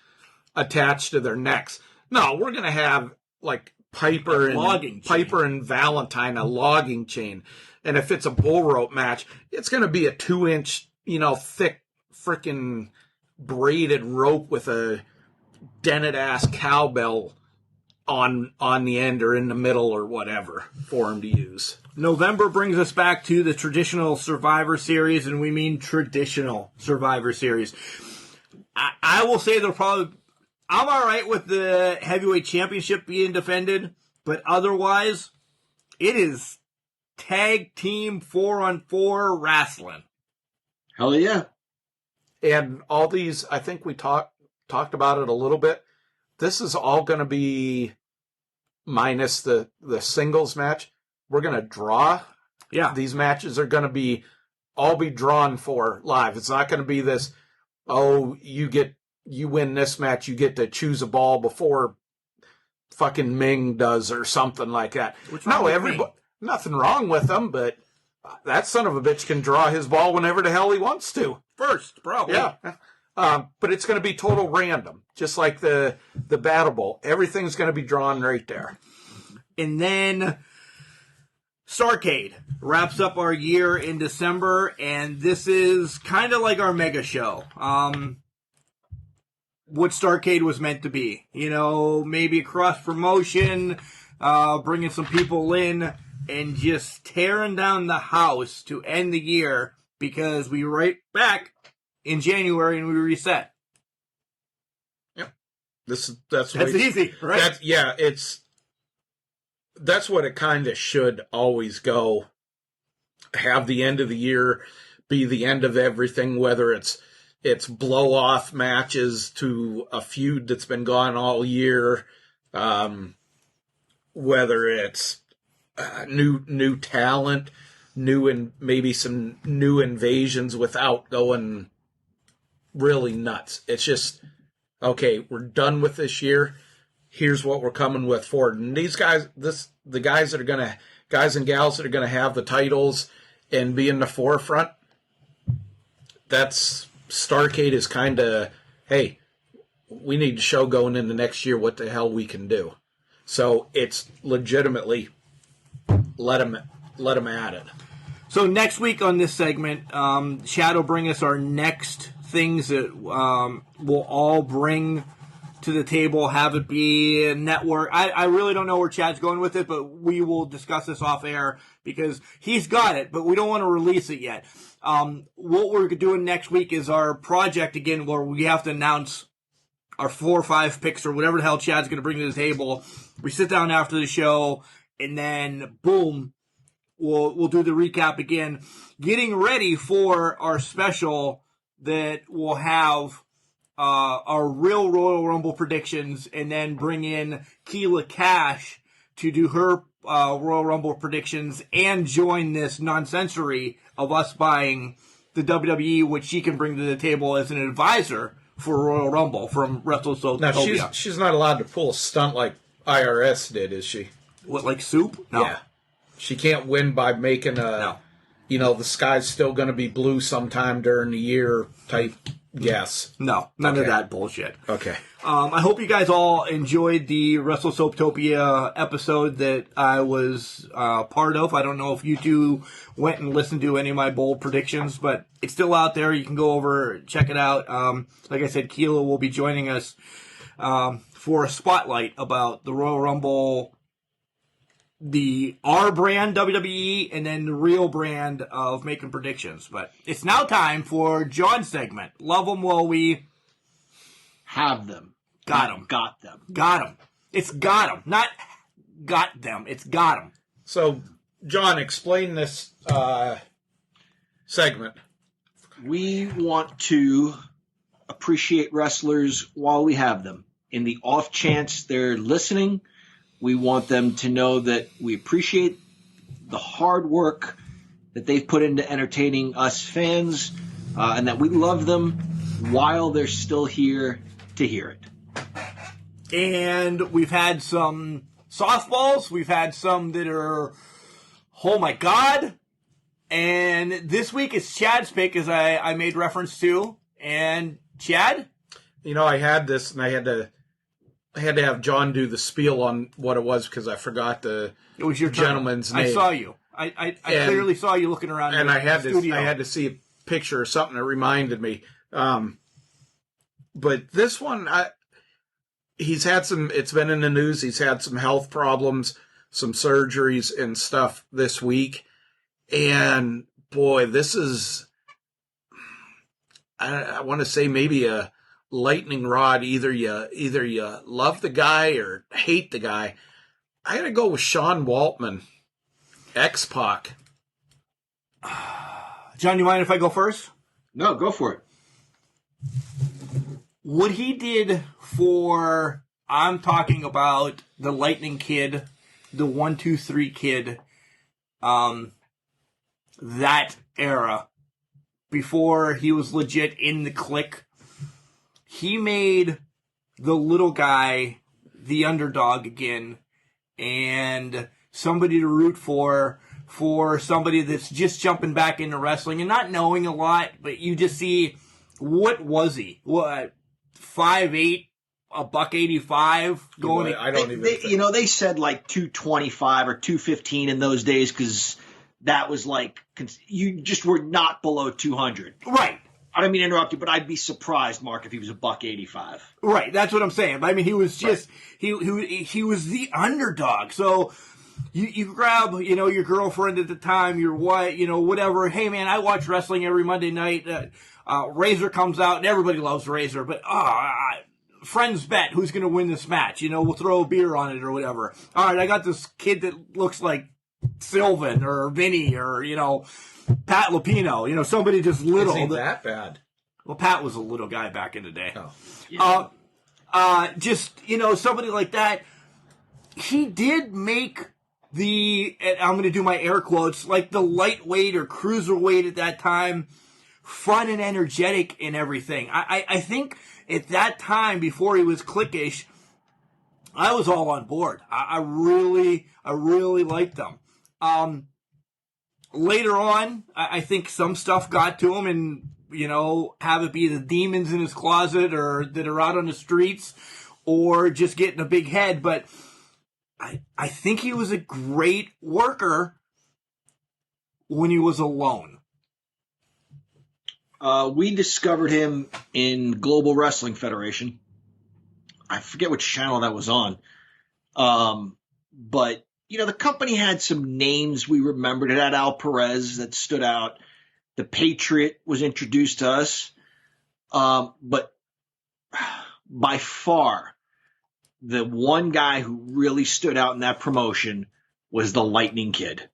attached to their necks. No, we're going to have like Piper and Valentine, a logging chain. And if it's a bull rope match, it's going to be a 2-inch, thick freaking braided rope with a dented ass cowbell on the end or in the middle or whatever for him to use. November brings us back to the traditional Survivor Series, and we mean traditional Survivor Series. I will say I'm all right with the heavyweight championship being defended, but otherwise, it is tag team 4-on-4 wrestling. Hell yeah. And all these, I think we talked about it a little bit. This is all going to be minus the singles match. We're going to draw. Yeah. These matches are going to all be drawn for live. It's not going to be this, you win this match, you get to choose a ball before fucking Ming does or something like that. Nothing wrong with them, but that son of a bitch can draw his ball whenever the hell he wants to. First, probably. Yeah. But it's going to be total random, just like the Battle Bowl. Everything's going to be drawn right there. And then Starrcade wraps up our year in December, and this is kind of like our mega show. What Starrcade was meant to be. Maybe a cross-promotion, bringing some people in, and just tearing down the house to end the year, because we were right back in January and we reset. Yep. That's easy, right? That's what it kind of should always go. Have the end of the year be the end of everything, whether it's blow-off matches to a feud that's been gone all year, whether it's new talent, and maybe some new invasions without going really nuts. It's just, okay, we're done with this year. Here's what we're coming with forward. And these guys, the guys and gals that are gonna have the titles and be in the forefront, that's Starrcade is kind of, hey, we need to show going into next year what the hell we can do. So it's legitimately let them at it. So next week on this segment, Chad will bring us our next things that we'll all bring to the table, have it be a network. I really don't know where Chad's going with it, but we will discuss this off air because he's got it, but we don't want to release it yet. What we're doing next week is our project again, where we have to announce our 4 or 5 picks or whatever the hell Chad's going to bring to the table. We sit down after the show, and then boom, we'll do the recap again, getting ready for our special that will have our real Royal Rumble predictions, and then bring in Keela Cash to do her Royal Rumble predictions and join this nonsensory of us buying the WWE, which she can bring to the table as an advisor for Royal Rumble from WrestleSoptopia. Now, she's not allowed to pull a stunt like IRS did, is she? What, like soup? No. Yeah. She can't win by making the sky's still going to be blue sometime during the year type guess. No, none of that bullshit. Okay. I hope you guys all enjoyed the WrestleSoptopia episode that I was part of. I don't know if you two went and listened to any of my bold predictions, but it's still out there. You can go over, check it out. Like I said, Keela will be joining us for a spotlight about the Royal Rumble, our brand, WWE, and then the real brand of making predictions. But it's now time for John's segment. Love them while we have them. Got them. Got them. Got them. It's got them. Not got them. It's got them. So, John, explain this segment. We want to appreciate wrestlers while we have them. In the off chance they're listening, we want them to know that we appreciate the hard work that they've put into entertaining us fans, and that we love them while they're still here to hear it. And we've had some softballs. We've had some that are, oh my God. And this week it's Chad's pick, as I made reference to. And Chad? I had this, and I had to have John do the spiel on what it was because I forgot it was your gentleman's name. I saw you. I clearly saw you looking around. And I had to see a picture or something that reminded me. But this one, he's had it's been in the news. He's had some health problems, some surgeries and stuff this week. And boy, this is, I want to say maybe a lightning rod. Either you love the guy or hate the guy. I got to go with Sean Waltman, X-Pac. John, you mind if I go first? No, go for it. What he did for, I'm talking about the Lightning Kid, the 1, 2, 3 kid, that era, before he was legit in the clique, he made the little guy the underdog again, and somebody to root for somebody that's just jumping back into wrestling and not knowing a lot, but you just see, what was he? What, 5'8", $185 going? I don't even. They said like 225 or 215 in those days because that was like you just were not below 200. Right. I don't mean to interrupt you, but I'd be surprised, Mark, if he was $185. Right. That's what I'm saying. I mean, he was just he was the underdog. So you grab your girlfriend at the time, your wife, whatever. Hey man, I watch wrestling every Monday night. Razor comes out, and everybody loves Razor, but friends bet who's going to win this match. We'll throw a beer on it or whatever. All right, I got this kid that looks like Sylvan or Vinny or Pat Lupino. Somebody just little. Isn't that bad? Well, Pat was a little guy back in the day. Oh. Yeah. Somebody like that. He did make and I'm going to do my air quotes, like the lightweight or cruiserweight at that time, fun and energetic and everything. I think at that time, before he was cliquish, I was all on board. I really liked them. Later on, I think some stuff got to him, and have it be the demons in his closet or that are out on the streets, or just getting a big head. But I think he was a great worker when he was alone. We discovered him in Global Wrestling Federation. I forget which channel that was on. But, the company had some names we remembered. It had Al Perez that stood out. The Patriot was introduced to us. But by far, the one guy who really stood out in that promotion was the Lightning Kid.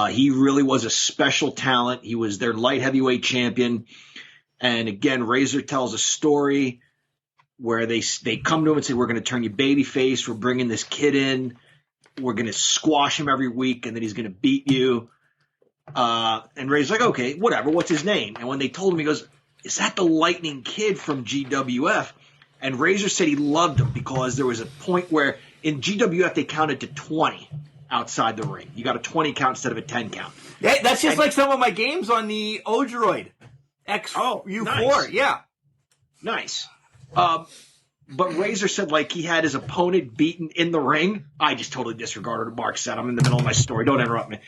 He really was a special talent. He was their light heavyweight champion. And again, Razor tells a story where they come to him and say, we're going to turn you babyface. We're bringing this kid in. We're going to squash him every week, and then he's going to beat you. And Razor's like, okay, whatever. What's his name? And when they told him, he goes, is that the Lightning Kid from GWF? And Razor said he loved him because there was a point where in GWF they counted to 20 outside the ring. You got a 20 count instead of a 10 count. Yeah, that's just like some of my games on the Odroid XU4. Nice. Yeah. Nice. But Razor said like he had his opponent beaten in the ring. I just totally disregarded what Mark said. I'm in the middle of my story. Don't interrupt me.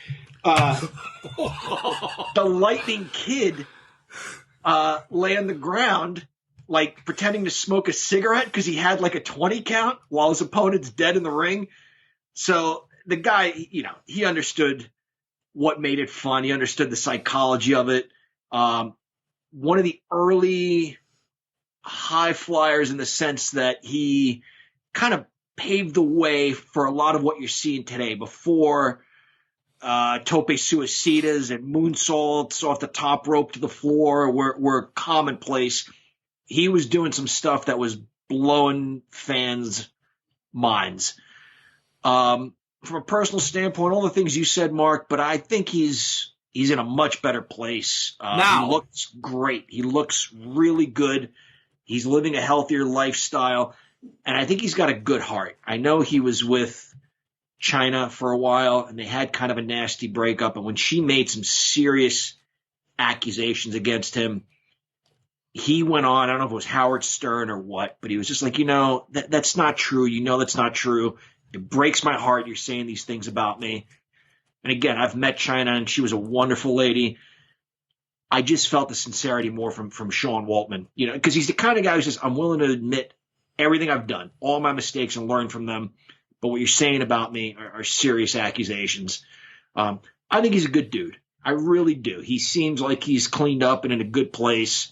The Lightning Kid lay on the ground like pretending to smoke a cigarette because he had like a 20 count while his opponent's dead in the ring. So the guy, he understood what made it fun. He understood the psychology of it. One of the early high flyers in the sense that he kind of paved the way for a lot of what you're seeing today. Before tope suicidas and moonsaults off the top rope to the floor were commonplace. he was doing some stuff that was blowing fans' minds. From a personal standpoint, all the things you said, Mark, but I think he's in a much better place. Now. He looks great. He looks really good. He's living a healthier lifestyle, and I think he's got a good heart. I know he was with China for a while, and they had kind of a nasty breakup, and when she made some serious accusations against him, he went on, I don't know if it was Howard Stern or what, but he was just like, that's not true. That's not true. It breaks my heart you're saying these things about me. And again, I've met China, and she was a wonderful lady. I just felt the sincerity more from Sean Waltman, because he's the kind of guy who says, I'm willing to admit everything I've done, all my mistakes, and learn from them. But what you're saying about me are serious accusations. I think he's a good dude. I really do. He seems like he's cleaned up and in a good place.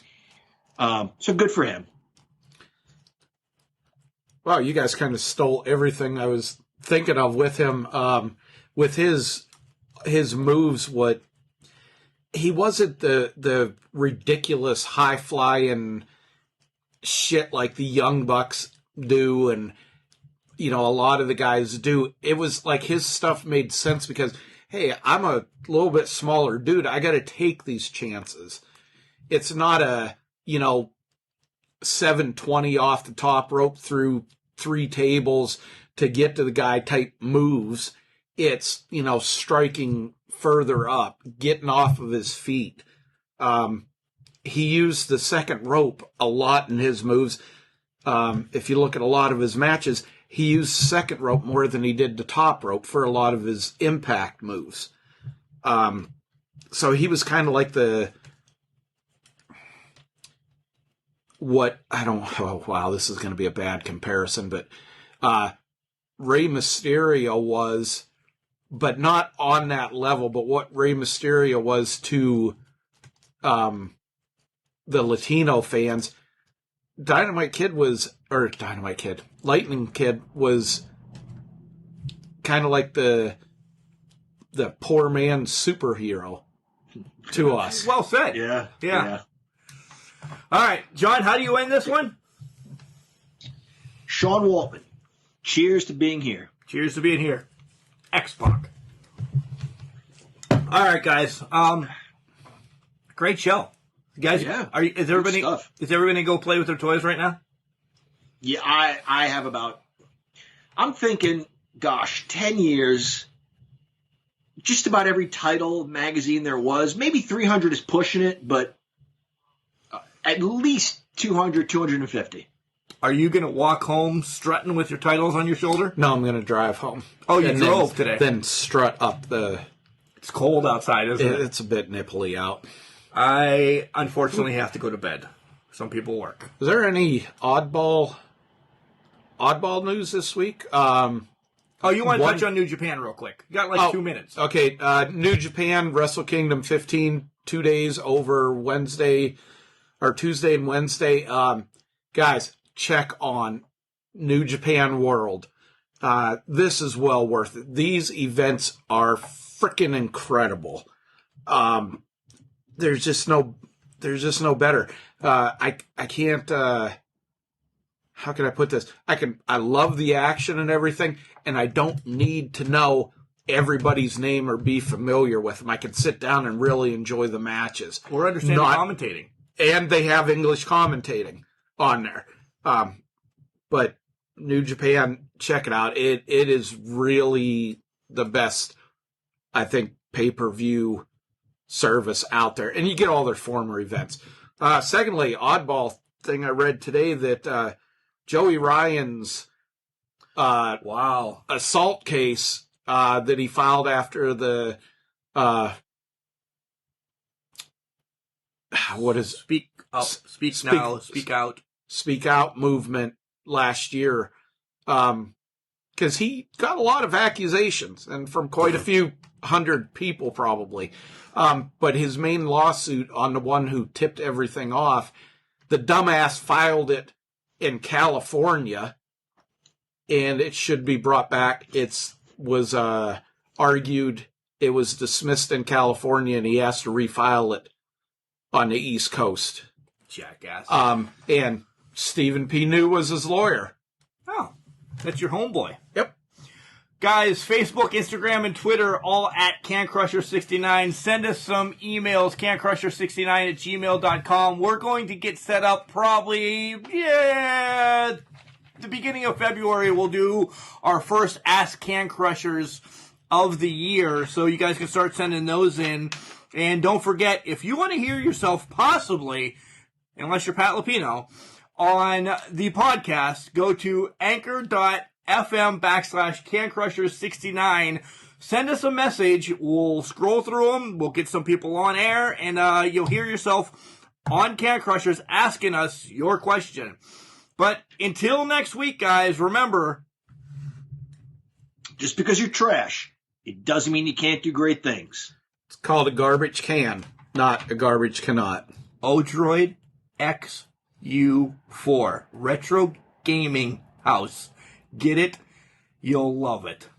So good for him. Wow, you guys kind of stole everything I was thinking of with him. With his moves, he wasn't the ridiculous high flying shit like the Young Bucks do, and a lot of the guys do. It was like his stuff made sense because, hey, I'm a little bit smaller dude. I got to take these chances. It's not a 720 off the top rope through 3 tables to get to the guy type moves. It's, striking further up, getting off of his feet. He used the second rope a lot in his moves. If you look at a lot of his matches, he used second rope more than he did the top rope for a lot of his impact moves. So he was kind of like this is going to be a bad comparison, but Rey Mysterio was, but not on that level, but what Rey Mysterio was to the Latino fans. Lightning Kid was kind of like the poor man's superhero to us. Well said. Yeah. All right, John, how do you end this one? Sean Waltman, cheers to being here. Cheers to being here. X-Pac. All right, guys. Great show. Guys, is everybody going to go play with their toys right now? Yeah, I have I'm thinking, 10 years, just about every title magazine there was. Maybe 300 is pushing it, but at least 200, 250. Are you going to walk home strutting with your titles on your shoulder? No, I'm going to drive home. Oh, you drove today? Then strut up the... It's cold outside, isn't it? It's a bit nipply out. I, unfortunately, have to go to bed. Some people work. Is there any oddball news this week? You want to touch on New Japan real quick? You got 2 minutes. Okay, New Japan, Wrestle Kingdom 15, 2 days over Tuesday and Wednesday. Guys, check on New Japan World. This is well worth it. These events are freaking incredible. There's just no better. I can't, how can I put this? I love the action and everything, and I don't need to know everybody's name or be familiar with them. I can sit down and really enjoy the matches. Or understand the commentating. And they have English commentating on there. But New Japan, check it out. It is really the best, I think, pay-per-view service out there. And you get all their former events. Secondly, oddball thing I read today that Joey Ryan's assault case that he filed after the Speak Out movement last year, because he got a lot of accusations and from quite a few hundred people probably. But his main lawsuit on the one who tipped everything off, the dumbass filed it in California, and it should be brought back. It was argued it was dismissed in California, and he has to refile it on the East Coast. Jackass. And Stephen P. New was his lawyer. Oh, that's your homeboy. Yep. Guys, Facebook, Instagram, and Twitter, all at CanCrusher69. Send us some emails, cancrusher69@gmail.com. We're going to get set up probably, the beginning of February. We'll do our first Ask Can Crushers of the year, so you guys can start sending those in. And don't forget, if you want to hear yourself possibly, unless you're Pat Lupino, on the podcast, go to anchor.fm/CanCrushers69. Send us a message. We'll scroll through them. We'll get some people on air, and you'll hear yourself on Can Crushers asking us your question. But until next week, guys, remember, just because you're trash, it doesn't mean you can't do great things. It's called a garbage can, not a garbage cannot. Odroid XU4 Retro Gaming House. Get it? You'll love it.